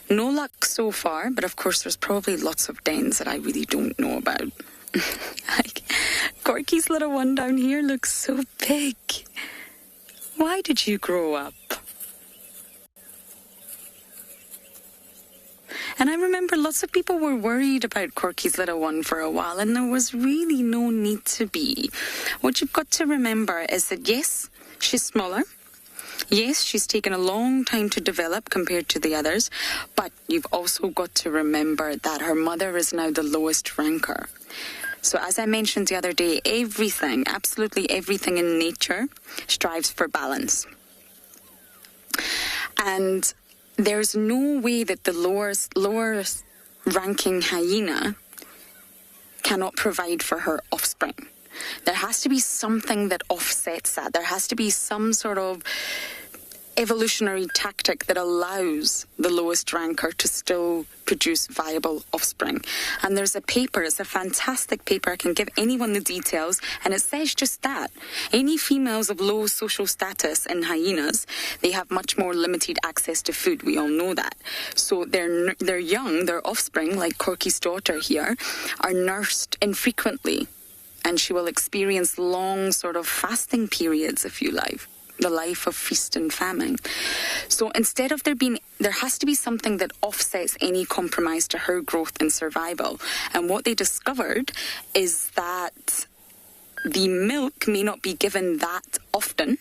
No luck so far, but of course there's probably lots of dens that I really don't know about. Corky's little one down here looks so big. Why did you grow up? And I remember lots of people were worried about Corky's little one for a while, and there was really no need to be. What you've got to remember is that, yes, she's smaller. Yes, she's taken a long time to develop compared to the others, but you've also got to remember that her mother is now the lowest ranker. So as I mentioned the other day, everything, absolutely everything in nature strives for balance. And there's no way that the lower ranking hyena cannot provide for her offspring. There has to be something that offsets that. There has to be some sort of evolutionary tactic that allows the lowest ranker to still produce viable offspring. And there's a paper, it's a fantastic paper, I can give anyone the details, and it says just that. Any females of low social status in hyenas, they have much more limited access to food. We all know that. So their young, their offspring, like Corky's daughter here, are nursed infrequently, and she will experience long sort of fasting periods, if you like. The life of feast and famine. So instead of there has to be something that offsets any compromise to her growth and survival. And what they discovered is that the milk may not be given that often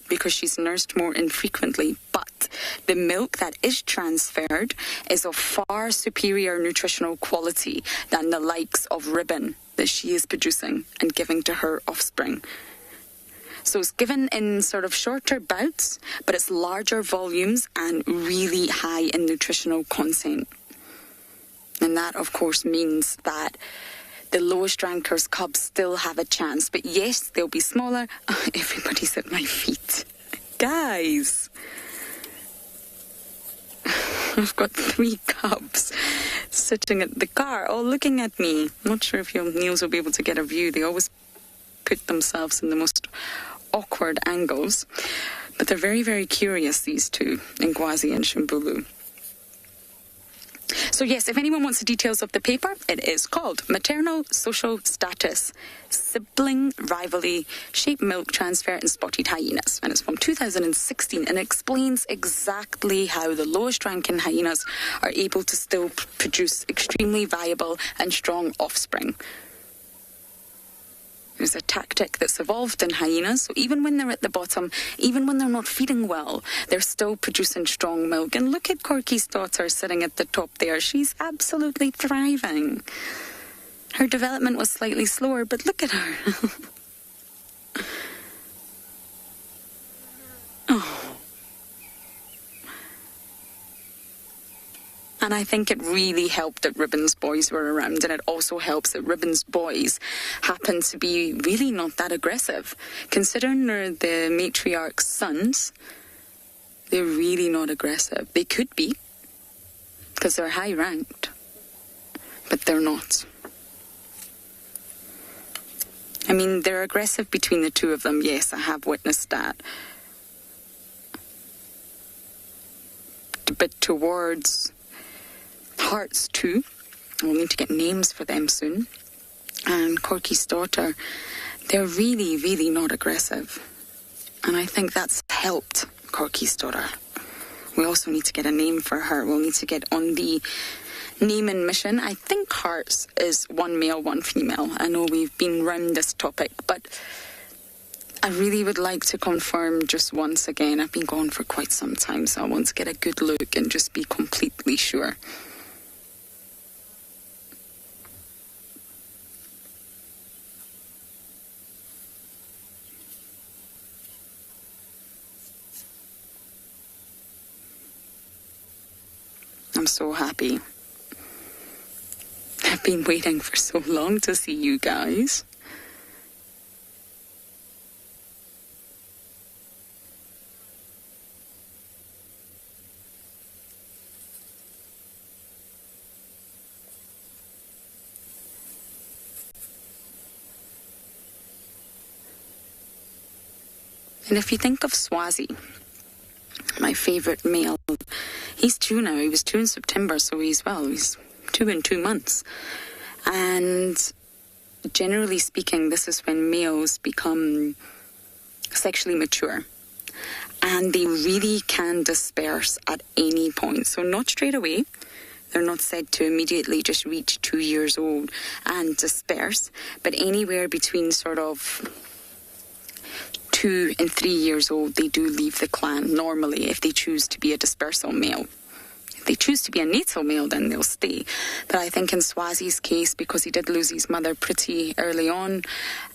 because she's nursed more infrequently, but the milk that is transferred is of far superior nutritional quality than the likes of ribbon that she is producing and giving to her offspring. So it's given in sort of shorter bouts, but it's larger volumes and really high in nutritional content. And that, of course, means that the lowest rankers cubs still have a chance. But yes, they'll be smaller. Everybody's at my feet. Guys, I've got 3 cubs sitting at the car, all looking at me. I'm not sure if your Niels will be able to get a view. They always put themselves in the most awkward angles, but they're very, very curious, these two, Ngwazi and Shimbulu. So yes, if anyone wants the details of the paper, it is called Maternal Social Status, Sibling Rivalry, Shape Milk Transfer in Spotted Hyenas. And it's from 2016 and explains exactly how the lowest ranking hyenas are able to still produce extremely viable and strong offspring. There's a tactic that's evolved in hyenas, so even when they're at the bottom, even when they're not feeding well, they're still producing strong milk. And look at Corky's daughter sitting at the top there. She's absolutely thriving. Her development was slightly slower, but look at her. Oh. And I think it really helped that Ribbon's boys were around, and it also helps that Ribbon's boys happen to be really not that aggressive. Considering they're the matriarch's sons, they're really not aggressive. They could be, because they're high-ranked, but they're not. I mean, they're aggressive between the two of them, yes, I have witnessed that. But towards Hearts too, we'll need to get names for them soon, and Corky's daughter, they're really, really not aggressive. And I think that's helped Corky's daughter. We also need to get a name for her. We'll need to get on the naming mission. I think Hearts is 1 male, 1 female. I know we've been round this topic, but I really would like to confirm just once again. I've been gone for quite some time, so I want to get a good look and just be completely sure. I'm so happy. I've been waiting for so long to see you guys. And if you think of Swazi, my favourite male, he's 2 now. He was 2 in September, so he's 2 in 2 months. And generally speaking, this is when males become sexually mature. And they really can disperse at any point. So not straight away. They're not said to immediately just reach 2 years old and disperse, but anywhere between sort of 2 and 3 years old, they do leave the clan normally if they choose to be a dispersal male. If they choose to be a natal male, then they'll stay. But I think in Swazi's case, because he did lose his mother pretty early on,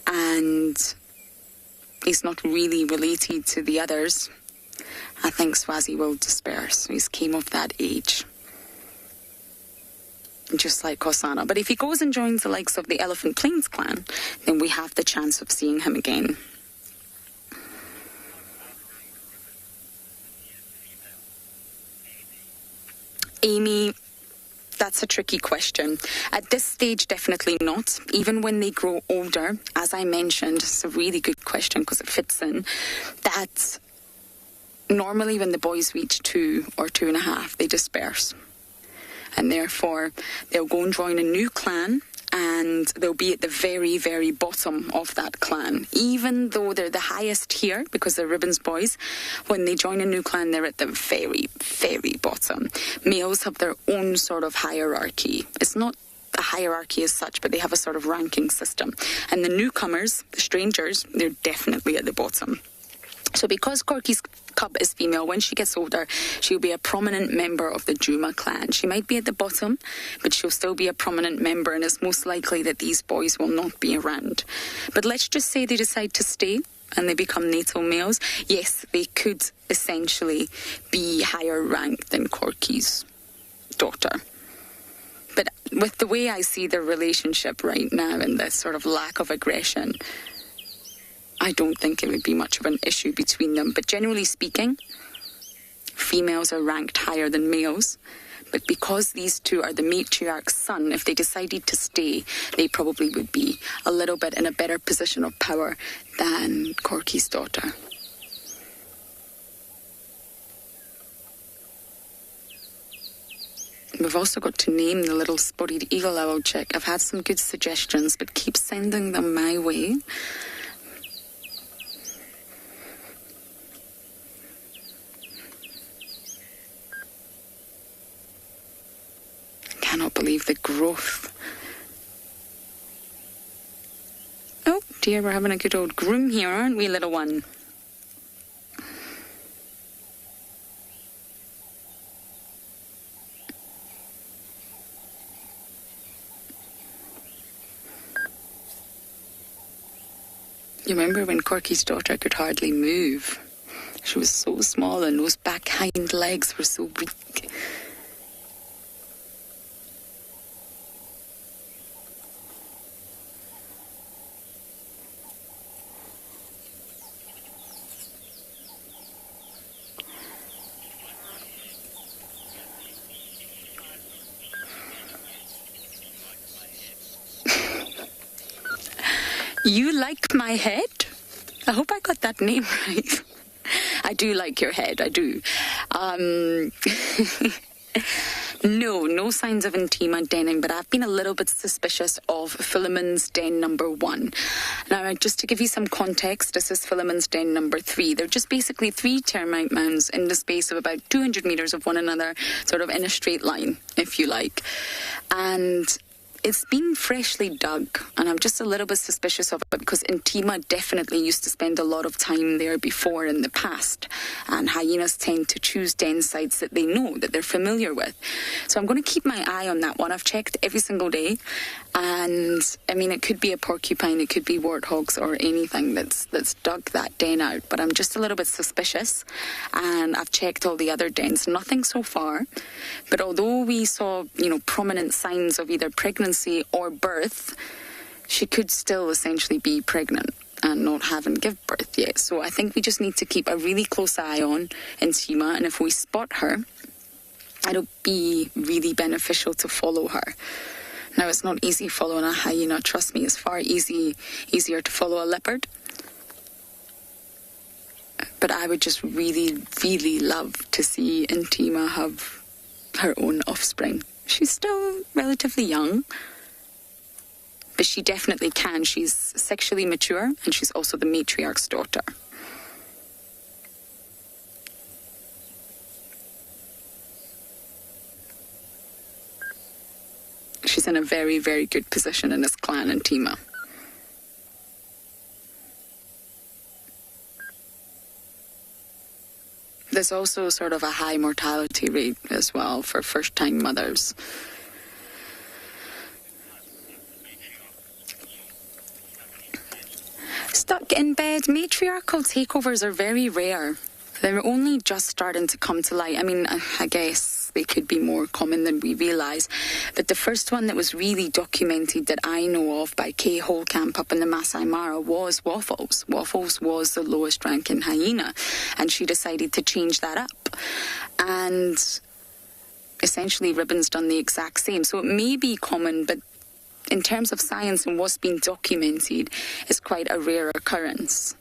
and he's not really related to the others, I think Swazi will disperse. He's came of that age. Just like Kosana. But if he goes and joins the likes of the Elephant Plains clan, then we have the chance of seeing him again. Amy, that's a tricky question. At this stage, definitely not. Even when they grow older, as I mentioned, it's a really good question because it fits in, that normally when the boys reach 2 or 2.5, they disperse. And therefore, they'll go and join a new clan, and they'll be at the very, very bottom of that clan. Even though they're the highest here, because they're Ribbons boys, when they join a new clan, they're at the very, very bottom. Males have their own sort of hierarchy. It's not a hierarchy as such, but they have a sort of ranking system. And the newcomers, the strangers, they're definitely at the bottom. So because Corky's cub is female, when she gets older, she'll be a prominent member of the Juma clan. She might be at the bottom, but she'll still be a prominent member, and it's most likely that these boys will not be around. But let's just say they decide to stay and they become natal males. Yes, they could essentially be higher ranked than Corky's daughter. But with the way I see their relationship right now and the sort of lack of aggression, I don't think it would be much of an issue between them. But generally speaking, females are ranked higher than males. But because these two are the matriarch's son, if they decided to stay, they probably would be a little bit in a better position of power than Corky's daughter. We've also got to name the little spotted eagle owl chick. I've had some good suggestions, but keep sending them my way. Cannot believe the growth. Oh dear, we're having a good old groom here, aren't we, little one? You remember when Corky's daughter could hardly move? She was so small and those back hind legs were so weak. You like my head? I hope I got that name right. I do like your head, I do. No signs of intima denning, but I've been a little bit suspicious of Philemon's den number 1. Now, just to give you some context, this is Philemon's den number 3. They're just basically 3 termite mounds in the space of about 200 metres of one another, sort of in a straight line, if you like. And it's been freshly dug, and I'm just a little bit suspicious of it because Intima definitely used to spend a lot of time there before in the past, and hyenas tend to choose den sites that they know, that they're familiar with. So I'm going to keep my eye on that one. I've checked every single day, and I mean, it could be a porcupine, it could be warthogs or anything that's dug that den out, but I'm just a little bit suspicious, and I've checked all the other dens, nothing so far. But although we saw, prominent signs of either pregnancy or birth, she could still essentially be pregnant and not having give birth yet. So I think we just need to keep a really close eye on Intima, and if we spot her, it'll be really beneficial to follow her. Now, it's not easy following a hyena, trust me. It's far easier to follow a leopard. But I would just really, really love to see Intima have her own offspring. She's still relatively young, but she definitely can. She's sexually mature, and she's also the matriarch's daughter. She's in a very, very good position in this clan, Intima. There's also sort of a high mortality rate as well for first-time mothers. Stuck in bed, matriarchal takeovers are very rare. They were only just starting to come to light. I mean, I guess they could be more common than we realise. But the first one that was really documented that I know of by Kay Holcamp up in the Masai Mara was Waffles. Waffles was the lowest ranking hyena, and she decided to change that up. And essentially Ribbon's done the exact same. So it may be common, but in terms of science and what's been documented, it's quite a rare occurrence.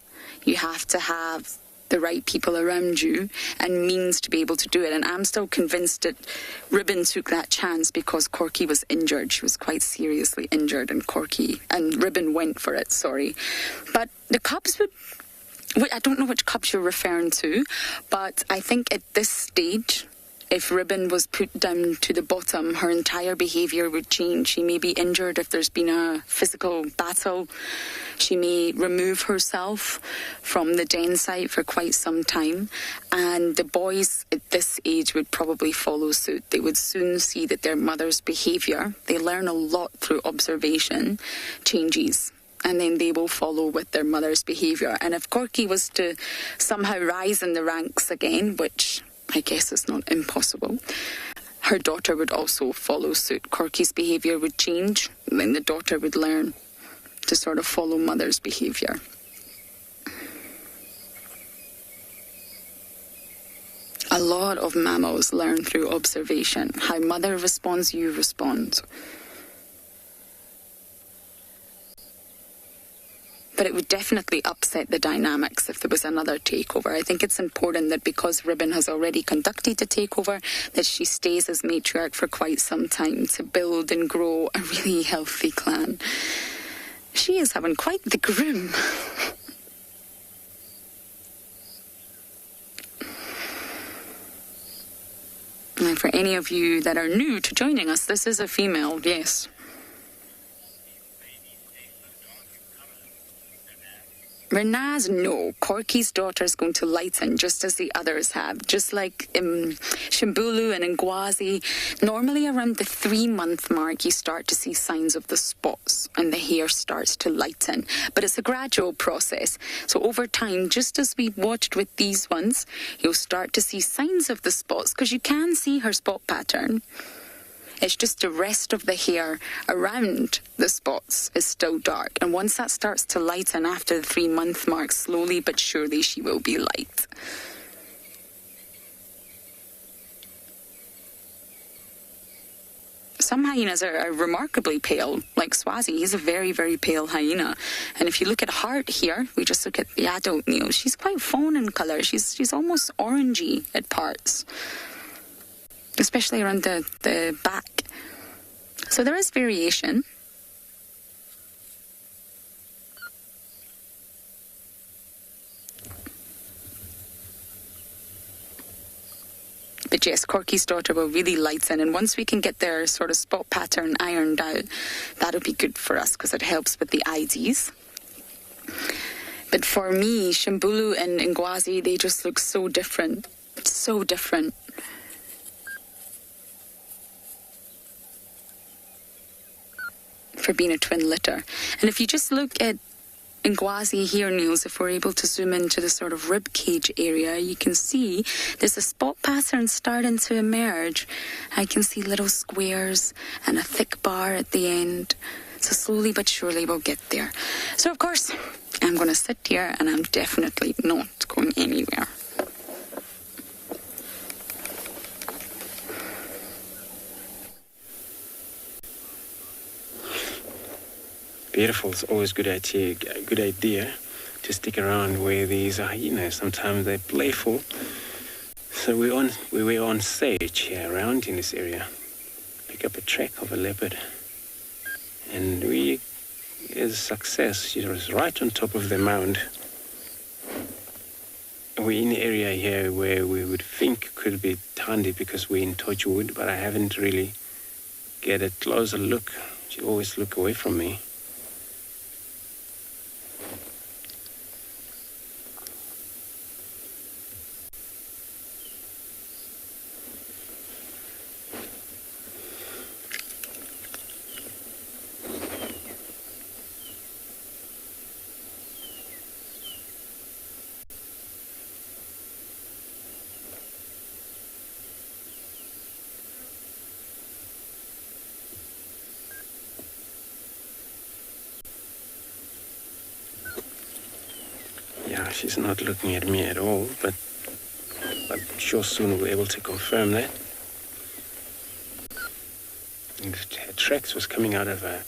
You have to have the right people around you and means to be able to do it. And I'm still convinced that Ribbon took that chance because Corky was injured. She was quite seriously injured, and Ribbon went for it, sorry. But the cubs I don't know which cubs you're referring to, but I think at this stage, if Ribbon was put down to the bottom, her entire behaviour would change. She may be injured if there's been a physical battle. She may remove herself from the den site for quite some time. And the boys at this age would probably follow suit. They would soon see that their mother's behaviour, they learn a lot through observation, changes. And then they will follow with their mother's behaviour. And if Corky was to somehow rise in the ranks again, which I guess it's not impossible, her daughter would also follow suit. Corky's behaviour would change, and then the daughter would learn to sort of follow mother's behaviour. A lot of mammals learn through observation. How mother responds, you respond. But it would definitely upset the dynamics if there was another takeover. I think it's important that because Ribbon has already conducted the takeover, that she stays as matriarch for quite some time to build and grow a really healthy clan. She is having quite the groom. And for any of you that are new to joining us, this is a female, yes. Renaz, no. Corky's daughter is going to lighten just as the others have. Just like Shimbulu and Ngwazi. Normally around the 3-month mark, you start to see signs of the spots and the hair starts to lighten. But it's a gradual process. So over time, just as we watched with these ones, you'll start to see signs of the spots because you can see her spot pattern. It's just the rest of the hair around the spots is still dark. And once that starts to lighten after the 3-month mark, slowly but surely she will be light. Some hyenas are remarkably pale, like Swazi. He's a very, very pale hyena. And if you look at Heart here, we just look at the adult male, she's quite fawn in colour. She's almost orangey at parts, especially around the back. So there is variation. But yes, Corky's daughter will really lighten, and once we can get their sort of spot pattern ironed out, that'll be good for us because it helps with the IDs. But for me, Shimbulu and Ngwazi, they just look so different. So different. For being a twin litter. And if you just look at Ngwazi here, Niels, if we're able to zoom into the sort of rib cage area, you can see there's a spot pattern starting to emerge. I can see little squares and a thick bar at the end. So slowly but surely we'll get there. So of course, I'm going to sit here and I'm definitely not going anywhere. Beautiful. It's always a good idea to stick around where these hyenas. Sometimes they're playful. So we were on sage here around in this area. Pick up a track of a leopard. And it is a success. She was right on top of the mound. We're in the area here where we would think could be Thandi because we're in Torchwood, but I haven't really get a closer look. She always look away from me. she's not looking at me at all, but I'm sure soon we'll be able to confirm that. And her tracks was coming out of a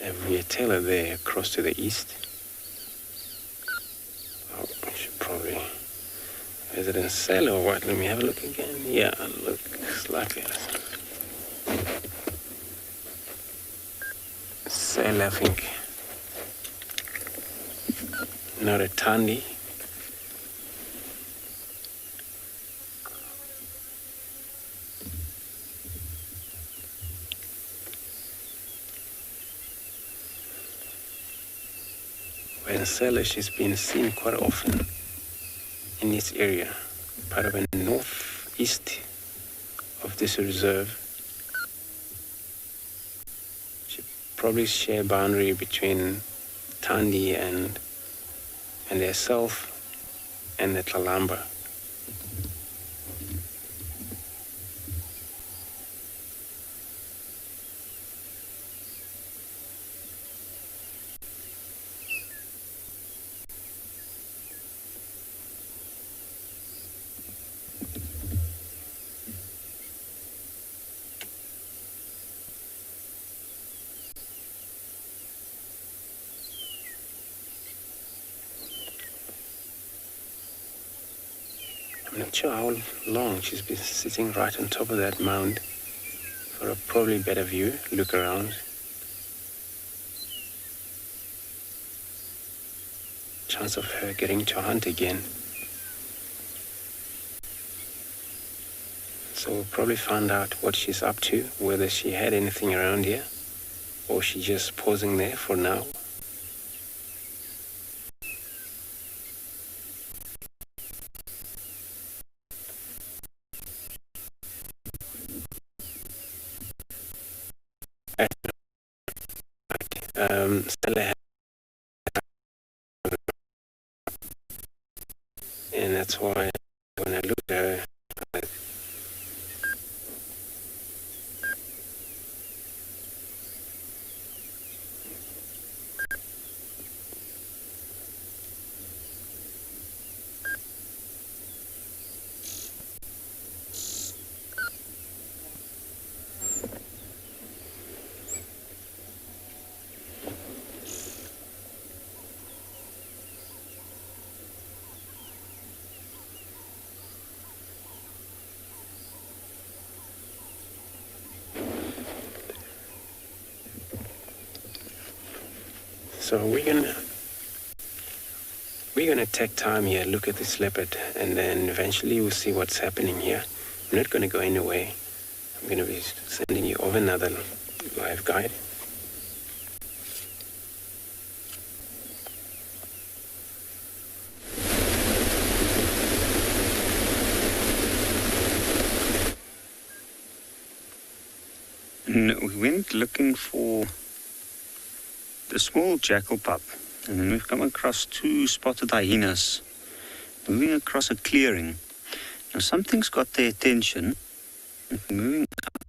Vietela there across to the east. Oh, I should probably... Is it in cell or what? Let me have a look again. Yeah, looks like it. Cell, I think. Not a Tandy. When Cell, she's been seen quite often in this area, part of the northeast of this reserve. She probably share boundary between Tandy and herself and the Tlalamba. I'm not sure how long she's been sitting right on top of that mound for a probably better view, look around. Chance of her getting to hunt again. So we'll probably find out what she's up to, whether she had anything around here or she's just pausing there for now. Stella, and that's why when I looked at her, so we're gonna take time here, look at this leopard, and then eventually we'll see what's happening here. I'm not gonna go anywhere. I'm gonna be sending you over another live guide. And we went looking for the small jackal pup, and then we've come across two spotted hyenas moving across a clearing. Now something's got their attention, moving up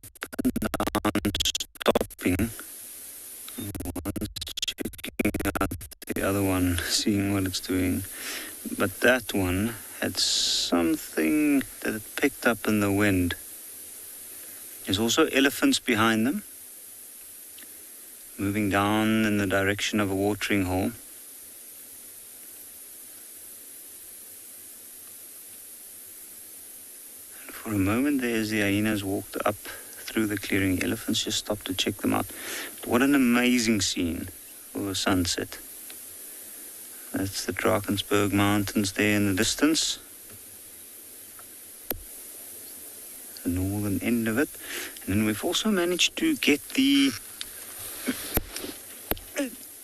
and down, stopping. One's checking out the other one, seeing what it's doing. But that one had something that it picked up in the wind. There's also elephants behind them, moving down in the direction of a watering hole. And for a moment there, as the hyenas walked up through the clearing, elephants just stopped to check them out. But what an amazing scene for a sunset. That's the Drakensberg Mountains there in the distance. The northern end of it. And then we've also managed to get the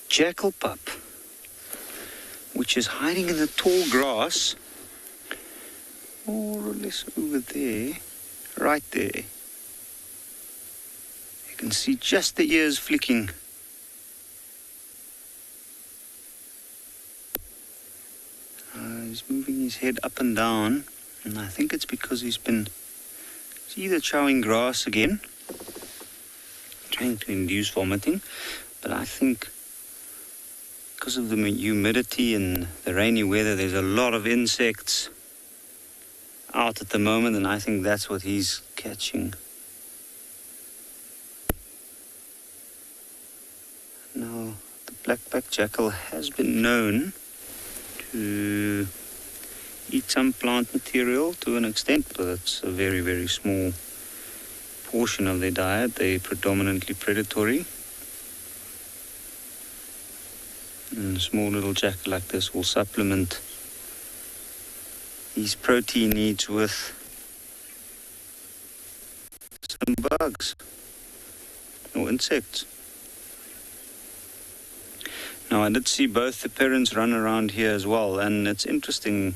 jackal pup, which is hiding in the tall grass, more or less over there, right there. You can see just the ears flicking. He's moving his head up and down, and I think it's because he's either chowing grass again, trying to induce vomiting, but I think because of the humidity and the rainy weather, there's a lot of insects out at the moment, and I think that's what he's catching. Now, the black-backed jackal has been known to eat some plant material to an extent, but it's a very, very small portion of their diet. They're predominantly predatory. And a small little jackal like this will supplement his protein needs with some bugs or insects. Now, I did see both the parents run around here as well, and it's interesting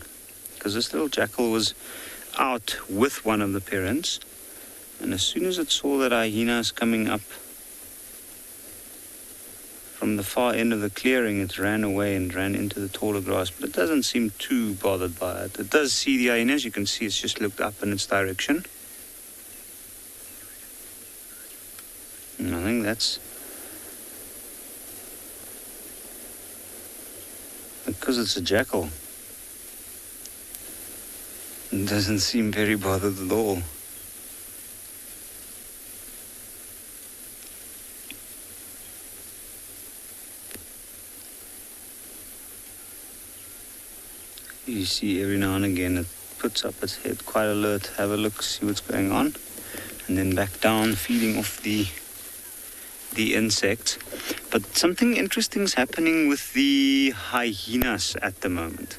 because this little jackal was out with one of the parents, and as soon as it saw that hyenas coming up from the far end of the clearing, it ran away and ran into the taller grass, but it doesn't seem too bothered by it. It does see the hyenas. You can see it's just looked up in its direction. And I think that's because it's a jackal. It doesn't seem very bothered at all. You see every now and again it puts up its head quite alert, have a look, see what's going on, and then back down, feeding off the insects. But something interesting is happening with the hyenas at the moment.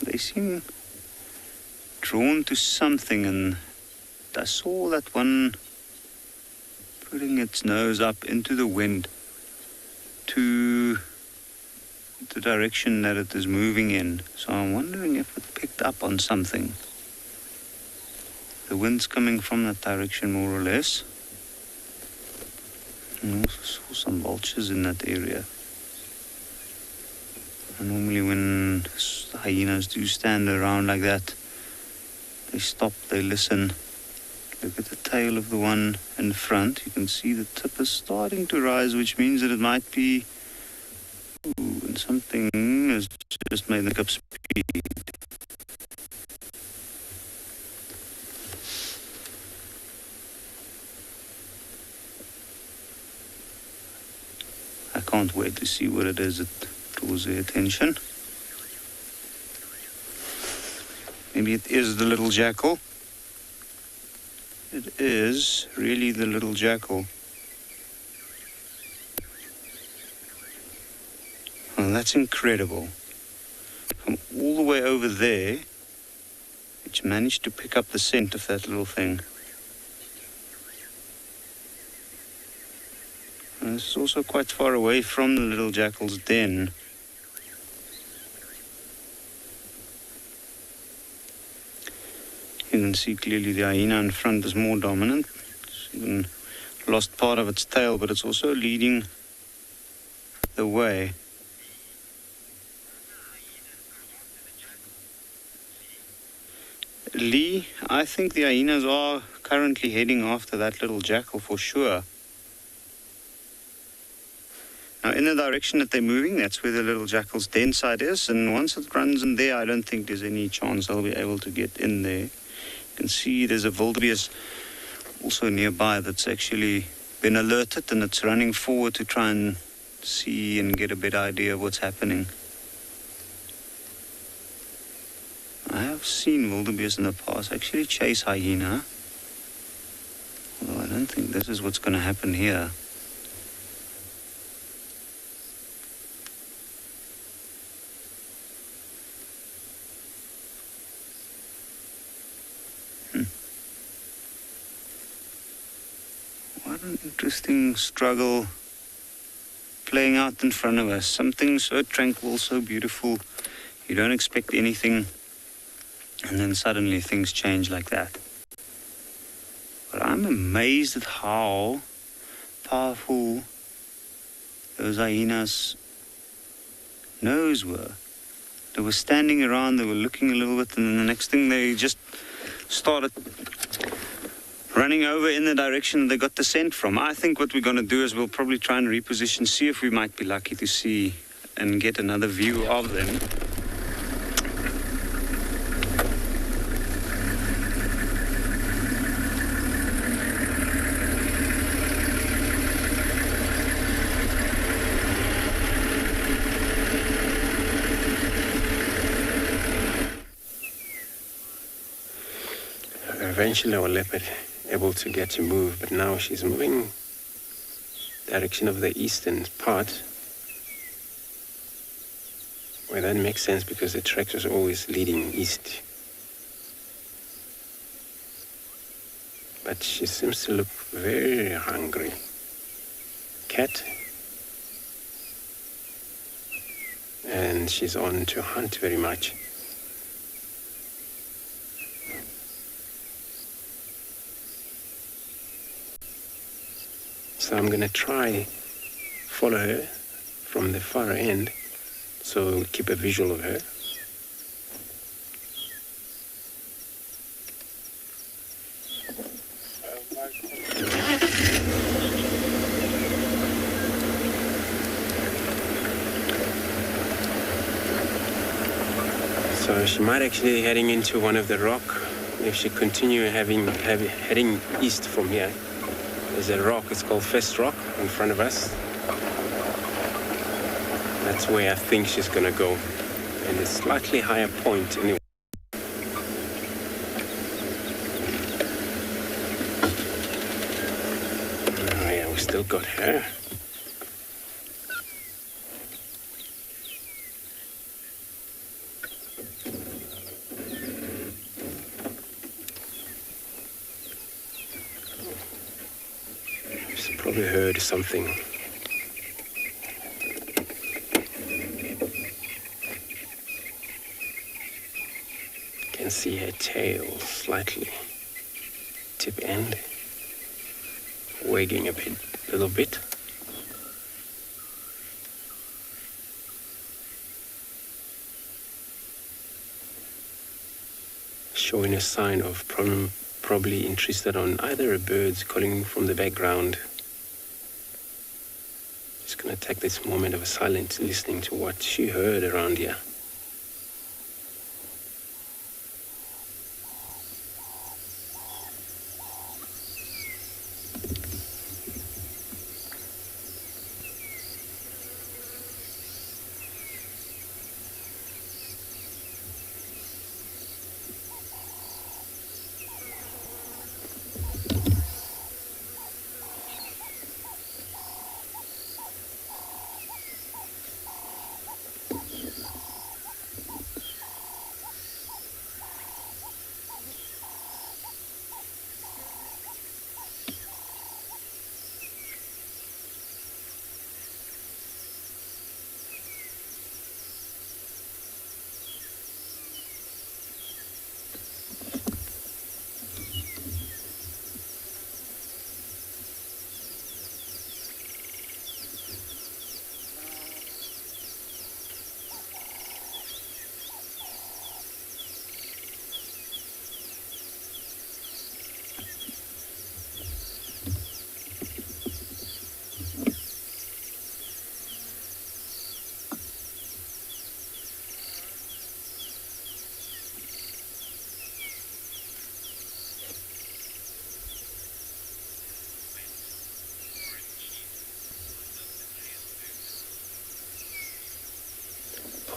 They seem drawn to something, and I saw that one putting its nose up into the wind to the direction that it is moving in. So I'm wondering if it picked up on something. The wind's coming from that direction more or less. And also saw some vultures in that area. And normally when hyenas do stand around like that, they stop, they listen. Look at the tail of the one in front. You can see the tip is starting to rise, which means that it might be and something has just made up speed. I can't wait to see what it is that draws their attention. Maybe it is the little jackal. It is really the little jackal. Well, that's incredible. From all the way over there, it's managed to pick up the scent of that little thing. And this is also quite far away from the little jackal's den. You can see clearly the hyena in front is more dominant. It's even lost part of its tail, but it's also leading the way. Lee, I think the hyenas are currently heading after that little jackal for sure. Now, in the direction that they're moving, that's where the little jackal's den site is, and once it runs in there, I don't think there's any chance they'll be able to get in there. You can see there's a wildebeest also nearby that's actually been alerted, and it's running forward to try and see and get a better idea of what's happening. I have seen wildebeest in the past actually chase hyena, although I don't think this is what's going to happen here. What an interesting struggle playing out in front of us. Something so tranquil, so beautiful. You don't expect anything, and then suddenly things change like that. But I'm amazed at how powerful those hyenas' nose were. They were standing around, they were looking a little bit, and then the next thing they just started running over in the direction they got the scent from. I think what we're going to do is we'll probably try and reposition, see if we might be lucky to see and get another view of them. Eventually our leopard able to get to move, but now she's moving direction of the eastern part, where that makes sense because the track was always leading east. But she seems to look very hungry. Cat. And she's on to hunt very much. So I'm gonna try follow her from the far end, so keep a visual of her. So she might actually be heading into one of the rock if she continue heading east from here. There's a rock, it's called Fest Rock in front of us. That's where I think she's gonna go. And it's slightly higher point anyway. Oh yeah, we still got her. Probably heard something. Can see her tail slightly, tip end, wagging a little bit. Showing a sign of probably interested on either a bird calling from the background. Just gonna take this moment of silence, listening to what she heard around here.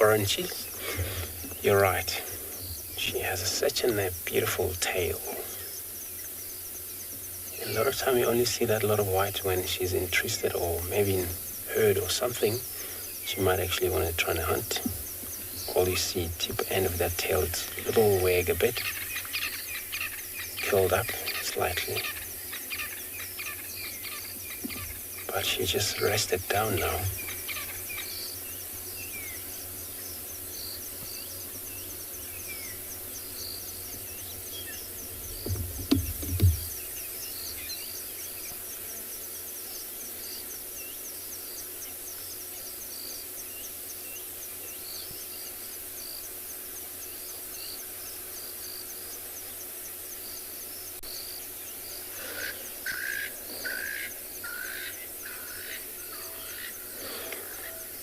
Orangey, you're right. She has such a beautiful tail. A lot of time you only see that lot of white when she's interested or maybe in herd or something. She might actually want to try and hunt. All you see, tip end of that tail, it's a little wag a bit, curled up slightly. But she just rested down now.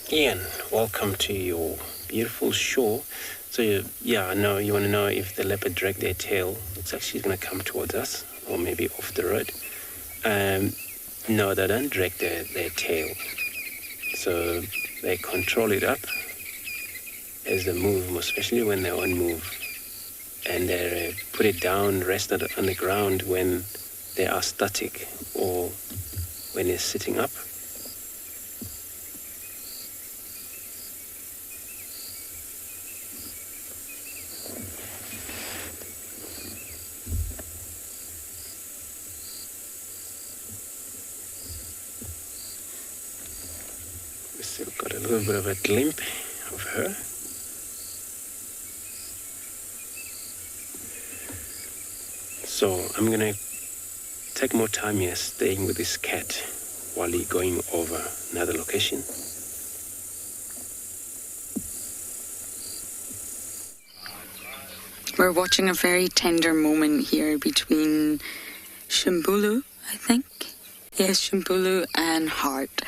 Ian, welcome to your beautiful shore. So, I know you want to know if the leopard dragged their tail. It's actually going to come towards us, or maybe off the road. No, they don't drag their tail. So they control it up as they move, especially when they're on move. And they put it down, rest on the ground when they are static or when they're sitting up. We still got a little bit of a glimpse of her. So I'm going to take more time here staying with this cat while he's going over another location. We're watching a very tender moment here between Shimbulu, I think. Yes, Shimbulu and Heart.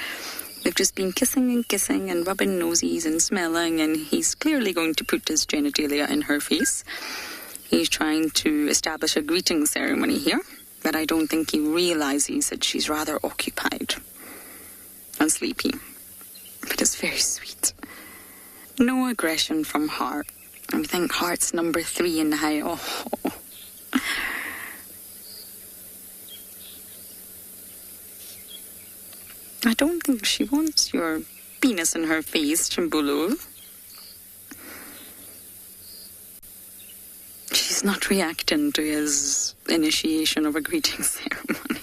They've just been kissing and rubbing nosies and smelling, and he's clearly going to put his genitalia in her face. He's trying to establish a greeting ceremony here, but I don't think he realizes that she's rather occupied and sleepy. But it's very sweet. No aggression from Heart. I think Heart's number 3 in the high. Oh. I don't think she wants your penis in her face, Shimbulu. She's not reacting to his initiation of a greeting ceremony.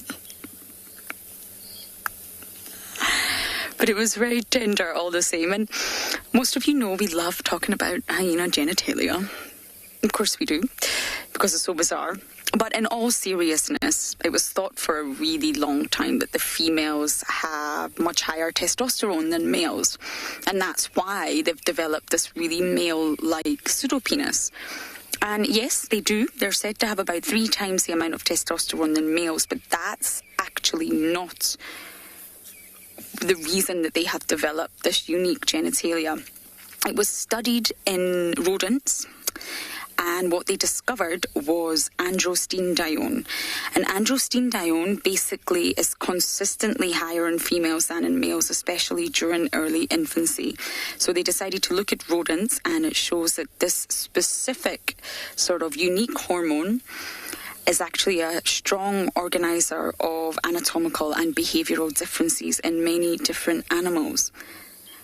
But it was very tender all the same. And most of you know we love talking about hyena genitalia. Of course we do, because it's so bizarre. But in all seriousness, it was thought for a really long time that the females have much higher testosterone than males. And that's why they've developed this really male-like pseudopenis. And yes, they do. They're said to have about 3 times the amount of testosterone than males, but that's actually not the reason that they have developed this unique genitalia. It was studied in rodents, and what they discovered was androstenedione. And androstenedione basically is consistently higher in females than in males, especially during early infancy. So they decided to look at rodents, and it shows that this specific sort of unique hormone is actually a strong organizer of anatomical and behavioral differences in many different animals.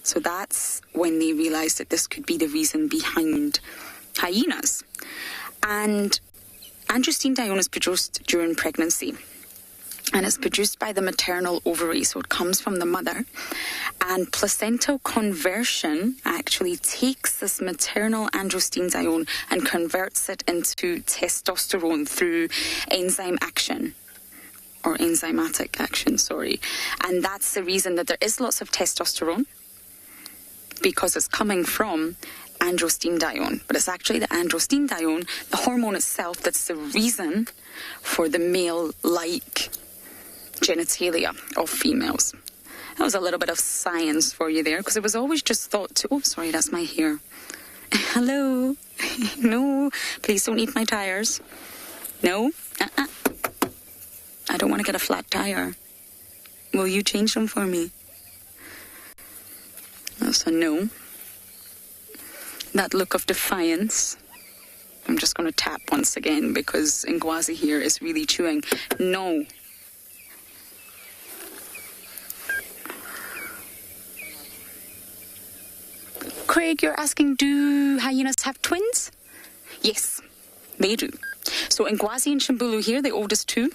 So that's when they realized that this could be the reason behind hyenas. And androstenedione is produced during pregnancy, and it's produced by the maternal ovary, so it comes from the mother. And placental conversion actually takes this maternal androstenedione and converts it into testosterone through enzyme action, or enzymatic action, and that's the reason that there is lots of testosterone, because it's coming from androstenedione. But it's actually the androstenedione, the hormone itself, that's the reason for the male-like genitalia of females. That was a little bit of science for you there, because it was always just thought to... Oh, sorry, that's my hair. Hello? No, please don't eat my tires. No? I don't want to get a flat tire. Will you change them for me? That's a no. That look of defiance. I'm just going to tap once again because Ngwazi here is really chewing. No. Craig, you're asking, do hyenas have twins? Yes, they do. So Ngwazi and Shimbulu here, the oldest two.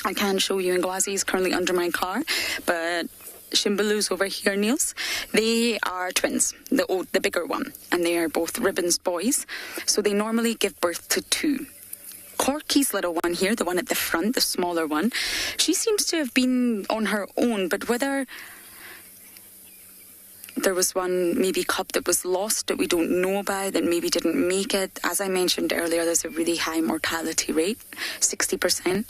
I can show you. Ngwazi is currently under my car, but Shimbulu's over here, Niels. They are twins, the bigger one, and they are both ribbons boys. So they normally give birth to 2. Corky's little one here, the one at the front, the smaller one, she seems to have been on her own, but whether there was one maybe cub that was lost that we don't know about, that maybe didn't make it. As I mentioned earlier, there's a really high mortality rate, 60%.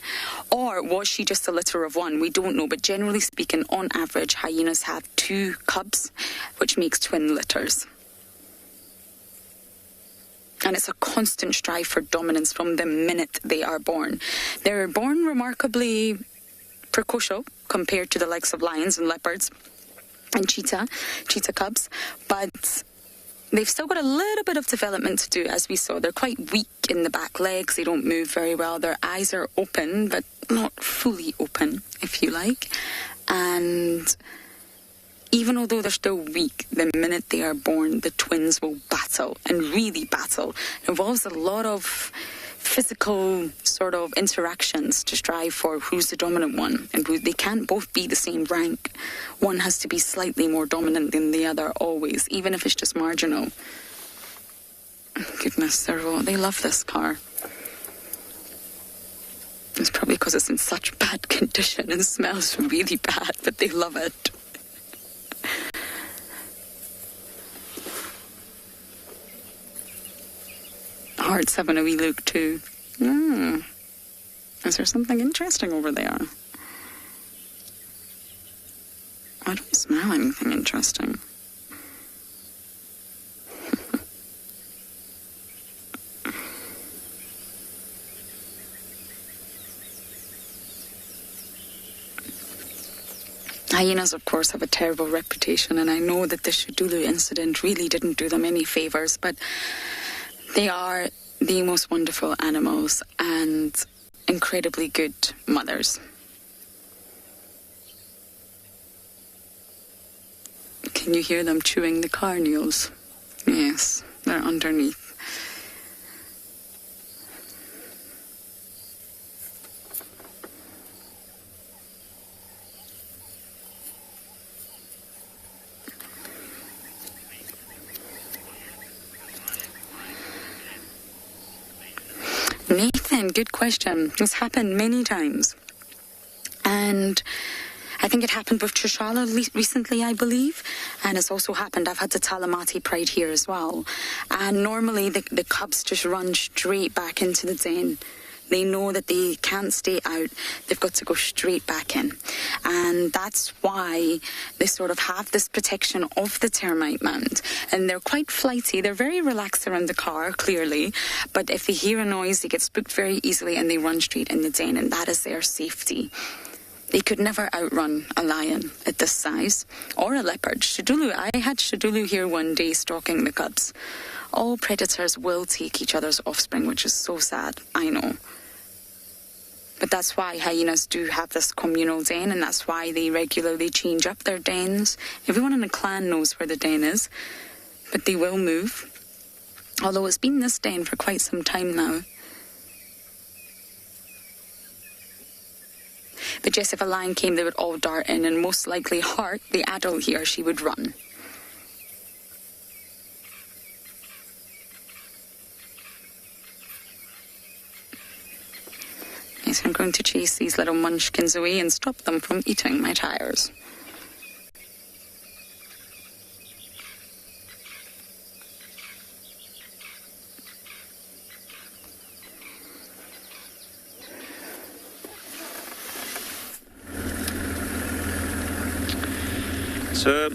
Or was she just a litter of one? We don't know. But generally speaking, on average, hyenas have 2 cubs, which makes twin litters. And it's a constant strive for dominance from the minute they are born. They're born remarkably precocial compared to the likes of lions and leopards and cheetah cubs, but they've still got a little bit of development to do, as we saw. They're quite weak in the back legs. They don't move very well. Their eyes are open, but not fully open, if you like. And even although they're still weak, the minute they are born, the twins will battle, and really battle. It involves a lot of physical sort of interactions to strive for who's the dominant one, and they can't both be the same rank. One has to be slightly more dominant than the other, always, even if it's just marginal. Goodness, they love this car. It's probably because it's in such bad condition and smells really bad, but they love it. Heart's having a wee look too. Is there something interesting over there? I don't smell anything interesting. Hyenas, of course, have a terrible reputation, and I know that the Tswalu incident really didn't do them any favours, but they are the most wonderful animals and incredibly good mothers. Can you hear them chewing the carneals? Yes, they're underneath. Nathan, good question. It's happened many times. And I think it happened with Tswalu recently, I believe. And it's also happened, I've had the Talamati Pride here as well. And normally the cubs just run straight back into the den. They know that they can't stay out. They've got to go straight back in. And that's why they sort of have this protection of the termite mound. And they're quite flighty. They're very relaxed around the car, clearly. But if they hear a noise, they get spooked very easily and they run straight in the den. And that is their safety. They could never outrun a lion at this size, or a leopard. Tswalu, I had Tswalu here one day stalking the cubs. All predators will take each other's offspring, which is so sad, I know. But that's why hyenas do have this communal den, and that's why they regularly change up their dens. Everyone in the clan knows where the den is, but they will move. Although it's been this den for quite some time now. But yes, if a lion came, they would all dart in and most likely hurt the adult here. She would run. Yes, I'm going to chase these little munchkins away and stop them from eating my tires. So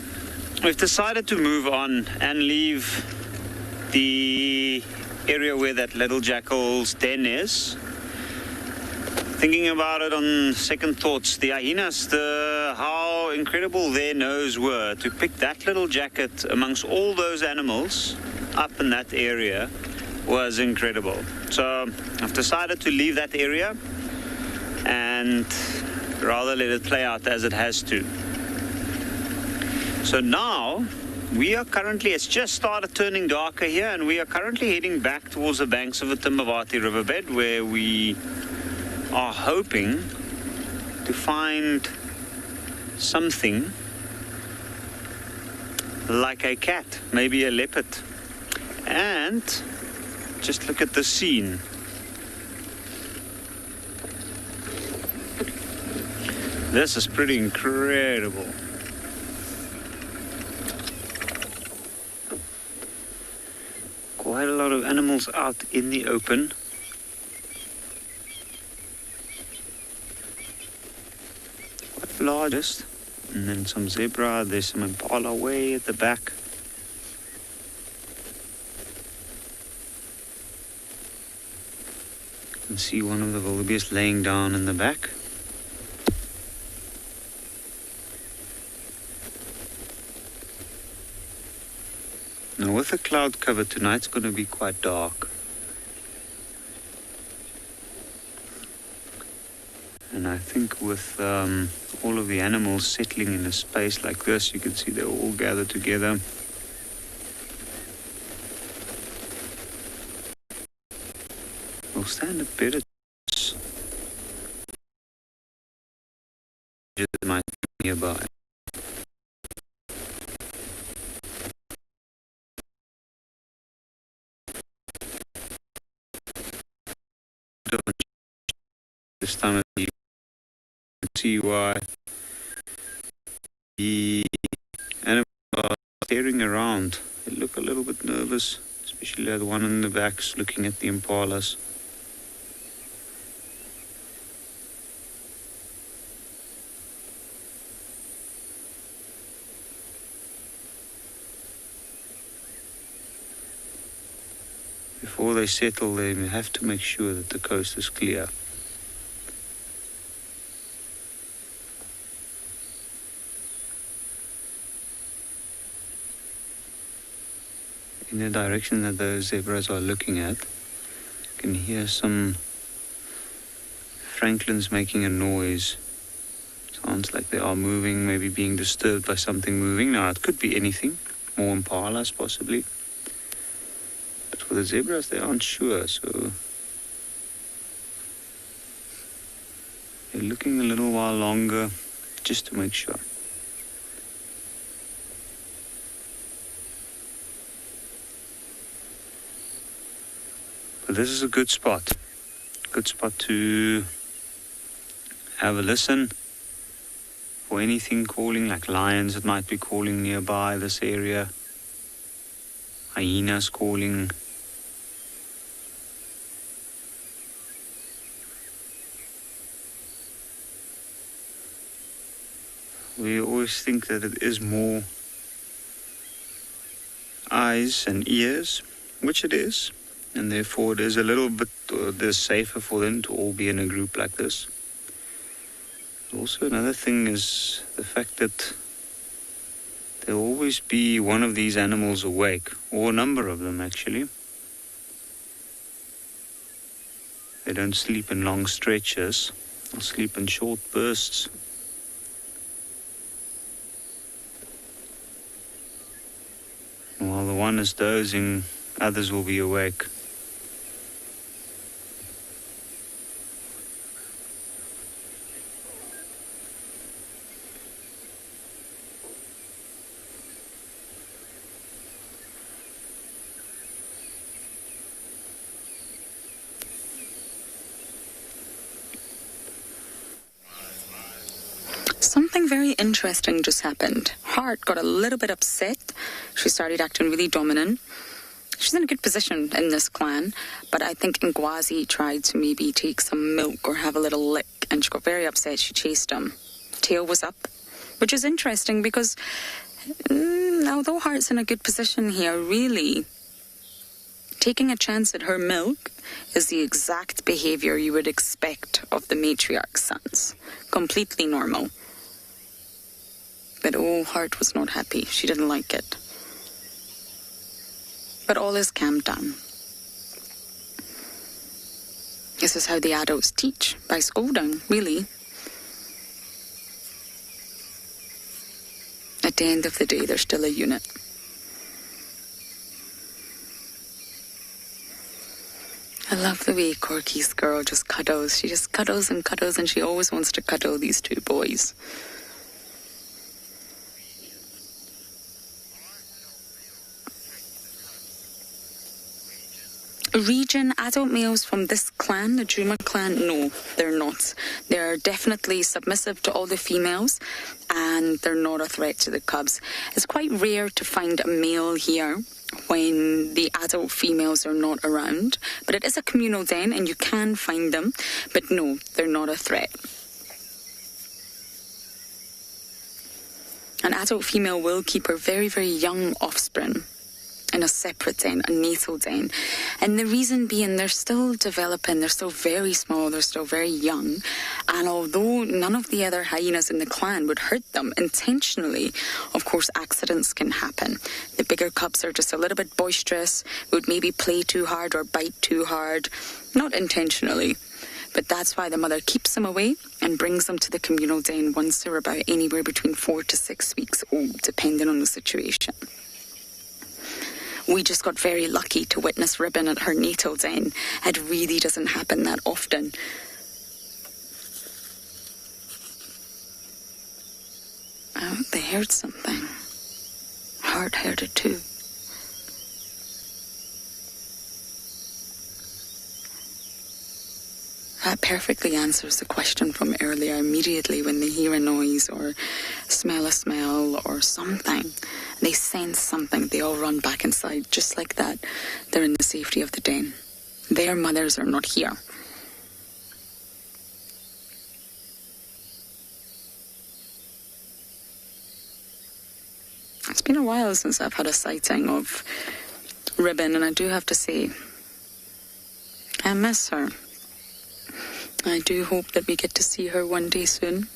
we've decided to move on and leave the area where that little jackal's den is. Thinking about it on second thoughts, the hyenas, how incredible their nose were to pick that little jacket amongst all those animals up in that area was incredible. So I've decided to leave that area and rather let it play out as it has to. So now we are currently, it's just started turning darker here, and we are currently heading back towards the banks of the Timbavati riverbed, where we are hoping to find something like a cat, maybe a leopard. And just look at the scene. This is pretty incredible. quite a lot of animals out in the open. Quite largest. And then some zebra, there's some impala way at the back. You can see one of the wildebeest laying down in the back. Now with the cloud cover tonight, it's going to be quite dark. And I think with all of the animals settling in a space like this, you can see they're all gathered together. We'll stand a better chance. Just might be nearby. This time of year, you can see why the animals are staring around. They look a little bit nervous, especially the one in the back's looking at the impalas. Before they settle, they have to make sure that the coast is clear. In the direction that those zebras are looking at, you can hear some francolins making a noise. Sounds like they are moving, maybe being disturbed by something moving. Now, it could be anything, more impalas possibly. But for the zebras, they aren't sure, so they're looking a little while longer just to make sure. But this is a good spot to have a listen for anything calling, like lions that might be calling nearby this area, hyenas calling. We always think that it is more eyes and ears, which it is. And therefore it is a little bit safer for them to all be in a group like this. Also another thing is the fact that there will always be one of these animals awake, or a number of them actually. They don't sleep in long stretches, they'll sleep in short bursts. And while the one is dozing, others will be awake. Something very interesting just happened. Hart got a little bit upset. She started acting really dominant. She's in a good position in this clan, but I think Ngwazi tried to maybe take some milk or have a little lick, and she got very upset. She chased him. Tail was up, which is interesting because although Hart's in a good position here, really, taking a chance at her milk is the exact behavior you would expect of the matriarch's sons. Completely normal. But Hart was not happy. She didn't like it. But all is calmed down. This is how the adults teach, by scolding, really. At the end of the day, they're still a unit. I love the way Corky's girl just cuddles. She just cuddles, and she always wants to cuddle these two boys. Region adult males from this clan, the Juma clan, no, they're not. They're definitely submissive to all the females, and they're not a threat to the cubs. It's quite rare to find a male here when the adult females are not around, but it is a communal den and you can find them, but no, they're not a threat. An adult female will keep her very, very young offspring in a separate den, a natal den. And the reason being, they're still developing, they're still very small, they're still very young. And although none of the other hyenas in the clan would hurt them intentionally, of course, accidents can happen. The bigger cubs are just a little bit boisterous, would maybe play too hard or bite too hard, not intentionally. But that's why the mother keeps them away and brings them to the communal den once they're about anywhere between 4 to 6 weeks old, depending on the situation. We just got very lucky to witness Ribbon at her natal den. It really doesn't happen that often. Oh, they heard something. Hart heard it too. That perfectly answers the question from earlier. Immediately when they hear a noise or smell a smell or something, they sense something, they all run back inside. Just like that, they're in the safety of the den. Their mothers are not here. It's been a while since I've had a sighting of Ribbon, and I do have to say, I miss her. I do hope that we get to see her one day soon.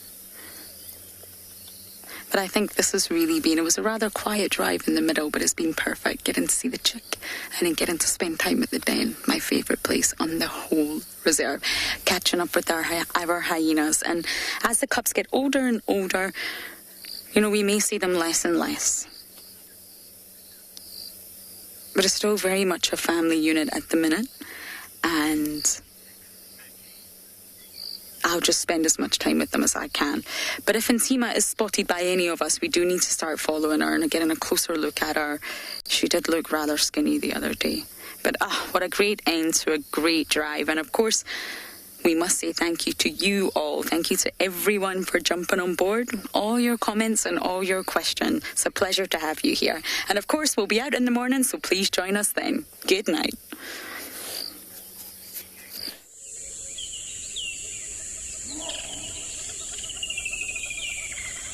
But I think this has really been, it was a rather quiet drive in the middle, but it's been perfect getting to see the chick and then getting to spend time at the den, my favourite place on the whole reserve, catching up with our hyenas. And as the cubs get older and older, you know, we may see them less and less. But it's still very much a family unit at the minute. And I'll just spend as much time with them as I can. But if Nsima is spotted by any of us, we do need to start following her and getting a closer look at her. She did look rather skinny the other day. But what a great end to a great drive. And of course, we must say thank you to you all. Thank you to everyone for jumping on board. All your comments and all your questions. It's a pleasure to have you here. And of course, we'll be out in the morning, so please join us then. Good night.